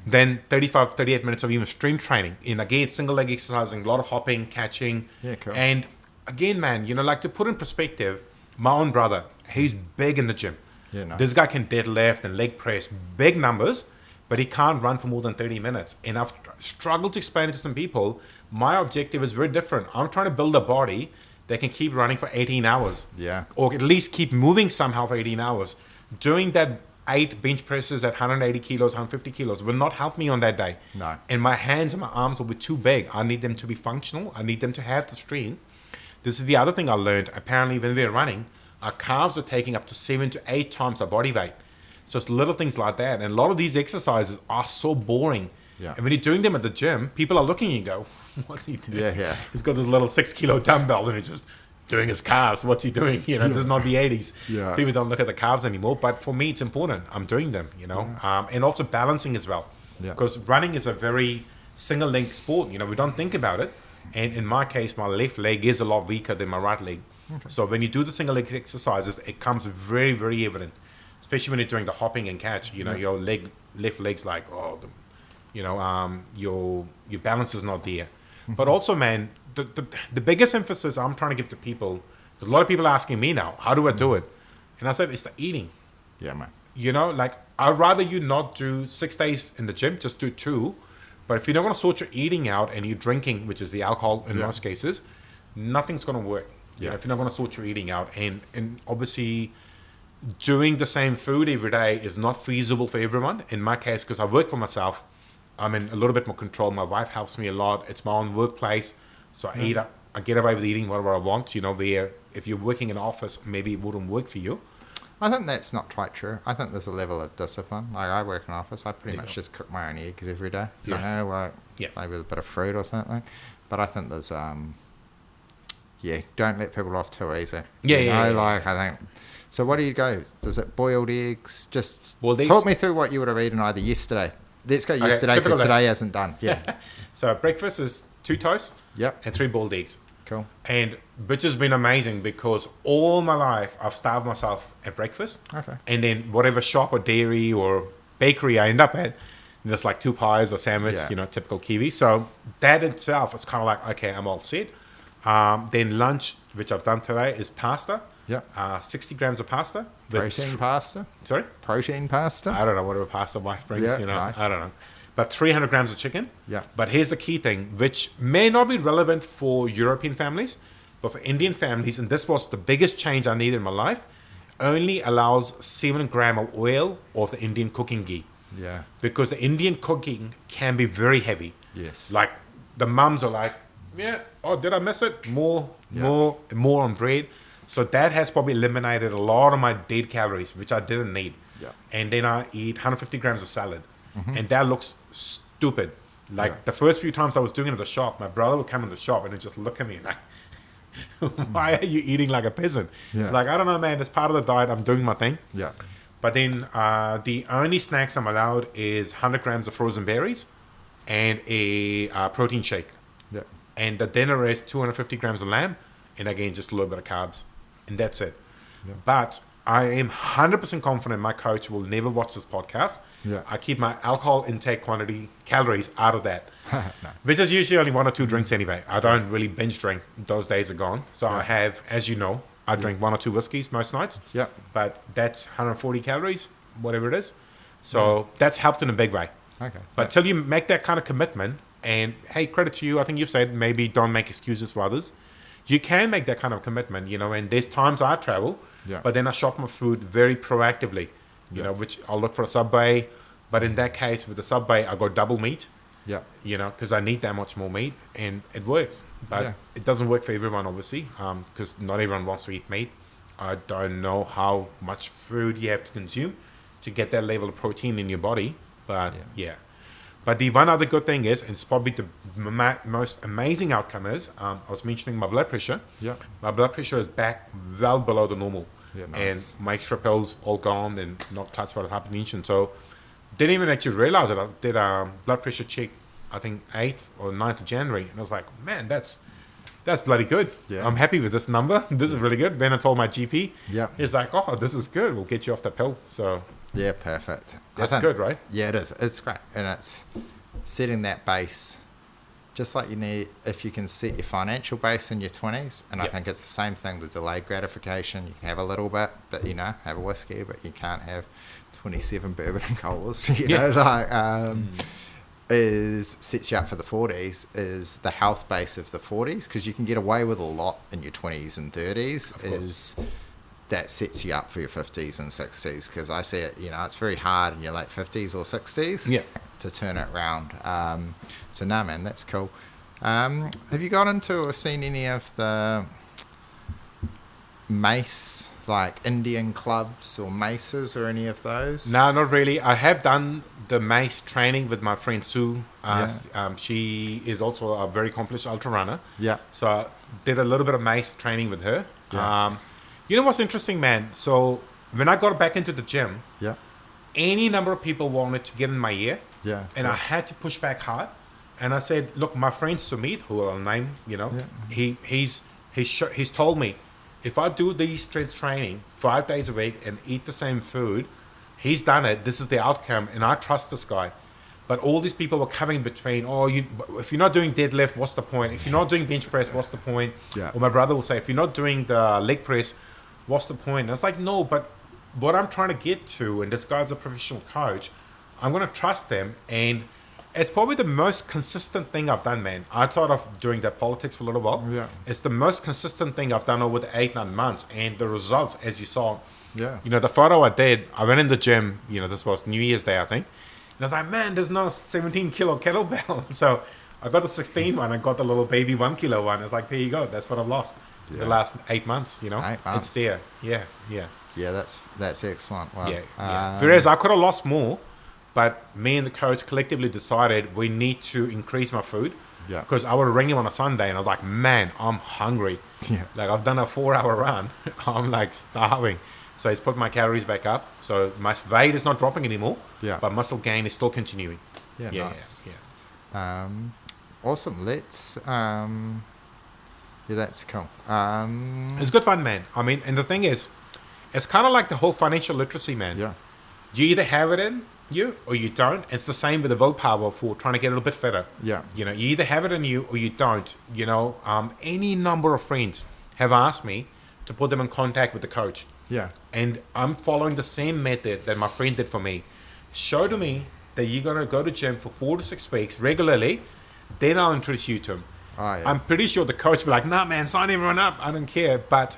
[SPEAKER 2] than 35, 38 minutes of even strength training. And again, single leg exercising, a lot of hopping, catching.
[SPEAKER 1] Yeah, cool.
[SPEAKER 2] And again, man, like to put in perspective, my own brother, he's big in the gym.
[SPEAKER 1] Yeah, nice.
[SPEAKER 2] This guy can deadlift and leg press big numbers, but he can't run for more than 30 minutes. And I've struggled to explain it to some people. My objective is very different. I'm trying to build a body that can keep running for 18 hours.
[SPEAKER 1] Yeah.
[SPEAKER 2] Or at least keep moving somehow for 18 hours. Doing that 8 bench presses at 180 kilos, 150 kilos will not help me on that day.
[SPEAKER 1] No.
[SPEAKER 2] And my hands and my arms will be too big. I need them to be functional. I need them to have the strength. This is the other thing I learned. Apparently, when we're running, our calves are taking up to 7 to 8 times our body weight. So it's little things like that. And a lot of these exercises are so boring.
[SPEAKER 1] Yeah.
[SPEAKER 2] And when you're doing them at the gym, people are looking at you and go, what's he doing?
[SPEAKER 1] Yeah.
[SPEAKER 2] He's got this little 6-kilo dumbbell and he's just doing his calves. What's he doing? This is not the 80s.
[SPEAKER 1] Yeah.
[SPEAKER 2] People don't look at the calves anymore. But for me, it's important. I'm doing them, and also balancing as well.
[SPEAKER 1] Yeah.
[SPEAKER 2] Because running is a very single leg sport. We don't think about it. And in my case, my left leg is a lot weaker than my right leg. Okay. So when you do the single leg exercises, it comes very, very evident, especially when you're doing the hopping and catch. Your left leg's like, your balance is not there. But also, man, the biggest emphasis I'm trying to give to people, because a lot of people are asking me now, how do I do it? And I said, it's the eating.
[SPEAKER 1] Yeah, man.
[SPEAKER 2] I'd rather you not do 6 days in the gym, just do 2. But if you're not going to sort your eating out and you're drinking, which is the alcohol in most cases, nothing's going to work.
[SPEAKER 1] Yeah.
[SPEAKER 2] If you're not going to sort your eating out. And obviously, doing the same food every day is not feasible for everyone. In my case, because I work for myself, I'm in a little bit more control. My wife helps me a lot. It's my own workplace. So I get away with eating whatever I want. Where if you're working in an office, maybe it wouldn't work for you.
[SPEAKER 1] I think that's not quite true. I think there's a level of discipline. Like I work in an office, I pretty much just cook my own eggs every day. Maybe with a bit of fruit or something. But I think there's don't let people off too easy. I think. So what do you go? Does it boiled eggs? Just talk me through what you would have eaten either yesterday. Let's go yesterday because today hasn't done. Yeah.
[SPEAKER 2] So breakfast is 2 toasts.
[SPEAKER 1] Yep.
[SPEAKER 2] And 3 boiled eggs.
[SPEAKER 1] Cool.
[SPEAKER 2] And which has been amazing because all my life I've starved myself at breakfast.
[SPEAKER 1] Okay.
[SPEAKER 2] And then whatever shop or dairy or bakery I end up at, there's like 2 pies or sandwich, typical Kiwi. So that itself is kind of like, okay, I'm all set. Then lunch, which I've done today, is pasta.
[SPEAKER 1] Yeah.
[SPEAKER 2] 60 grams of pasta.
[SPEAKER 1] Protein pasta?
[SPEAKER 2] Sorry?
[SPEAKER 1] Protein pasta?
[SPEAKER 2] I don't know, whatever pasta wife brings,
[SPEAKER 1] nice.
[SPEAKER 2] I don't know. But 300 grams of chicken.
[SPEAKER 1] Yeah.
[SPEAKER 2] But here's the key thing, which may not be relevant for European families, but for Indian families, and this was the biggest change I needed in my life, only allows 7 grams of oil of the Indian cooking ghee.
[SPEAKER 1] Yeah.
[SPEAKER 2] Because the Indian cooking can be very heavy.
[SPEAKER 1] Yes.
[SPEAKER 2] Like the mums are like, did I miss it? More on bread. So that has probably eliminated a lot of my dead calories, which I didn't need.
[SPEAKER 1] Yeah.
[SPEAKER 2] And then I eat 150 grams of salad. Mm-hmm. And that looks stupid. Like the first few times I was doing it at the shop, my brother would come in the shop and he'd just look at me like, why are you eating like a peasant?
[SPEAKER 1] Yeah.
[SPEAKER 2] Like, I don't know, man. It's part of the diet. I'm doing my thing.
[SPEAKER 1] Yeah.
[SPEAKER 2] But then the only snacks I'm allowed is 100 grams of frozen berries and a protein shake.
[SPEAKER 1] Yeah.
[SPEAKER 2] And the dinner is 250 grams of lamb and again, just a little bit of carbs. And that's it. Yeah. But I am 100% confident my coach will never watch this podcast.
[SPEAKER 1] Yeah.
[SPEAKER 2] I keep my alcohol intake quantity, calories out of that.
[SPEAKER 1] Nice.
[SPEAKER 2] Which is usually only 1 or 2 drinks anyway. I don't really binge drink. Those days are gone. So I have, as you know, I drink 1 or 2 whiskeys most nights.
[SPEAKER 1] Yeah.
[SPEAKER 2] But that's 140 calories, whatever it is. So that's helped in a big way.
[SPEAKER 1] Okay.
[SPEAKER 2] But till you make that kind of commitment, and hey, credit to you, I think you've said maybe don't make excuses for others. You can make that kind of commitment, and there's times I travel, but then I shop my food very proactively, which I'll look for a Subway. But in that case, with the Subway, I go double meat, because I need that much more meat, and it works. But it doesn't work for everyone, obviously, because not everyone wants to eat meat. I don't know how much food you have to consume to get that level of protein in your body, but But the one other good thing is, and it's probably the most amazing outcome is, I was mentioning my blood pressure. Yeah. My blood pressure is back well below the normal. Yeah, nice. And my extra pills all gone and not classified as hypertension. So didn't even actually realize it. I did a blood pressure check, I think 8th or 9th of January. And I was like, man, that's That's bloody good.
[SPEAKER 1] Yeah.
[SPEAKER 2] I'm happy with this number. This is really good. Then I told my GP.
[SPEAKER 1] Yeah.
[SPEAKER 2] He's like, oh, this is good. We'll get you off the pill. So
[SPEAKER 1] yeah, perfect.
[SPEAKER 2] that's good, right?
[SPEAKER 1] Yeah, it is. It's great. And it's setting that base, just like you need, if you can set your financial base in your 20s, and I think it's the same thing, the delayed gratification. You can have a little bit, but, have a whiskey, but you can't have 27 bourbon and colas, sets you up for the 40s, is the health base of the 40s, because you can get away with a lot in your 20s and 30s, that sets you up for your 50s and 60s, because I see it, it's very hard in your late 50s or 60s to turn it around. So no, man, that's cool. Have you got into or seen any of the mace, like Indian clubs or maces or any of those?
[SPEAKER 2] No, not really. I have done the mace training with my friend Sue. She is also a very accomplished ultra runner.
[SPEAKER 1] Yeah.
[SPEAKER 2] So I did a little bit of mace training with her. Yeah. You know what's interesting, man? So when I got back into the gym, any number of people wanted to get in my ear.
[SPEAKER 1] Yeah.
[SPEAKER 2] And I had to push back hard. And I said, look, my friend Sumit, who I'll name, he's told me, if I do these strength training 5 days a week and eat the same food, he's done it. This is the outcome. And I trust this guy. But all these people were coming between, if you're not doing deadlift, what's the point? If you're not doing bench press, what's the point?
[SPEAKER 1] Yeah.
[SPEAKER 2] Or my brother will say, if you're not doing the leg press, what's the point? And I was like, no, but what I'm trying to get to, and this guy's a professional coach, I'm going to trust them. And it's probably the most consistent thing I've done, man. I started off doing that politics for a little while.
[SPEAKER 1] Yeah.
[SPEAKER 2] It's the most consistent thing I've done over the 8-9 months. And the results, as you saw,
[SPEAKER 1] yeah.
[SPEAKER 2] The photo I did, I went in the gym, this was New Year's Day, I think. And I was like, man, there's no 17 kilo kettlebell. So I got the 16 one. I got the little baby 1 kilo one. It's like, there you go. That's what I've lost the last 8 months,
[SPEAKER 1] 8 months.
[SPEAKER 2] It's there. Yeah.
[SPEAKER 1] Yeah, that's excellent. Wow.
[SPEAKER 2] Yeah. Whereas I could have lost more, but me and the coach collectively decided we need to increase my food.
[SPEAKER 1] Yeah.
[SPEAKER 2] Because I would ring him on a Sunday and I was like, man, I'm hungry.
[SPEAKER 1] Yeah.
[SPEAKER 2] Like I've done a 4-hour run. I'm like starving. So he's put my calories back up. So my weight is not dropping anymore. Yeah. But muscle gain is still continuing.
[SPEAKER 1] Yeah, nice. Yeah. Awesome. Let's that's cool.
[SPEAKER 2] It's good fun, man. I mean, and the thing is, it's kind of like the whole financial literacy, man.
[SPEAKER 1] Yeah.
[SPEAKER 2] You either have it in you or you don't. It's the same with the willpower for trying to get a little bit fitter.
[SPEAKER 1] Yeah.
[SPEAKER 2] You either have it in you or you don't. Any number of friends have asked me to put them in contact with the coach.
[SPEAKER 1] Yeah.
[SPEAKER 2] And I'm following the same method that my friend did for me. Show to me that you're going to go to gym for 4 to 6 weeks regularly, then I'll introduce you to him.
[SPEAKER 1] Oh, yeah.
[SPEAKER 2] I'm pretty sure the coach will be like, nah, man, sign everyone up. I don't care. But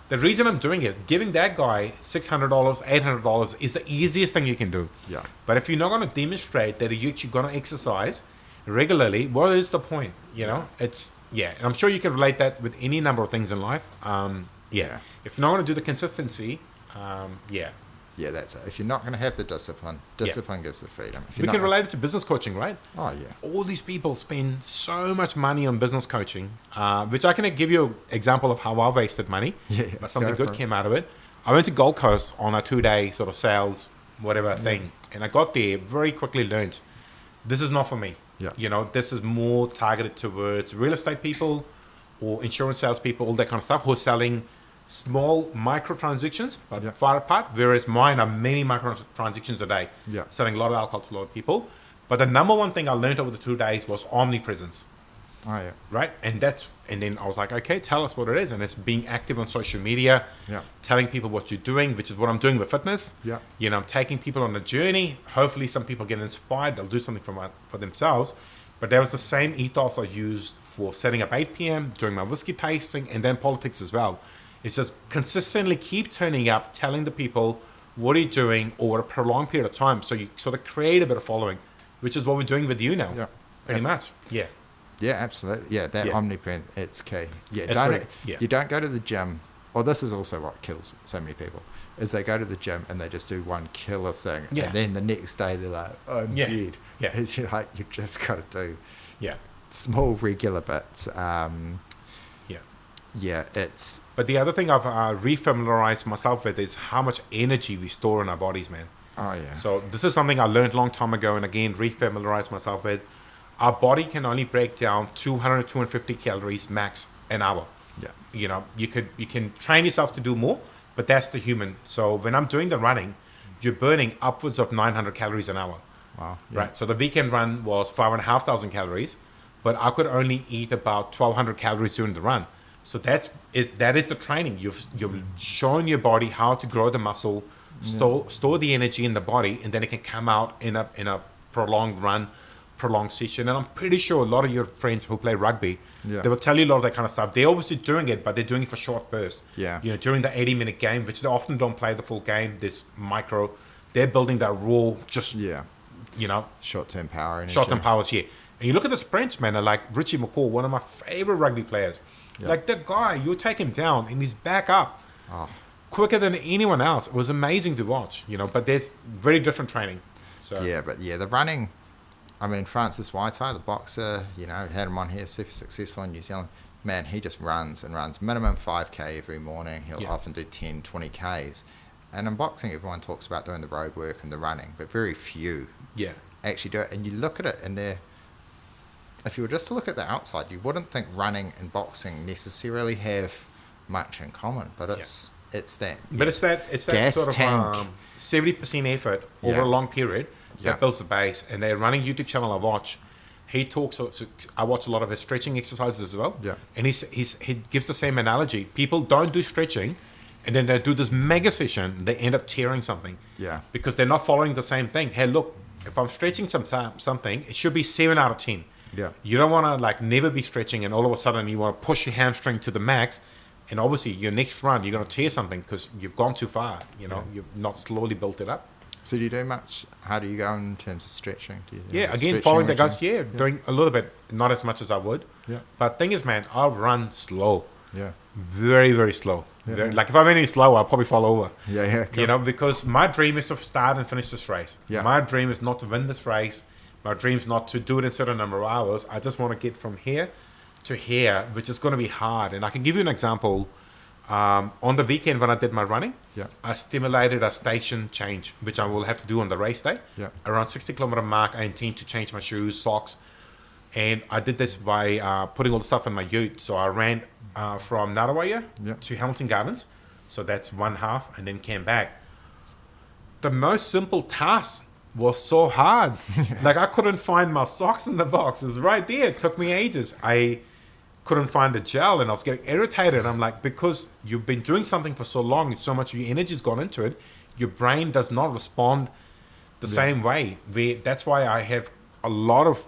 [SPEAKER 2] the reason I'm doing it, giving that guy $600, $800 is the easiest thing you can do.
[SPEAKER 1] Yeah.
[SPEAKER 2] But if you're not going to demonstrate that you're going to exercise regularly, what is the point? It's, and I'm sure you can relate that with any number of things in life. If you're not going to do the consistency,
[SPEAKER 1] Yeah, that's it. If you're not going to have the discipline gives the freedom.
[SPEAKER 2] We can relate it to business coaching, right?
[SPEAKER 1] Oh, yeah.
[SPEAKER 2] All these people spend so much money on business coaching, which I can give you an example of how I wasted money, but something good came out of it. I went to Gold Coast on a 2-day sort of sales, whatever thing, and I got there, very quickly learned, this is not for me.
[SPEAKER 1] Yeah.
[SPEAKER 2] This is more targeted towards real estate people or insurance salespeople, all that kind of stuff, who are selling small micro transactions, but far apart, whereas mine are many micro transactions a day, selling a lot of alcohol to a lot of people. But the number one thing I learned over the 2 days was omnipresence.
[SPEAKER 1] Oh, yeah.
[SPEAKER 2] Right? And then I was like, okay, tell us what it is. And it's being active on social media, telling people what you're doing, which is what I'm doing with fitness.
[SPEAKER 1] Yeah.
[SPEAKER 2] I'm taking people on a journey. Hopefully some people get inspired. They'll do something for themselves. But that was the same ethos I used for setting up 8 p.m., doing my whiskey tasting, and then politics as well. It's just consistently keep turning up, telling the people what are you doing over a prolonged period of time. So you sort of create a bit of following, which is what we're doing with you now. Yeah. Pretty much. Yeah.
[SPEAKER 1] Yeah, absolutely. Yeah, that omnipresence, it's key.
[SPEAKER 2] Yeah,
[SPEAKER 1] you don't go to the gym, or this is also what kills so many people, is they go to the gym and they just do one killer thing. Yeah. And then the next day they're like, I'm dead. Yeah. It's like, you just got to do small, regular bits. But
[SPEAKER 2] the other thing I've refamiliarized myself with is how much energy we store in our bodies, man.
[SPEAKER 1] Oh, yeah.
[SPEAKER 2] So this is something I learned a long time ago, and again, refamiliarized myself with. Our body can only break down 200 250 calories max an hour.
[SPEAKER 1] Yeah.
[SPEAKER 2] You know, you can train yourself to do more, but that's the human. So when I'm doing the running, you're burning upwards of 900 calories an hour.
[SPEAKER 1] Wow. Yeah.
[SPEAKER 2] Right. So the weekend run was 5,500 calories, but I could only eat about 1,200 calories during the run. So that is the training. You've shown your body how to grow the muscle, store the energy in the body, and then it can come out in a prolonged run, prolonged session. And I'm pretty sure a lot of your friends who play rugby, they will tell you a lot of that kind of stuff. They're obviously doing it, but they're doing it for short bursts.
[SPEAKER 1] Yeah.
[SPEAKER 2] You know, during the 80-minute game, which they often don't play the full game. This micro, they're building that raw, just you know,
[SPEAKER 1] short-term power energy.
[SPEAKER 2] Short-term powers, yeah. And you look at the sprints, man, like Richie McCaw, one of my favorite rugby players. Yeah. Like that guy, you take him down and he's back up quicker than anyone else. It was amazing to watch, you know, but there's very different training. So
[SPEAKER 1] yeah, but the running, I mean, Francis Waitai, the boxer, you know, had him on here, super successful in New Zealand. Man, he just runs and runs minimum 5K every morning. He'll often do 10, 20Ks. And in boxing, everyone talks about doing the road work and the running, but very few actually do it. And you look at it and if you were just to look at the outside, you wouldn't think running and boxing necessarily have much in common, but it's that.
[SPEAKER 2] But it's that
[SPEAKER 1] gas
[SPEAKER 2] sort of
[SPEAKER 1] tank.
[SPEAKER 2] 70% effort over a long period that builds the base. And they're running YouTube channel I watch. He talks. So I watch a lot of his stretching exercises as well. Yeah. And he gives the same analogy. People don't do stretching, and then they do this mega session. They end up tearing something. Yeah. Because they're not following the same thing. Hey, look, if I'm stretching something, it should be 7 out of 10. Yeah. You don't want to like never be stretching, and all of a sudden you want to push your hamstring to the max, and obviously your next run you're going to tear something because you've gone too far. You know, you've not slowly built it up.
[SPEAKER 1] So do you do much? How do you go in terms of stretching? Do you
[SPEAKER 2] again, following the guys. Doing a little bit, not as much as I would. Yeah. But thing is, man, I'll run slow. Yeah. Very, very slow. Yeah. Like if I'm any slower, I'll probably fall over. Yeah. Cool. You know, because my dream is to start and finish this race. Yeah. My dream is not to win this race. My dream's not to do it in a certain number of hours. I just want to get from here to here, which is going to be hard. And I can give you an example. On the weekend when I did my running, I stimulated a station change, which I will have to do on the race day. Yeah. Around 60-kilometer mark, I intend to change my shoes, socks. And I did this by putting all the stuff in my ute. So I ran from Narawaya to Hamilton Gardens. So that's one half, and then came back. The most simple task was so hard. Like I couldn't find my socks in the box. It was right there. It took me ages. I couldn't find the gel, and I was getting irritated. I'm like, because you've been doing something for so long and so much of your energy's gone into it, your brain does not respond the same way. That's why I have a lot of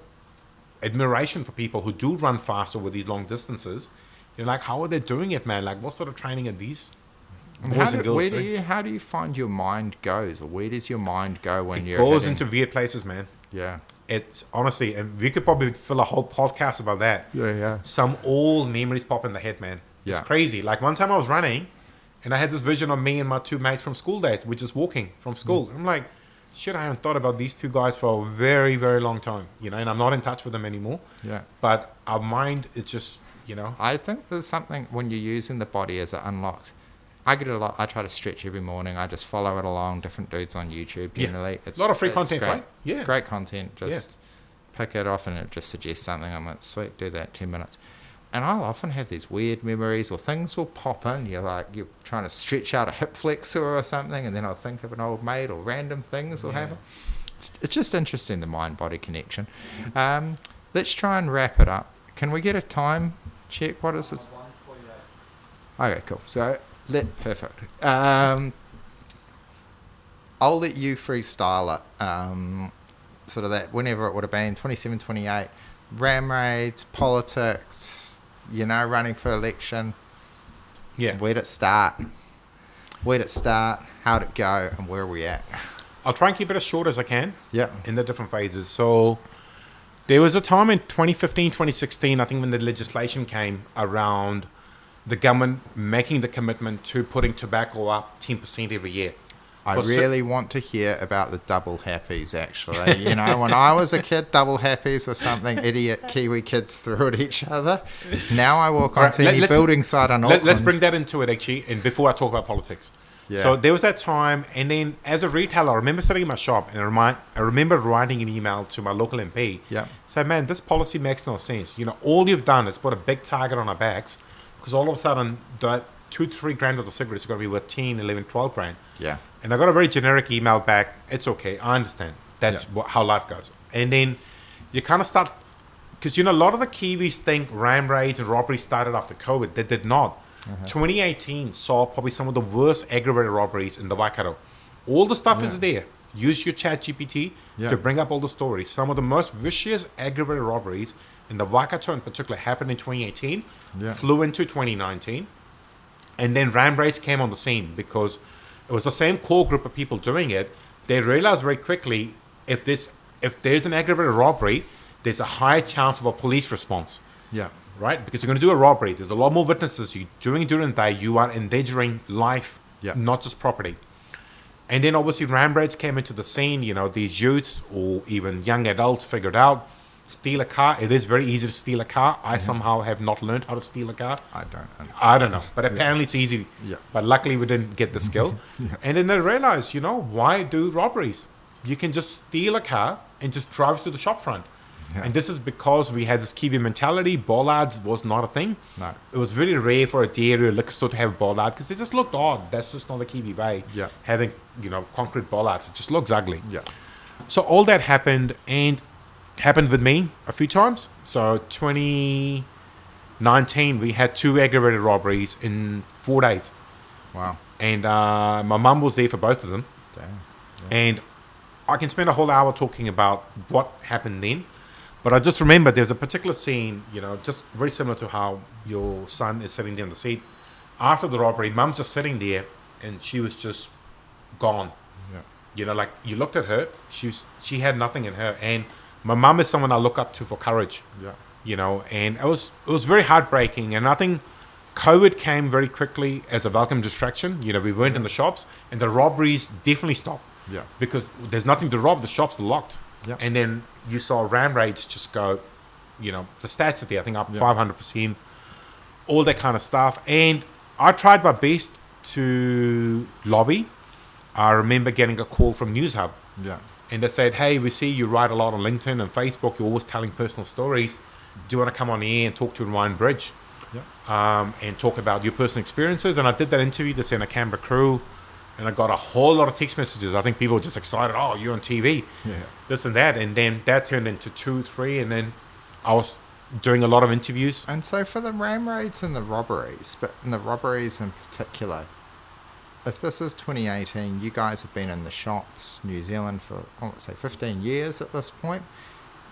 [SPEAKER 2] admiration for people who do run faster with these long distances. You're like, how are they doing it, man? Like, what sort of training are these boys and girls doing?
[SPEAKER 1] How do you find your mind goes, or where does your mind go when
[SPEAKER 2] it goes into weird places, man?
[SPEAKER 1] Yeah.
[SPEAKER 2] It's honestly, and we could probably fill a whole podcast about that.
[SPEAKER 1] Yeah.
[SPEAKER 2] Some old memories pop in the head, man. It's crazy. Like one time I was running, and I had this vision of me and my two mates from school days. We're just walking from school. I'm like, shit, I haven't thought about these two guys for a very, very long time, you know, and I'm not in touch with them anymore. Yeah. But our mind, it's just, you know.
[SPEAKER 1] I think there's something when you're using the body as it unlocks. I get a lot. I try to stretch every morning. I just follow it along. Different dudes on YouTube generally.
[SPEAKER 2] It's a lot of free content, right?
[SPEAKER 1] Yeah. Great content. Just pick it off and it just suggests something. I'm like, sweet, do that 10 minutes. And I'll often have these weird memories or things will pop in. You're trying to stretch out a hip flexor or something, and then I'll think of an old mate or random things will happen. It's just interesting, the mind-body connection. Let's try and wrap it up. Can we get a time check? What is it? Okay, cool. So, perfect. I'll let you freestyle it. Sort of that, whenever it would have been, 27, 28. Ram raids, politics, you know, running for election. Yeah. Where'd it start? How'd it go? And where are we at?
[SPEAKER 2] I'll try and keep it as short as I can. Yeah. In the different phases. So there was a time in 2015, 2016, I think, when the legislation came around the government making the commitment to putting tobacco up 10% every year.
[SPEAKER 1] I really want to hear about the double happies, actually. You know, when I was a kid, double happies was something idiot Kiwi kids threw at each other. Now I walk onto any building site on Auckland.
[SPEAKER 2] Let's bring that into it, actually, and before I talk about politics. Yeah. So there was that time, and then as a retailer, I remember sitting in my shop, and I remember writing an email to my local MP. Yeah. Say, man, this policy makes no sense. You know, all you've done is put a big target on our backs because all of a sudden that 2-3 grand of the cigarettes are going to be worth 10, 11, 12 grand.
[SPEAKER 1] Yeah.
[SPEAKER 2] And I got a very generic email back. It's okay. I understand. That's how life goes. And then you kind of start, because, you know, a lot of the Kiwis think ram raids and robberies started after COVID. They did not. 2018 saw probably some of the worst aggravated robberies in the Waikato. All the stuff is there. Use your chat GPT to bring up all the stories. Some of the most vicious aggravated robberies in the Waikato in particular happened in 2018, flew into 2019. And then ram raids came on the scene because it was the same core group of people doing it. They realized very quickly if there's an aggravated robbery, there's a higher chance of a police response.
[SPEAKER 1] Yeah.
[SPEAKER 2] Right? Because you're going to do a robbery. There's a lot more witnesses. You're doing it during the day. You are endangering life, not just property. And then obviously ram raids came into the scene. You know, these youths or even young adults figured out steal a car. It is very easy to steal a car. I somehow have not learned how to steal a car. I don't know. But apparently it's easy. Yeah. But luckily we didn't get the skill. And then they realized, you know, why do robberies? You can just steal a car and just drive to the shop front. Yeah. And this is because we had this Kiwi mentality. Bollards was not a thing. No. It was very rare for a dairy or liquor store to have bollard because they just looked odd. That's just not the Kiwi way. Yeah. Having, you know, concrete bollards. It just looks ugly. Yeah. So all that happened and happened with me a few times. So 2019, we had 2 aggravated robberies in 4 days. Wow. And my mum was there for both of them. Damn. Yeah. And I can spend a whole hour talking about what happened then. But I just remember there's a particular scene, you know, just very similar to how your son is sitting there in the seat. After the robbery, mum's just sitting there and she was just gone. Yeah. You know, like you looked at her, she had nothing in her. And my mum is someone I look up to for courage. Yeah. You know, and it was very heartbreaking. And I think COVID came very quickly as a welcome distraction. You know, we weren't in the shops and the robberies definitely stopped. Yeah. Because there's nothing to rob, the shops are locked. Yeah. And then you saw ram rates just go, you know, the stats are there, I think up 500%, all that kind of stuff. And I tried my best to lobby. I remember getting a call from News Hub. Yeah. And they said, hey, we see you write a lot on LinkedIn and Facebook. You're always telling personal stories. Do you want to come on the air and talk to Ryan Bridge? Yeah. And talk about your personal experiences? And I did that interview to send a Canberra crew. And I got a whole lot of text messages. I think people were just excited. Oh, you're on TV. Yeah. This and that. And then that turned into 2, 3. And then I was doing a lot of interviews.
[SPEAKER 1] And so for the ram raids and the robberies, but in the robberies in particular, if this is 2018, you guys have been in the shops, New Zealand, for, I would say, 15 years at this point.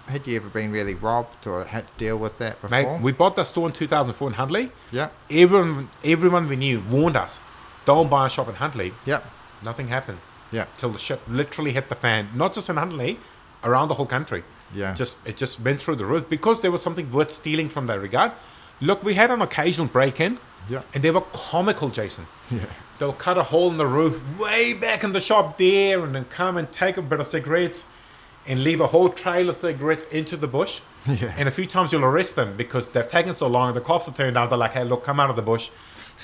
[SPEAKER 1] Had you ever been really robbed or had to deal with that before?
[SPEAKER 2] Mate, we bought the store in 2004 in Huntley. Yeah. Everyone we knew warned us. Don't buy a shop in Huntley. Yeah. Nothing happened. Yeah. Till the ship literally hit the fan. Not just in Huntley, around the whole country. Yeah. It just went through the roof because there was something worth stealing from that regard. Look, we had an occasional break-in. Yeah. And they were comical, Jason. Yeah. They'll cut a hole in the roof way back in the shop there and then come and take a bit of cigarettes and leave a whole trail of cigarettes into the bush. Yeah. And a few times you'll arrest them because they've taken so long. The cops are turned out. They're like, hey, look, come out of the bush.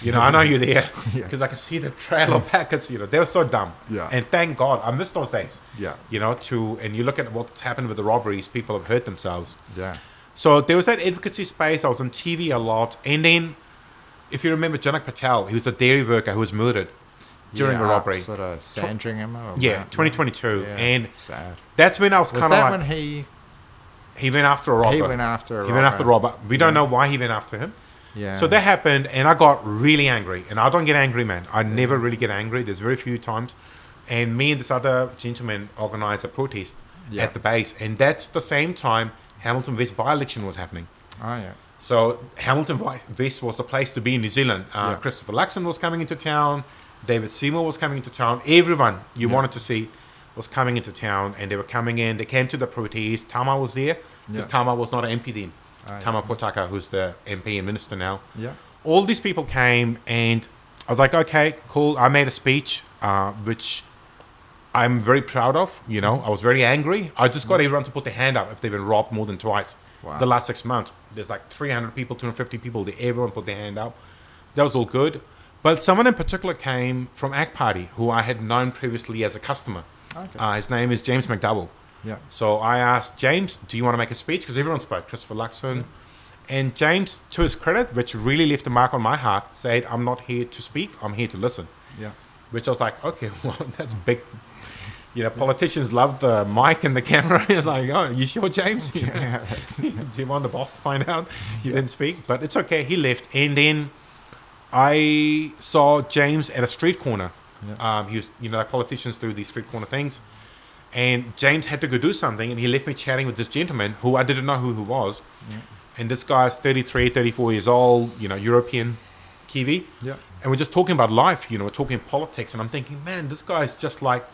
[SPEAKER 2] You know, I know you're there because I can see the trail of packets. You know, they were so dumb. Yeah. And thank God, I miss those days. Yeah. You know, and you look at what's happened with the robberies, people have hurt themselves. Yeah. So there was that advocacy space. I was on TV a lot. And then, if you remember Janak Patel, he was a dairy worker who was murdered during the robbery.
[SPEAKER 1] Sort of Sandringham.
[SPEAKER 2] 2022. Yeah. And
[SPEAKER 1] sad.
[SPEAKER 2] That's when I was kind of like...
[SPEAKER 1] when he
[SPEAKER 2] went after a robber?
[SPEAKER 1] He went after a robber.
[SPEAKER 2] He went after a robber. We don't know why he went after him. Yeah. So that happened, and I got really angry. And I don't get angry, man. I never really get angry. There's very few times. And me and this other gentleman organized a protest at the base. And that's the same time Hamilton West by-election was happening. Oh, yeah. So Hamilton West was the place to be in New Zealand. Christopher Luxon was coming into town. David Seymour was coming into town. Everyone you wanted to see was coming into town. And they were coming in. They came to the protest. Tama was there because Tama was not an MP then. Tama Potaka, who's the MP and minister now. Yeah. All these people came and I was like, okay, cool. I made a speech, which I'm very proud of. You know, I was very angry. I just got everyone to put their hand up if they've been robbed more than twice. Wow. The last 6 months. There's like 300 people, 250 people. Everyone put their hand up. That was all good. But someone in particular came from Ag Party who I had known previously as a customer. Okay. His name is James McDowell. Yeah. So I asked James, do you want to make a speech? Because everyone spoke, Christopher Luxon. And James, to his credit, which really left a mark on my heart, said, I'm not here to speak, I'm here to listen.
[SPEAKER 1] Yeah.
[SPEAKER 2] Which I was like, okay, well, that's big. You know, politicians love the mic and the camera. It's like, oh, you sure, James? Do you want the boss to find out you didn't speak? But it's okay, he left. And then I saw James at a street corner. Yeah. He was, you know, like politicians do these street corner things. And James had to go do something, and he left me chatting with this gentleman who I didn't know who he was. Yeah. And this guy's 33, 34 years old, you know, European, Kiwi. Yeah. And we're just talking about life, you know, we're talking politics. And I'm thinking, man, this guy's just like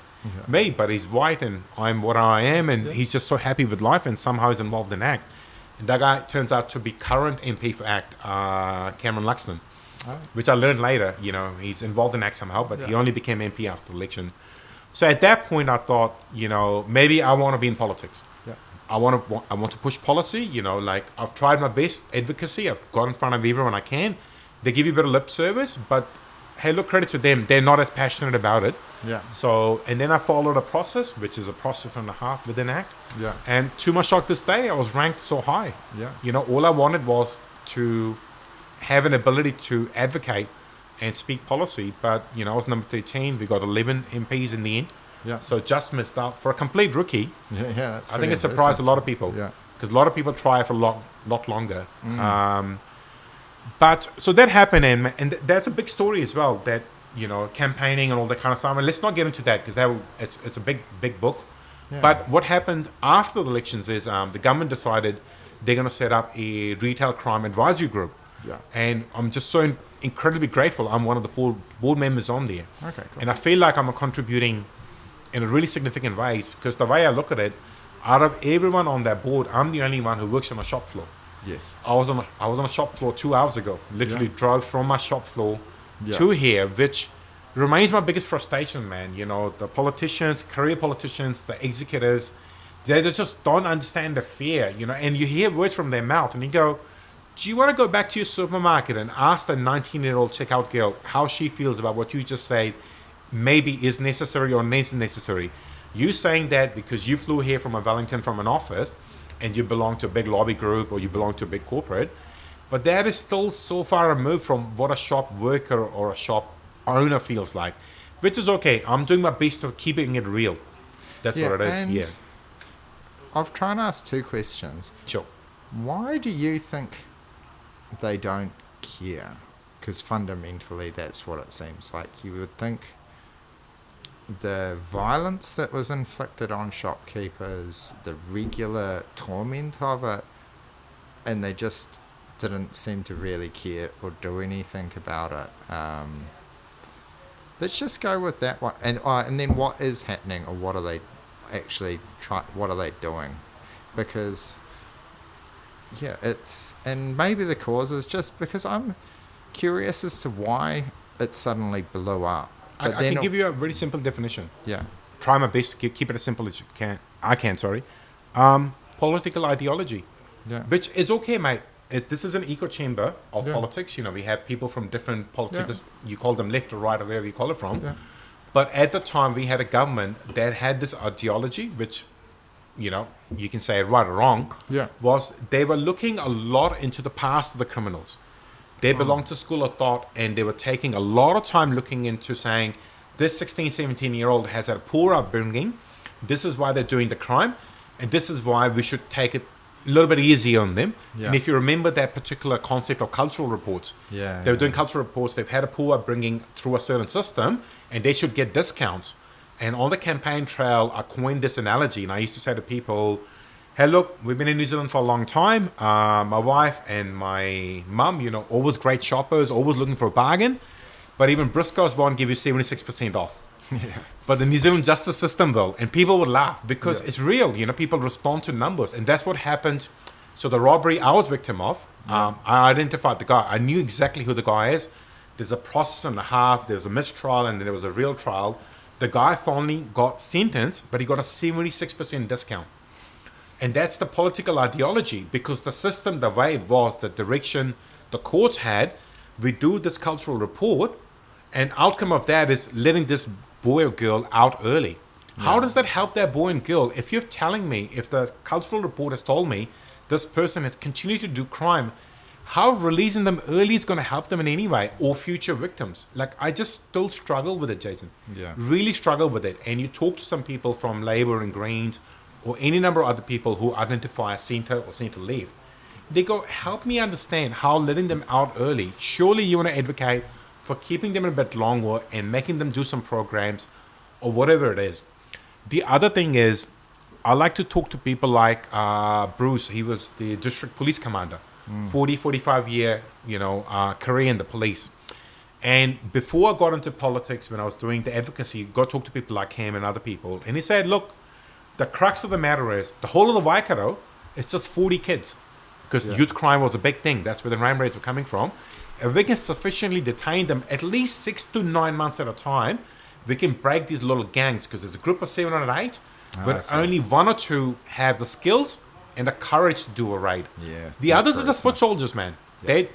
[SPEAKER 2] me, but he's white and I'm what I am. And he's just so happy with life and somehow he's involved in ACT. And that guy turns out to be current MP for ACT, Cameron Luxton, which I learned later, you know, he's involved in ACT somehow, but he only became MP after the election. So at that point, I thought, you know, maybe I want to be in politics. Yeah. I want to push policy. You know, like I've tried my best advocacy. I've got in front of everyone I can. They give you a bit of lip service, but hey, look, credit to them. They're not as passionate about it. Yeah. So, and then I followed a process, which is a process and a half within ACT. Yeah. And to my shock this day, I was ranked so high. Yeah. You know, all I wanted was to have an ability to advocate and speak policy, but you know, I was number 13. We got 11 MPs in the end. Yeah. So just missed out for a complete rookie. Yeah, that's I think it surprised a lot of people. Yeah. Because a lot of people try for a lot longer. But so that happened, and that's a big story as well. That, you know, campaigning and all that kind of stuff. And let's not get into that because it's a big book. Yeah. But what happened after the elections is the government decided they're going to set up a retail crime advisory group. Yeah. And I'm just so incredibly grateful. I'm one of the 4 board members on there. Okay, cool. And I feel like I'm contributing in a really significant ways because the way I look at it, out of everyone on that board, I'm the only one who works on a shop floor. Yes. I was on a shop floor 2 hours ago. Literally drove from my shop floor to here, which remains my biggest frustration, man. You know, the politicians, career politicians, the executives, they just don't understand the fear, you know, and you hear words from their mouth and you go, do you want to go back to your supermarket and ask the 19-year-old checkout girl how she feels about what you just said maybe is necessary or isn't necessary? You saying that because you flew here from a Wellington from an office and you belong to a big lobby group or you belong to a big corporate, but that is still so far removed from what a shop worker or a shop owner feels like, which is okay. I'm doing my best to keeping it real. That's what it is. Yeah.
[SPEAKER 1] I'm trying to ask 2 questions.
[SPEAKER 2] Sure.
[SPEAKER 1] Why do you think they don't care? Because fundamentally that's what it seems like. You would think the violence that was inflicted on shopkeepers, the regular torment of it, and they just didn't seem to really care or do anything about it. Let's just go with that one. And then what is happening, or what are they actually what are they doing? Because and maybe the cause is just because I'm curious as to why it suddenly blew up.
[SPEAKER 2] But I can give you a very simple definition.
[SPEAKER 1] Yeah.
[SPEAKER 2] Try my best to keep it as simple as you can. Political ideology. Yeah. Which is okay, mate. This is an echo chamber of politics. You know, we have people from different politics. Yeah. You call them left or right or wherever you call it from. Yeah. But at the time, we had a government that had this ideology, which, you know, you can say right or wrong, was they were looking a lot into the past of the criminals. They belonged to school of thought, and they were taking a lot of time looking into saying, this 16, 17-year-old has had a poor upbringing. This is why they're doing the crime, and this is why we should take it a little bit easier on them. Yeah. And if you remember that particular concept of cultural reports, they were doing cultural reports. They've had a poor upbringing through a certain system, and they should get discounts. And on the campaign trail, I coined this analogy, and I used to say to people, hey, look, we've been in New Zealand for a long time. My wife and my mum, you know, always great shoppers, always looking for a bargain. But even Briscoe's won't give you 76% off. Yeah. But the New Zealand justice system will. And people would laugh because it's real. You know, people respond to numbers. And that's what happened. So the robbery I was victim of, I identified the guy. I knew exactly who the guy is. There's a process and a half. There's a mistrial, and then there was a real trial. The guy finally got sentenced, but he got a 76% discount. And that's the political ideology, because the system, the way it was, the direction the courts had, we do this cultural report, and outcome of that is letting this boy or girl out early. Yeah. How does that help that boy and girl? If you're telling me, if the cultural report has told me this person has continued to do crime, how releasing them early is going to help them in any way, or future victims. Like, I just still struggle with it, Jason.
[SPEAKER 1] Yeah.
[SPEAKER 2] Really struggle with it. And you talk to some people from Labour and Greens, or any number of other people who identify as centre or centre left. They go, help me understand how letting them out early. Surely you want to advocate for keeping them a bit longer and making them do some programs or whatever it is. The other thing is, I like to talk to people like Bruce. He was the district police commander, 45 year, career in the police. And before I got into politics, when I was doing the advocacy, got to talk to people like him and other people. And he said, look, the crux of the matter is the whole of the Waikato is just 40 kids. Because youth crime was a big thing. That's where the crime rates were coming from. If we can sufficiently detain them at least 6 to 9 months at a time, we can break these little gangs, because there's a group of 7 or 8, but only 1 or 2 have the skills and the courage to do a raid.
[SPEAKER 1] Yeah.
[SPEAKER 2] The others are just foot soldiers, man. Yeah. They,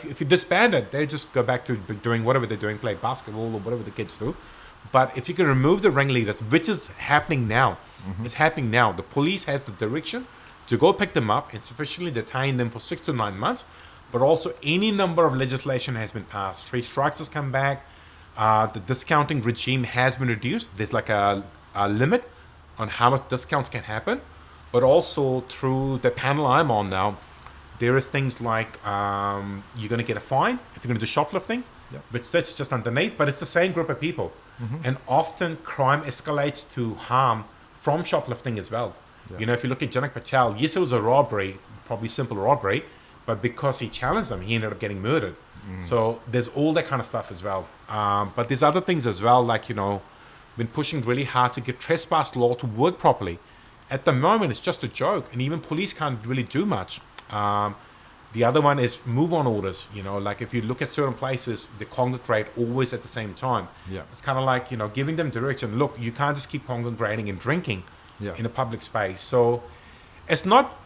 [SPEAKER 2] if you disband it, they just go back to doing whatever they're doing, play basketball or whatever the kids do. But if you can remove the ringleaders, which is happening now, it's happening now. The police has the direction to go pick them up and sufficiently detain them for 6 to 9 months. But also any number of legislation has been passed. 3 strikes has come back. The discounting regime has been reduced. There's like a limit on how much discounts can happen. But also through the panel I'm on now, there is things like you're going to get a fine if you're going to do shoplifting, which sits just underneath. But it's the same group of people. And often crime escalates to harm from shoplifting as well. Yeah. If you look at Janak Patel, yes, it was a robbery, probably simple robbery, but because he challenged them, he ended up getting murdered. So there's all that kind of stuff as well. But there's other things as well, like, been pushing really hard to get trespass law to work properly. At the moment, it's just a joke, and even police can't really do much. The other one is move on orders. Like if you look at certain places, they congregate always at the same time.
[SPEAKER 1] Yeah.
[SPEAKER 2] It's kind of like, giving them direction. Look, you can't just keep congregating and drinking in a public space. So it's not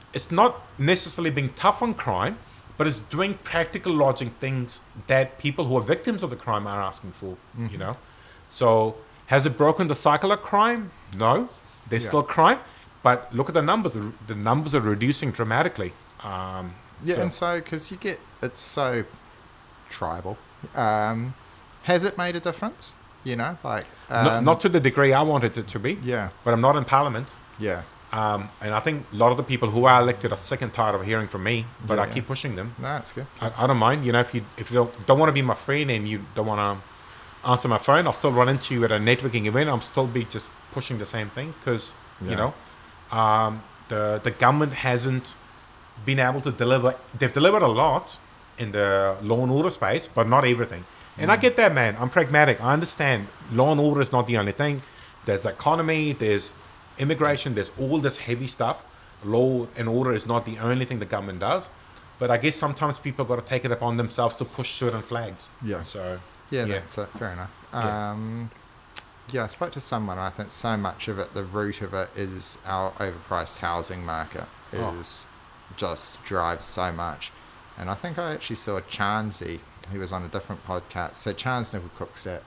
[SPEAKER 2] necessarily being tough on crime, but it's doing practical logic things that people who are victims of the crime are asking for, So has it broken the cycle of crime? No, there's still crime, but look at the numbers. The numbers are reducing dramatically.
[SPEAKER 1] And so, because it's so tribal, has it made a difference?
[SPEAKER 2] Not to the degree I wanted it to be.
[SPEAKER 1] Yeah.
[SPEAKER 2] But I'm not in Parliament.
[SPEAKER 1] Yeah.
[SPEAKER 2] And I think a lot of the people who are elected are sick and tired of hearing from me, but I keep pushing them.
[SPEAKER 1] No, that's good.
[SPEAKER 2] I don't mind. If you don't want to be my friend and you don't want to answer my phone, I'll still run into you at a networking event. I'm still be just pushing the same thing because, the government hasn't been able to deliver. They've delivered a lot in the law and order space, but not everything. And I get that, man. I'm pragmatic. I understand law and order is not the only thing. There's the economy, there's immigration, there's all this heavy stuff. Law and order is not the only thing the government does. But I guess sometimes people got to take it upon themselves to push certain flags.
[SPEAKER 1] Yeah.
[SPEAKER 2] So,
[SPEAKER 1] that's it. Fair enough. I spoke to someone. I think so much of it, the root of it is our overpriced housing market just drives so much. And I think I actually saw Chansey, he was on a different podcast. So Chans Nickel Cookstead,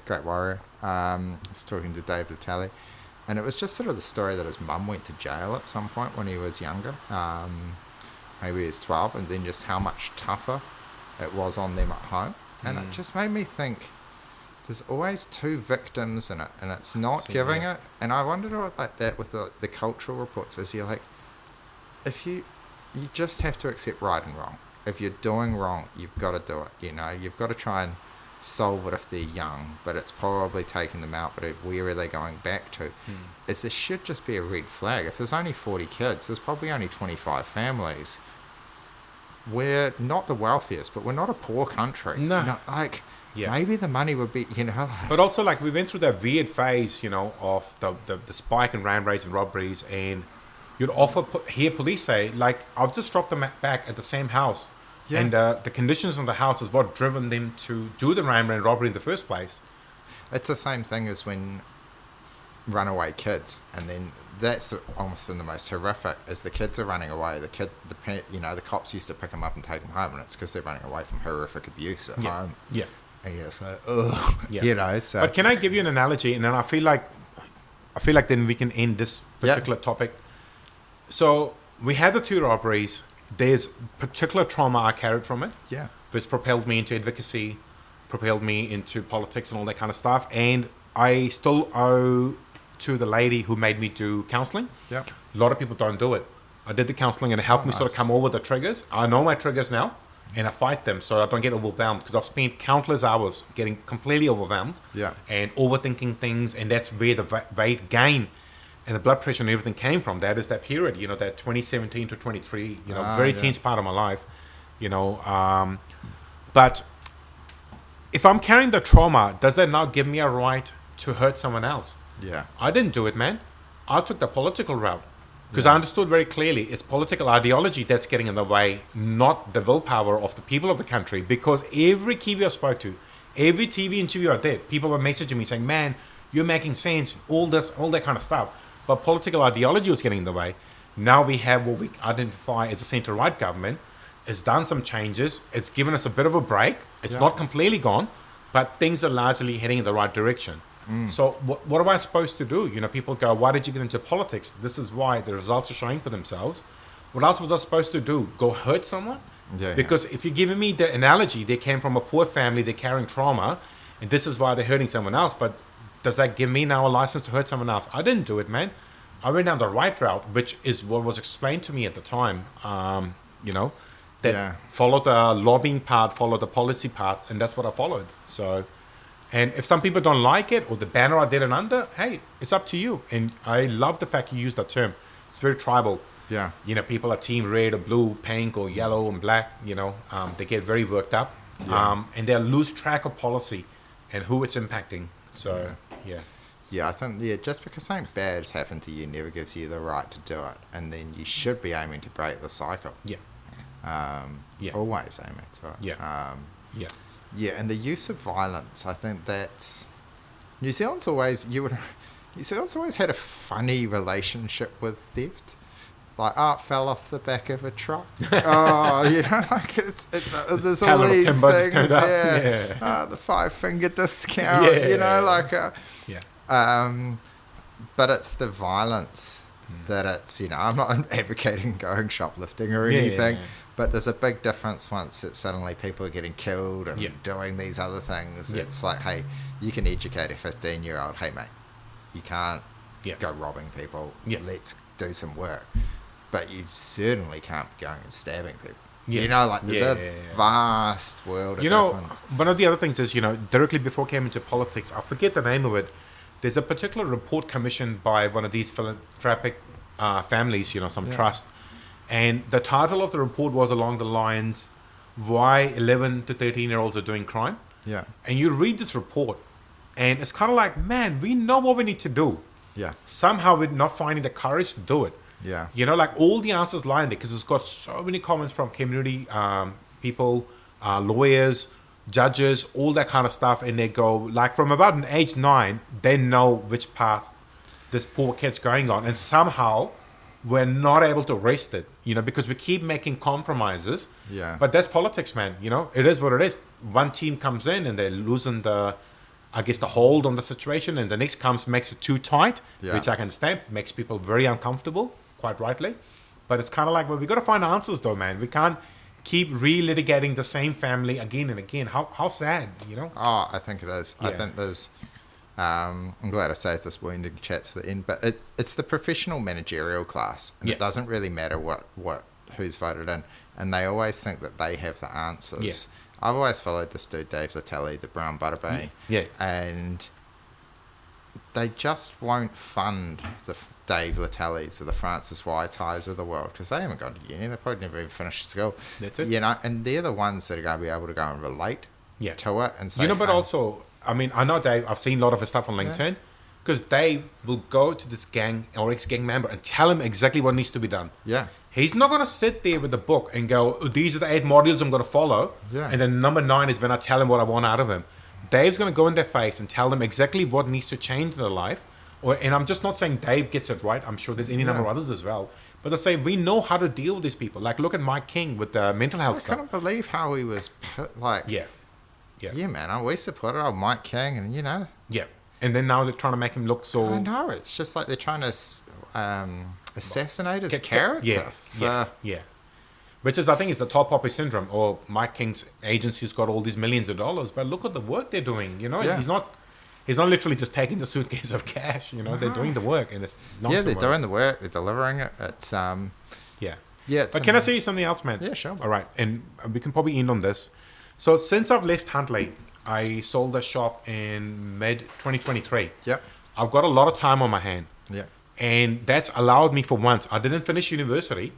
[SPEAKER 1] great warrior, was talking to Dave Vitale. And it was just sort of the story that his mum went to jail at some point when he was younger. Maybe he was 12, and then just how much tougher it was on them at home. And it just made me think, there's always 2 victims in it, and it's not giving it. And I wondered about like that with the cultural reports, is you're like, if you just have to accept right and wrong. If you're doing wrong, you've got to do it. You've got to try and solve it if they're young, but it's probably taking them out. But where are they going back to? This should just be a red flag. If there's only 40 kids, there's probably only 25 families. We're not the wealthiest, but we're not a poor country.
[SPEAKER 2] No.
[SPEAKER 1] Maybe the money would be,
[SPEAKER 2] But also, like, we went through that weird phase, of the spike in ram raids and robberies, and you'd hear police say, like, I've just dropped them back at the same house. Yeah. And the conditions in the house is what driven them to do the ram raid robbery in the first place.
[SPEAKER 1] It's the same thing as when runaway kids, and then that's almost been the most horrific, is the kids are running away. The cops used to pick them up and take them home, and it's because they're running away from horrific abuse at home. Yeah. And you're just like, ugh. Yeah. So.
[SPEAKER 2] But can I give you an analogy? And then I feel like then we can end this particular topic. So we had the 2 robberies. There's particular trauma I carried from it.
[SPEAKER 1] Yeah.
[SPEAKER 2] Which propelled me into advocacy, propelled me into politics and all that kind of stuff. And I still owe to the lady who made me do counseling.
[SPEAKER 1] Yeah.
[SPEAKER 2] A lot of people don't do it. I did the counseling and it helped me sort of come over the triggers. I know my triggers now and I fight them so I don't get overwhelmed, because I've spent countless hours getting completely overwhelmed and overthinking things. And that's where the weight gain and the blood pressure and everything came from. That is that period, you know, that 2017 to 23, you know, very tense part of my life, you know. But if I'm carrying the trauma, does that now give me a right to hurt someone else?
[SPEAKER 1] Yeah.
[SPEAKER 2] I didn't do it, man. I took the political route because I understood very clearly it's political ideology that's getting in the way, not the willpower of the people of the country. Because every Kiwi I spoke to, every TV interview I did, people were messaging me saying, man, you're making sense, all this, all that kind of stuff. But political ideology was getting in the way. Now we have what we identify as a centre-right government. It's done some changes. It's given us a bit of a break. It's not completely gone, but things are largely heading in the right direction. So what am I supposed to do? You know, people go, why did you get into politics? This is why the results are showing for themselves. What else was I supposed to do? Go hurt someone? Because if you're giving me the analogy, they came from a poor family, they're carrying trauma, and this is why they're hurting someone else. But does that give me now a license to hurt someone else? I didn't do it, man. I went down the right route, which is what was explained to me at the time. You know, that followed the lobbying path, followed the policy path, and that's what I followed. So, and if some people don't like it or the banner I did it under, hey, it's up to you. And I love the fact you use that term. It's very tribal.
[SPEAKER 1] Yeah.
[SPEAKER 2] You know, people are team red or blue, pink or yellow and black. You know, they get very worked up, and they lose track of policy and who it's impacting. So,
[SPEAKER 1] Yeah, I think, just because something bad's happened to you never gives you the right to do it. And then you should be aiming to break the cycle. Always aiming to it. Yeah, and the use of violence, I think that's... New Zealand's always had a funny relationship with theft. Like, it fell off the back of a truck. You know, like there's all these things. The 5-finger discount. You know, like but it's the violence that it's. You know, I'm not advocating going shoplifting or anything, but there's a big difference once that suddenly people are getting killed and doing these other things. It's like, hey, you can educate a 15-year-old. Hey, mate, you can't go robbing people. Let's do some work. But you certainly can't be going and stabbing people. You know, like there's a vast world of difference.
[SPEAKER 2] One of the other things is, you know, directly before I came into politics, I forget the name of it. There's a particular report commissioned by one of these philanthropic families, you know, some trust. And the title of the report was along the lines, why 11 to 13-year-olds are doing crime.
[SPEAKER 1] Yeah.
[SPEAKER 2] And you read this report, and it's kind of like, man, we know what we need to do.
[SPEAKER 1] Yeah.
[SPEAKER 2] Somehow we're not finding the courage to do it.
[SPEAKER 1] Yeah.
[SPEAKER 2] You know, like all the answers lie in there, because it's got so many comments from community people, lawyers, judges, all that kind of stuff. And they go, like, from about an age 9, they know which path this poor kid's going on. And somehow we're not able to arrest it, you know, because we keep making compromises.
[SPEAKER 1] Yeah.
[SPEAKER 2] But that's politics, man. You know, it is what it is. One team comes in and they're losing the hold on the situation, and the next comes, makes it too tight, which I can understand, makes people very uncomfortable, quite rightly. But it's kind of like, well, we got to find answers though, man. We can't keep relitigating the same family again and again. How sad, you know?
[SPEAKER 1] Oh, I think it is. I think there's... I'm glad I saved this wounding chat to the end, but it's the professional managerial class, and it doesn't really matter who's voted in, and they always think that they have the answers. I've always followed this dude, Dave Latelli, the Brown Butterbay, and they just won't fund the Dave Latellis or the Francis Waitais of the world, because they haven't gone to uni. They probably never even finished school. That's it. You know, and they're the ones that are going to be able to go and relate to it and say,
[SPEAKER 2] you know, but also, I mean, I know Dave, I've seen a lot of his stuff on LinkedIn, because Dave will go to this gang or ex-gang member and tell him exactly what needs to be done.
[SPEAKER 1] Yeah.
[SPEAKER 2] He's not going to sit there with the book and go, oh, these are the 8 modules I'm going to follow. Yeah. And then number 9 is when I tell him what I want out of him. Dave's going to go in their face and tell them exactly what needs to change in their life. And I'm just not saying Dave gets it right. I'm sure there's any number of others as well. But they say, we know how to deal with these people. Like, look at Mike King with the mental health stuff.
[SPEAKER 1] I can't believe how he was, like... Yeah, man, we supported old Mike King, and, you know...
[SPEAKER 2] Yeah. And then now they're trying to make him look so...
[SPEAKER 1] I know, it's just like they're trying to assassinate his character.
[SPEAKER 2] Yeah. Which is, I think, it's the tall poppy syndrome. Or Mike King's agency's got all these millions of dollars, but look at the work they're doing. He's not literally just taking the suitcase of cash. They're doing the work, and it's not.
[SPEAKER 1] Yeah, they're doing the work. They're delivering it. It's
[SPEAKER 2] Yeah. But can I say something else, man?
[SPEAKER 1] Yeah, sure.
[SPEAKER 2] All right, and we can probably end on this. So since I've left Huntley, I sold the shop in mid 2023.
[SPEAKER 1] Yep.
[SPEAKER 2] I've got a lot of time on my hand.
[SPEAKER 1] Yeah.
[SPEAKER 2] And that's allowed me, for once, I didn't finish university,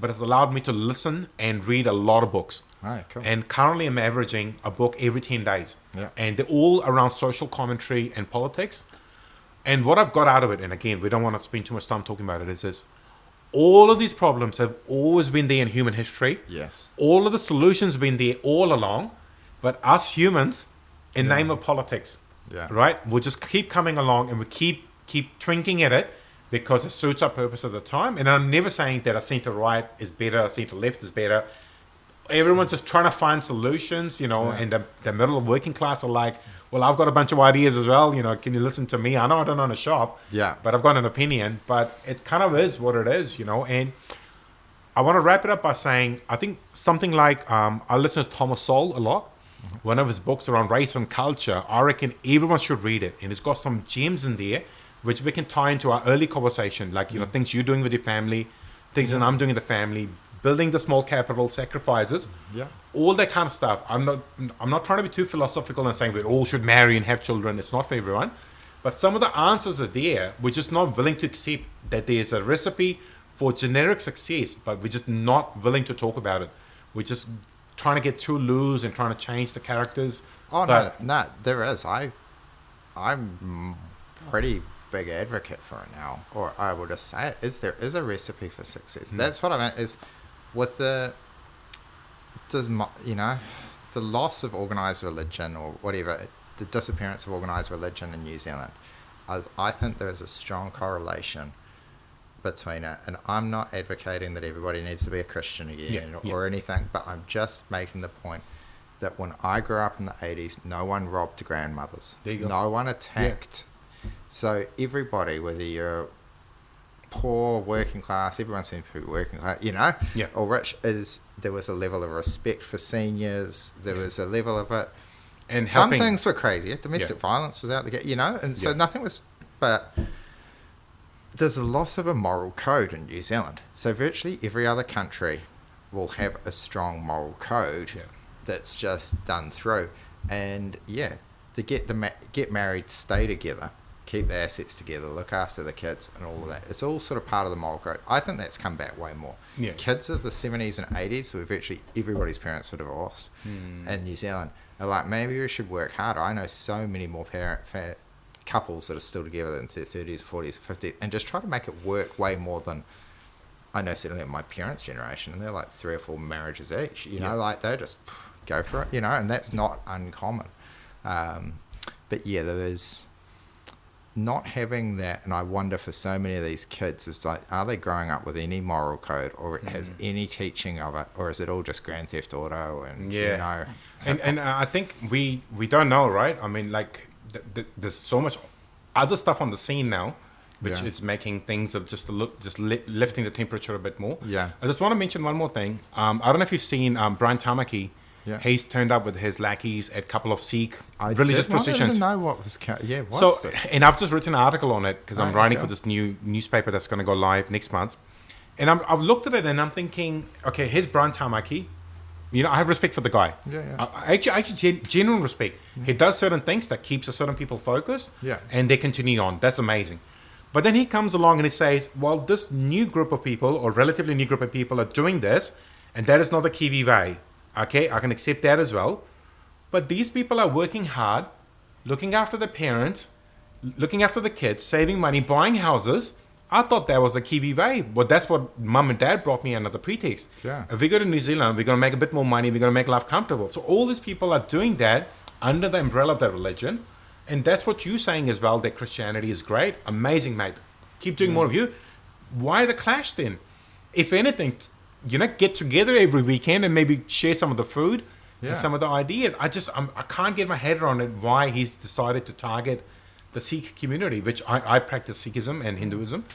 [SPEAKER 2] but it's allowed me to listen and read a lot of books.
[SPEAKER 1] All right, cool.
[SPEAKER 2] And currently I'm averaging a book every 10 days.
[SPEAKER 1] Yeah.
[SPEAKER 2] And they're all around social commentary and politics. And what I've got out of it, and again, we don't want to spend too much time talking about it, is this. All of these problems have always been there in human history.
[SPEAKER 1] Yes.
[SPEAKER 2] All of the solutions have been there all along. But us humans, in name of politics, right, we'll just keep coming along and we keep twinking at it, because it suits our purpose at the time. And I'm never saying that a centre right is better, a centre left is better. Everyone's just trying to find solutions, and the middle of working class are like, well, I've got a bunch of ideas as well. Can you listen to me? I know I don't own a shop, but I've got an opinion. But it kind of is what it is, And I want to wrap it up by saying, I think something like, I listen to Thomas Sowell a lot. One of his books around race and culture, I reckon everyone should read it. And it's got some gems in there which we can tie into our early conversation, like, things you're doing with your family, things that I'm doing with the family, building the small capital, sacrifices, all that kind of stuff. I'm not trying to be too philosophical and saying we all should marry and have children. It's not for everyone. But some of the answers are there. We're just not willing to accept that there's a recipe for generic success, but we're just not willing to talk about it. We're just trying to get too loose and trying to change the characters.
[SPEAKER 1] Oh, no, there is. I'm pretty big advocate for it now, or I would just say it. There is a recipe for success. That's what I meant, is with the loss of organised religion, or whatever, the disappearance of organised religion in New Zealand, I think there is a strong correlation between it. And I'm not advocating that everybody needs to be a Christian again or anything, but I'm just making the point that when I grew up in the 80s, no one robbed grandmothers. No one attacked. So everybody, whether you're poor, working class, everyone seems to be working class, or rich, there was a level of respect for seniors. There was a level of it. And some things were crazy. Domestic violence was out the gate, and so nothing was, but there's a loss of a moral code in New Zealand. So virtually every other country will have a strong moral code that's just done through. And to get married, stay together, keep the assets together, look after the kids and all of that. It's all sort of part of the moral code. I think that's come back way more. Kids of the 70s and 80s, where virtually everybody's parents were divorced in New Zealand, are like, maybe we should work harder. I know so many more couples that are still together into their 30s, 40s, 50s, and just try to make it work way more than I know certainly in my parents' generation, and they're like 3 or 4 marriages each, like they just go for it, and that's not uncommon. But there is not having that, and I wonder for so many of these kids, is like, are they growing up with any moral code, or has any teaching of it, or is it all just Grand Theft Auto and
[SPEAKER 2] and I think we don't know, right? I mean, like there's so much other stuff on the scene now, which is making things of lifting the temperature a bit more. I just want to mention one more thing. I don't know if you've seen Brian Tamaki. He's turned up with his lackeys at a couple of Sikh religious positions.
[SPEAKER 1] I didn't know what was this?
[SPEAKER 2] And I've just written an article on it because I'm writing for this new newspaper that's going to go live next month. And I've looked at it and I'm thinking, okay, here's Brian Tamaki. I have respect for the guy. I actually genuine respect. He does certain things that keeps a certain people focused, and they continue on. That's amazing. But then he comes along and he says, well, this new group of people, or relatively new group of people, are doing this, and that is not the Kiwi way. Okay, I can accept that as well. But these people are working hard, looking after the parents, looking after the kids, saving money, buying houses. I thought that was the Kiwi way. But that's what mum and dad brought me under the pretext. If we go to New Zealand, we're going to make a bit more money, we're going to make life comfortable. So all these people are doing that under the umbrella of their religion. And that's what you're saying as well, that Christianity is great. Amazing, mate. Keep doing more of you. Why the clash then? If anything, get together every weekend and maybe share some of the food and some of the ideas. I can't get my head around it, why he's decided to target the Sikh community, which I practice Sikhism and Hinduism.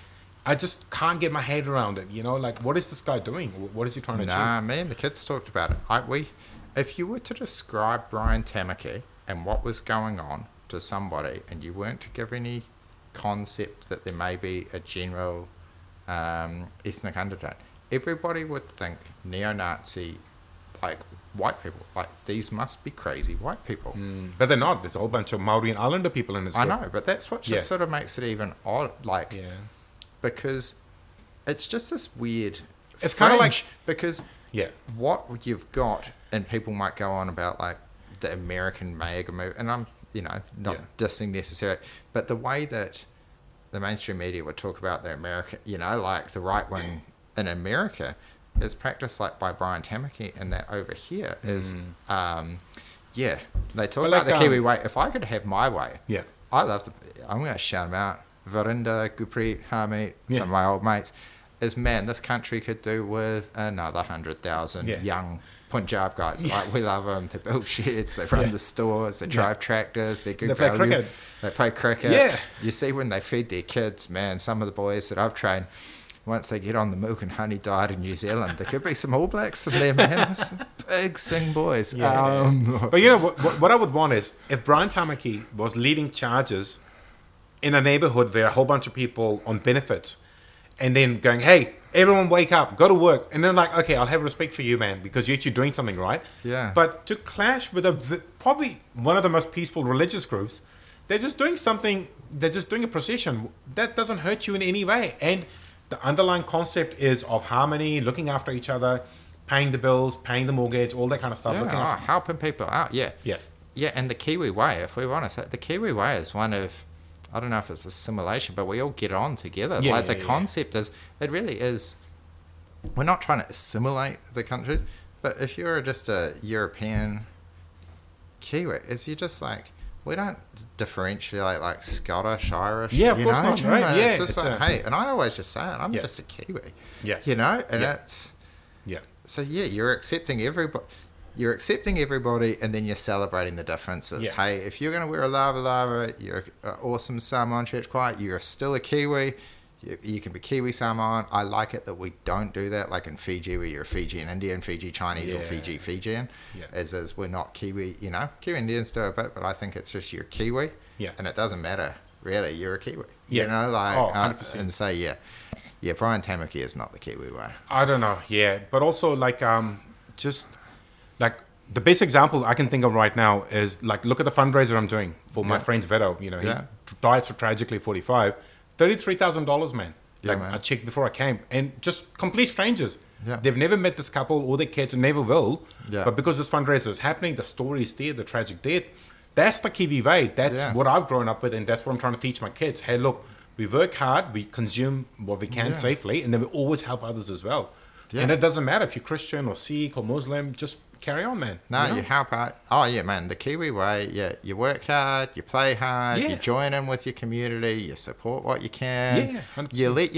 [SPEAKER 2] I just can't get my head around it. Like, what is this guy doing? What is he trying to achieve?
[SPEAKER 1] Nah, me and the kids talked about it. If you were to describe Brian Tamaki and what was going on to somebody, and you weren't to give any concept that there may be a general ethnic undertone, everybody would think neo-Nazi, like white people, like these must be crazy white people.
[SPEAKER 2] But they're not. There's a whole bunch of Maori and Islander people in this group.
[SPEAKER 1] I know, but that's what just sort of makes it even odd, because it's just this weird.
[SPEAKER 2] It's kind of like
[SPEAKER 1] because what you've got, and people might go on about like the American MAGA movement, and I'm not dissing necessarily, but the way that the mainstream media would talk about the American, like the right wing in America, is practiced like by Brian Tamaki, and that over here is, they talk about the Kiwi way. If I could have my way, I love I'm going to shout them out. Verinda, Gurpreet, Harmeet, some of my old mates, this country could do with another 100,000 young Punjab guys. Like, we love them. They build sheds, they run the stores, they drive tractors, they're good value.
[SPEAKER 2] Play cricket.
[SPEAKER 1] They play cricket.
[SPEAKER 2] Yeah.
[SPEAKER 1] You see when they feed their kids, man, some of the boys that I've trained, once they get on the milk and honey diet in New Zealand, there could be some All Blacks in there, man. There's some big sing boys.
[SPEAKER 2] But what I would want is, if Brian Tamaki was leading charges in a neighborhood where a whole bunch of people on benefits, and then going, hey, everyone wake up, go to work. And then like, okay, I'll have respect for you, man, because you're actually doing something right.
[SPEAKER 1] Yeah.
[SPEAKER 2] But to clash with probably one of the most peaceful religious groups, they're just doing something, they're just doing a procession. That doesn't hurt you in any way. And the underlying concept is of harmony, looking after each other, paying the bills, paying the mortgage, all that kind of stuff.
[SPEAKER 1] Helping people out, Yeah, and the Kiwi way, if we want to say, the Kiwi way is one of, I don't know if it's assimilation, but we all get on together. The concept is, it really is, we're not trying to assimilate the countries, but if you're just a European Kiwi, you're just like, we don't differentiate like Scottish, Irish.
[SPEAKER 2] Yeah, of course not, right?
[SPEAKER 1] It's just like, hey, and I always just say it, I'm just a Kiwi.
[SPEAKER 2] Yeah.
[SPEAKER 1] And it's, so you're accepting everybody. You're accepting everybody, and then you're celebrating the differences.
[SPEAKER 2] Yeah.
[SPEAKER 1] Hey, if you're going to wear a lava, you're an awesome Samoan church choir, you're still a Kiwi. You can be Kiwi Samoan. I like it that we don't do that, like in Fiji, where you're a Fijian Indian, Fiji Chinese, or Fiji Fijian. As we're not Kiwi, Kiwi Indians do a bit, but I think it's just you're Kiwi. And it doesn't matter, really. You're a Kiwi.
[SPEAKER 2] 100%.
[SPEAKER 1] And so, Brian Tamaki is not the Kiwi way.
[SPEAKER 2] I don't know, but also, like, just... Like, the best example I can think of right now is, like, look at the fundraiser I'm doing for my friend's Vito. He died so tragically, 45. $33,000, man. I checked before I came. And just complete strangers. They've never met this couple or their kids and never will. But because this fundraiser is happening, the story is there, the tragic death. That's the Kiwi way. That's what I've grown up with, and that's what I'm trying to teach my kids. Hey, look, we work hard, we consume what we can safely, and then we always help others as well. And it doesn't matter if you're Christian or Sikh or Muslim, just carry on, man.
[SPEAKER 1] You help out. Oh, yeah, man. The Kiwi way, you work hard, you play hard, you join in with your community, you support what you can.
[SPEAKER 2] 100%.
[SPEAKER 1] You let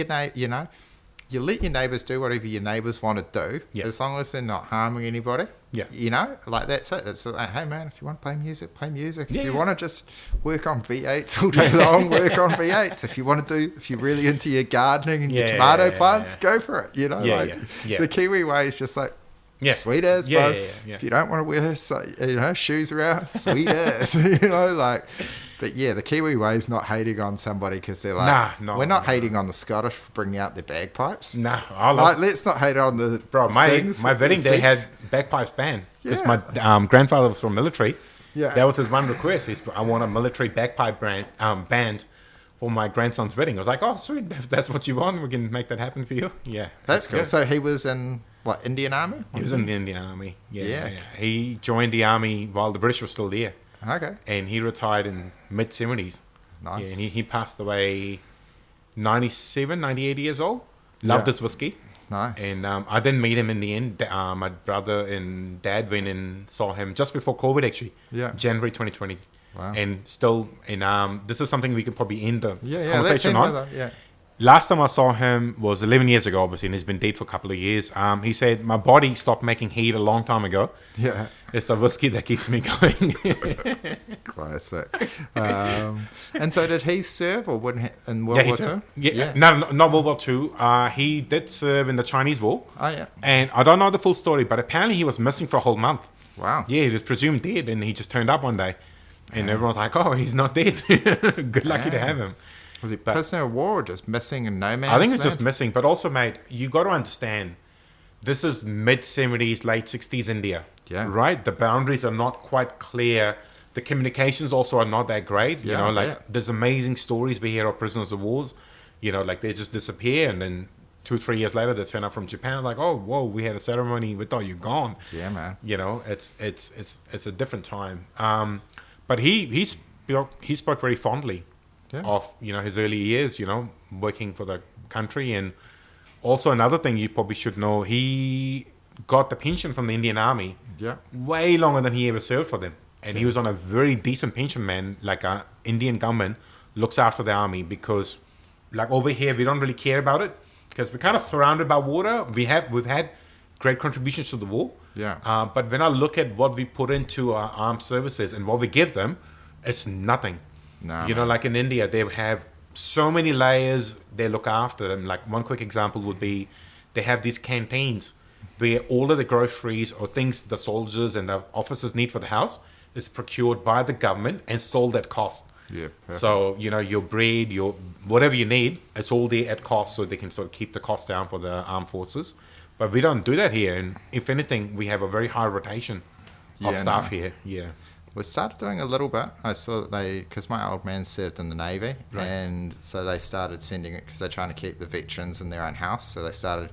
[SPEAKER 1] you let your neighbours do whatever your neighbours want to do, as long as they're not harming anybody. Like, that's it. It's like, hey, man, if you want to play music, play music. If you want to just work on V8s all day long, work on V8s. If you're really into your gardening and your tomato plants, go for it. The Kiwi way is just like, sweet as, bro. If you don't want to wear, shoes around, sweet as, But the Kiwi way is not hating on somebody because they're like, we're not hating on the Scottish for bringing out their bagpipes. Let's not hate on the
[SPEAKER 2] my wedding day had bagpipes band because my grandfather was from military. That was his one request. I want a military bagpipe band for my grandson's wedding. I was like, oh, sweet, if that's what you want, we can make that happen for you.
[SPEAKER 1] That's cool. So he was in Indian Army?
[SPEAKER 2] He was in the Indian Army. He joined the army while the British were still there.
[SPEAKER 1] Okay.
[SPEAKER 2] And he retired in mid-70s.
[SPEAKER 1] Nice.
[SPEAKER 2] And he passed away 97, 98 years old. Loved his whiskey.
[SPEAKER 1] Nice.
[SPEAKER 2] And I didn't meet him in the end. My brother and dad went and saw him just before COVID, actually. January 2020.
[SPEAKER 1] Wow.
[SPEAKER 2] And still, this is something we could probably end the conversation on. last time I saw him was 11 years ago, obviously, and he's been dead for a couple of years. He said, my body stopped making heat a long time ago.
[SPEAKER 1] Yeah.
[SPEAKER 2] It's the whiskey that keeps me going.
[SPEAKER 1] Classic. And so did he serve or wouldn't he, in World War II?
[SPEAKER 2] Yeah. No, not World War II. He did serve in the Chinese War.
[SPEAKER 1] Oh, yeah.
[SPEAKER 2] And I don't know the full story, but apparently he was missing for a whole month.
[SPEAKER 1] Wow.
[SPEAKER 2] Yeah, he was presumed dead, and he just turned up one day. And everyone's like, oh, he's not dead. Good lucky to have him.
[SPEAKER 1] Was he prisoner of war or just missing in no man's
[SPEAKER 2] I think it's
[SPEAKER 1] land?
[SPEAKER 2] just missing. But also, mate, you got to understand, this is mid-70s, late 60s India.
[SPEAKER 1] Yeah.
[SPEAKER 2] Right? The boundaries are not quite clear. The communications also are not that great. You know, like there's amazing stories we hear of prisoners of wars. You know, like they just disappear, and then 2-3 years later they turn up from Japan. Like, oh, whoa, we had a ceremony. We thought you're gone.
[SPEAKER 1] Yeah, man.
[SPEAKER 2] You know, it's a different time. But he spoke very fondly of, you know, his early years, you know, working for the country. And also another thing you probably should know, he got the pension from the Indian Army way longer than he ever served for them. And he was on a very decent pension, man. Like, Indian government looks after the army because, like, over here, we don't really care about it because we're kind of surrounded by water. We've had great contributions to the war.
[SPEAKER 1] Yeah.
[SPEAKER 2] But when I look at what we put into our armed services and what we give them, it's nothing.
[SPEAKER 1] No,
[SPEAKER 2] you know, like in India, they have so many layers. They look after them. Like one quick example would be, they have these canteens where all of the groceries or things the soldiers and the officers need for the house is procured by the government and sold at cost.
[SPEAKER 1] Yeah. Perfect.
[SPEAKER 2] So, you know, your bread, your whatever you need, it's all there at cost, so they can sort of keep the cost down for the armed forces. But we don't do that here, and if anything, we have a very high rotation of staff here. Yeah,
[SPEAKER 1] we started doing a little bit. I saw that because my old man served in the Navy, and so they started sending it because they're trying to keep the veterans in their own house. So they started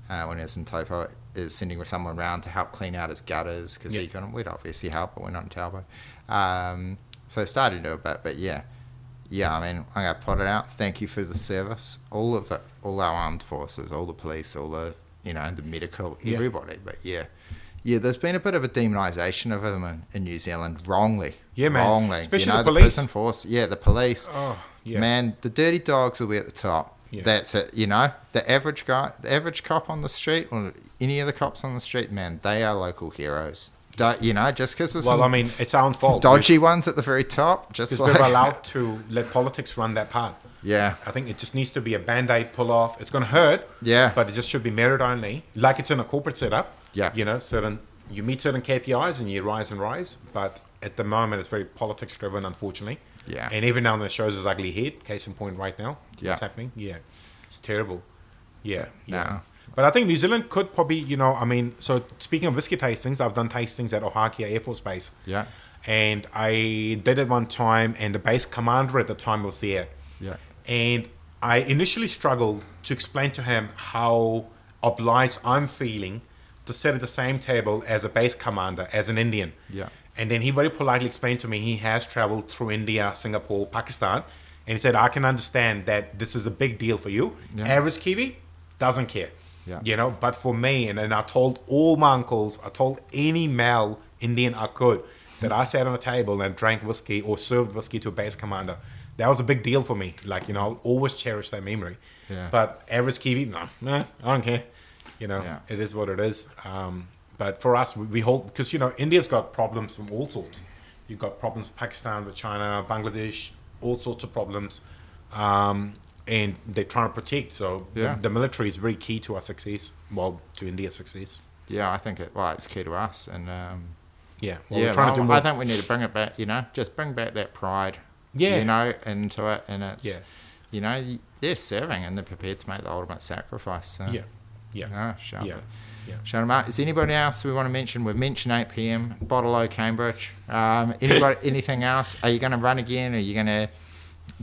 [SPEAKER 1] when he was in Taupo, is sending someone around to help clean out his gutters because he couldn't. We'd obviously help, but we're not in Taupo. So they started to do a bit, but yeah. I mean, I'm gonna put it out. Thank you for the service, all of it, all our armed forces, all the police, all the, you know, the medical, everybody. But yeah, there's been a bit of a demonisation of them in New Zealand, wrongly. Yeah, man. Wrongly.
[SPEAKER 2] Especially,
[SPEAKER 1] you know,
[SPEAKER 2] the police.
[SPEAKER 1] Prison force. Yeah, the police.
[SPEAKER 2] Oh, yeah.
[SPEAKER 1] Man, the dirty dogs will be at the top. Yeah. That's it. You know, the average guy, the average cop on the street, or any of the cops on the street, man, they are local heroes. You know, just because there's
[SPEAKER 2] I mean, it's our own fault.
[SPEAKER 1] Dodgy ones at the very top. Just
[SPEAKER 2] because we're allowed to let politics run that part.
[SPEAKER 1] Yeah.
[SPEAKER 2] I think it just needs to be a Band-Aid pull-off. It's going to hurt. Yeah. But it just should be merit only, like it's in a corporate setup.
[SPEAKER 1] Yeah.
[SPEAKER 2] You know, you meet certain KPIs and you rise and rise. But at the moment, it's very politics-driven, unfortunately.
[SPEAKER 1] Yeah.
[SPEAKER 2] And every now and then it shows its ugly head. Case in point right now.
[SPEAKER 1] Yeah.
[SPEAKER 2] What's happening? Yeah. It's terrible. Yeah.
[SPEAKER 1] No.
[SPEAKER 2] But I think New Zealand could probably, you know, I mean, so speaking of whiskey tastings, I've done tastings at Ohakia Air Force Base.
[SPEAKER 1] Yeah.
[SPEAKER 2] And I did it one time, and the base commander at the time was there.
[SPEAKER 1] Yeah.
[SPEAKER 2] And I initially struggled to explain to him how obliged I'm feeling to sit at the same table as a base commander, as an Indian.
[SPEAKER 1] Yeah.
[SPEAKER 2] And then he very politely explained to me he has traveled through India, Singapore, Pakistan. And he said, I can understand that this is a big deal for you. Yeah. Average Kiwi doesn't care.
[SPEAKER 1] Yeah.
[SPEAKER 2] You know, but for me, and I told all my uncles, I told any male Indian I could, that I sat on a table and drank whiskey or served whiskey to a base commander. That was a big deal for me. Like, you know, I'll always cherish that memory.
[SPEAKER 1] Yeah.
[SPEAKER 2] But average Kiwi, nah, I don't care. You know, It is what it is. But for us, we hold, because, you know, India's got problems from all sorts. You've got problems with Pakistan, with China, Bangladesh, all sorts of problems. And they're trying to protect. So the military is very key to our success, well, to India's success.
[SPEAKER 1] Yeah, I think it's key to us. And
[SPEAKER 2] we're trying to do more.
[SPEAKER 1] I think we need to bring it back, you know, just bring back that pride, you know, into it. And it's, you know, they're serving and they're prepared to make the ultimate sacrifice. So, shout them out. Is anybody else we want to mention? We've mentioned 8 p.m, Bottle Cambridge. Anybody, anything else? Are you going to run again? Are you going to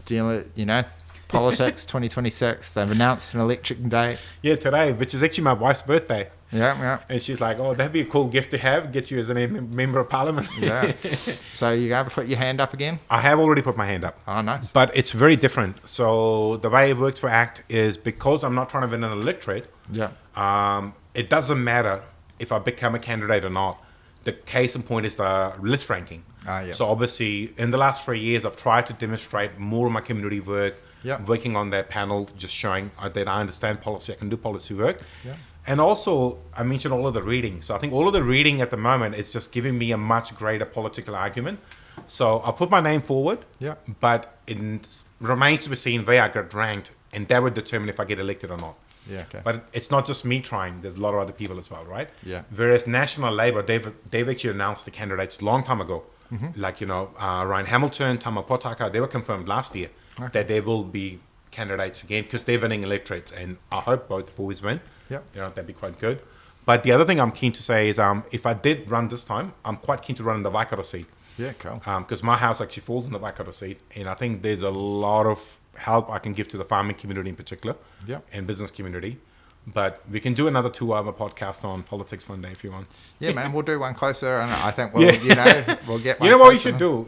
[SPEAKER 1] deal with, you know, politics 2026? They've announced an election date.
[SPEAKER 2] Yeah, today, which is actually my wife's birthday.
[SPEAKER 1] Yeah.
[SPEAKER 2] And she's like, oh, that'd be a cool gift to have, get you as a member of parliament.
[SPEAKER 1] Yeah. So you able to put your hand up again?
[SPEAKER 2] I have already put my hand up.
[SPEAKER 1] Oh, nice.
[SPEAKER 2] But it's very different. So the way it works for ACT is because I'm not trying to win an electorate, it doesn't matter if I become a candidate or not. The case in point is the list ranking. So obviously, in the last 3 years, I've tried to demonstrate more of my community work, working on that panel, just showing that I understand policy, I can do policy work.
[SPEAKER 1] Yeah.
[SPEAKER 2] And also, I mentioned all of the reading. So I think all of the reading at the moment is just giving me a much greater political argument. So I'll put my name forward, but it remains to be seen where I get ranked, and that would determine if I get elected or not.
[SPEAKER 1] Yeah, okay.
[SPEAKER 2] But it's not just me trying. There's a lot of other people as well, right?
[SPEAKER 1] Yeah.
[SPEAKER 2] Whereas National Labour, they've actually announced the candidates a long time ago. Like, Ryan Hamilton, Tama Potaka, they were confirmed last year that they will be candidates again because they're winning electorates. And I hope both boys win.
[SPEAKER 1] Yep.
[SPEAKER 2] That'd be quite good. But the other thing I'm keen to say is if I did run this time, I'm quite keen to run in the Waikato seat.
[SPEAKER 1] Yeah, cool.
[SPEAKER 2] Because my house actually falls in the Waikato seat. And I think there's a lot of help I can give to the farming community in particular and business community. But we can do another 2-hour podcast on politics one day if you want.
[SPEAKER 1] Yeah, man, we'll do one closer, and I think we'll, we'll get one.
[SPEAKER 2] You know what we should do?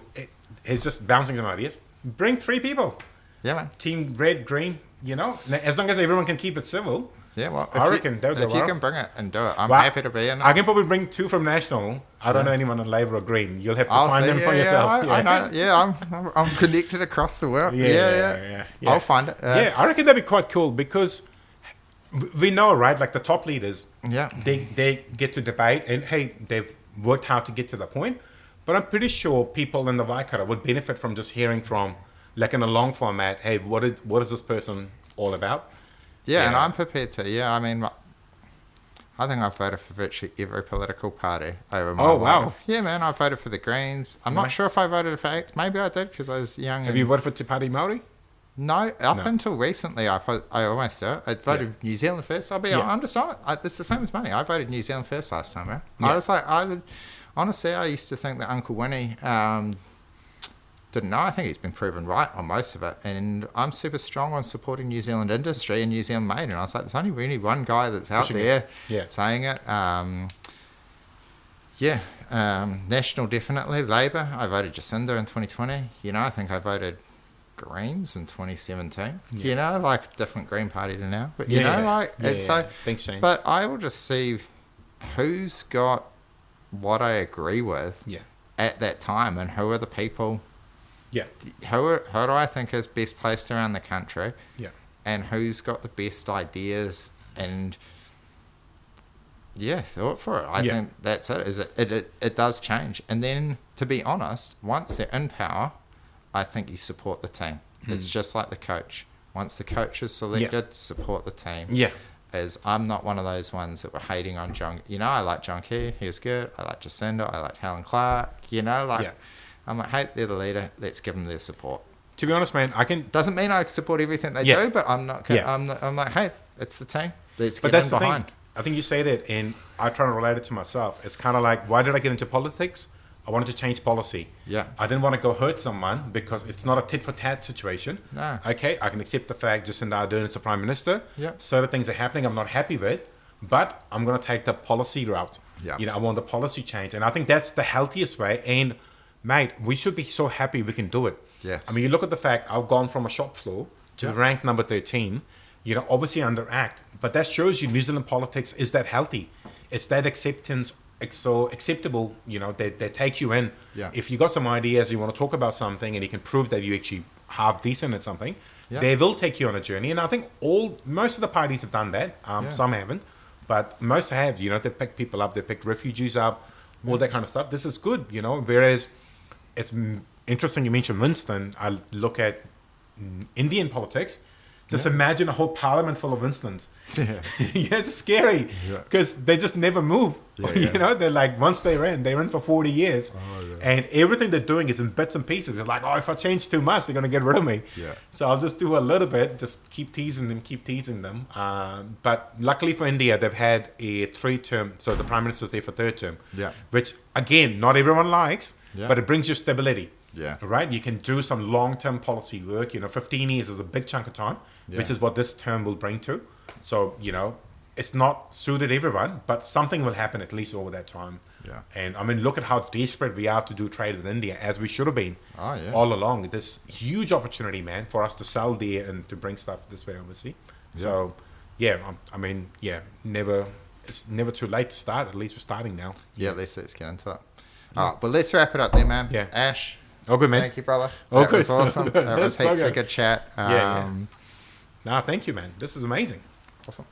[SPEAKER 2] It's just bouncing some ideas. Bring 3 people.
[SPEAKER 1] Yeah, man.
[SPEAKER 2] Team red, green, as long as everyone can keep it civil.
[SPEAKER 1] Yeah, well,
[SPEAKER 2] I reckon that would go
[SPEAKER 1] if you
[SPEAKER 2] well.
[SPEAKER 1] can bring it and do it, I'm happy to be in it.
[SPEAKER 2] I can probably bring 2 from National. I don't know anyone on Labour or Green. You'll have to find them for yourself.
[SPEAKER 1] I know. Yeah, I'm connected across the world. Yeah. I'll find it.
[SPEAKER 2] I reckon that'd be quite cool because we know, right? Like the top leaders, they get to debate and hey, they've worked hard to get to the point. But I'm pretty sure people in the Waikato would benefit from just hearing from, like in a long format, hey, what is this person all about?
[SPEAKER 1] Yeah, and I'm prepared to. Yeah, I mean, I think I've voted for virtually every political party over my life.
[SPEAKER 2] Wow.
[SPEAKER 1] Yeah, man, I voted for the Greens. I'm not sure if I voted for ACT. Maybe I did because I was young.
[SPEAKER 2] Have you voted for Te Pāti Māori?
[SPEAKER 1] No, until recently, I almost did. I voted New Zealand first. I'm just on it. It's the same as money. I voted New Zealand first last time, man. I was like, honestly, I used to think that Uncle Winnie didn't know. I think he's been proven right on most of it. And I'm super strong on supporting New Zealand industry and New Zealand made. And I was like, there's only really one guy that's out there saying it. National definitely. Labour, I voted Jacinda in 2020. I think I voted Greens in 2017. Like different Green Party to now. But so.
[SPEAKER 2] Thanks, Shane.
[SPEAKER 1] But I will just see who's got what I agree with at that time and who are the people.
[SPEAKER 2] Yeah.
[SPEAKER 1] Who do I think is best placed around the country?
[SPEAKER 2] Yeah.
[SPEAKER 1] And who's got the best ideas and thought for it. I think that's it. It does change. And then, to be honest, once they're in power, I think you support the team. It's just like the coach. Once the coach is selected, support the team. Yeah. I'm not one of those ones that were hating on John. I like John Key. He was good. I like Jacinda. I like Helen Clark. I'm like, hey, they're the leader. Let's give them their support.
[SPEAKER 2] To be honest, man,
[SPEAKER 1] doesn't mean I support everything they do, but I'm not. I'm like, hey, it's the team. Let's get in behind.
[SPEAKER 2] I think you say that, and I try to relate it to myself. It's kind of like, why did I get into politics? I wanted to change policy. Yeah. I didn't want to go hurt someone because it's not a tit for tat situation. No. Okay, I can accept the fact Jacinda Ardern is the Prime Minister. Yeah. Certain things are happening I'm not happy with, but I'm going to take the policy route. Yeah. I want the policy change, and I think that's the healthiest way. And mate, we should be so happy we can do it. Yeah. I mean, you look at the fact I've gone from a shop floor to rank number 13, obviously under ACT, but that shows you New Zealand politics is that healthy. It's that acceptance. It's so acceptable, they take you in. Yeah. If you got some ideas, you want to talk about something and you can prove that you actually half decent at something, they will take you on a journey. And I think most of the parties have done that. Some haven't, but most have, they've picked people up, they've picked refugees up, all that kind of stuff. This is good, whereas it's interesting you mentioned Winston. I look at Indian politics. Just imagine a whole parliament full of Winstons. Yeah. It's scary because they just never move. They're like, once they're in for 40 years. And everything they're doing is in bits and pieces. It's like, if I change too much, they're going to get rid of me. Yeah. So I'll just do a little bit, just keep teasing them. But luckily for India, they've had a 3-term, so the Prime Minister's there for 3rd term. Yeah. Which, again, not everyone likes, but it brings you stability. Yeah. Right? You can do some long-term policy work. 15 years is a big chunk of time, which is what this term will bring to. So, it's not suited everyone, but something will happen at least over that time. Yeah. And I mean, look at how desperate we are to do trade with India, as we should have been all along. This huge opportunity, man, for us to sell there and to bring stuff this way, obviously. Yeah. So, it's never too late to start. At least we're starting now.
[SPEAKER 1] Yeah, let's get into it. All right, well, let's wrap it up there, man. Yeah. Ash,
[SPEAKER 2] Oh, good, man.
[SPEAKER 1] Thank you, brother.
[SPEAKER 2] Oh,
[SPEAKER 1] That
[SPEAKER 2] good.
[SPEAKER 1] was awesome. That was
[SPEAKER 2] That's so
[SPEAKER 1] heaps of
[SPEAKER 2] good.
[SPEAKER 1] good chat.
[SPEAKER 2] Yeah. Nah, thank you, man. This is amazing.
[SPEAKER 1] Awesome.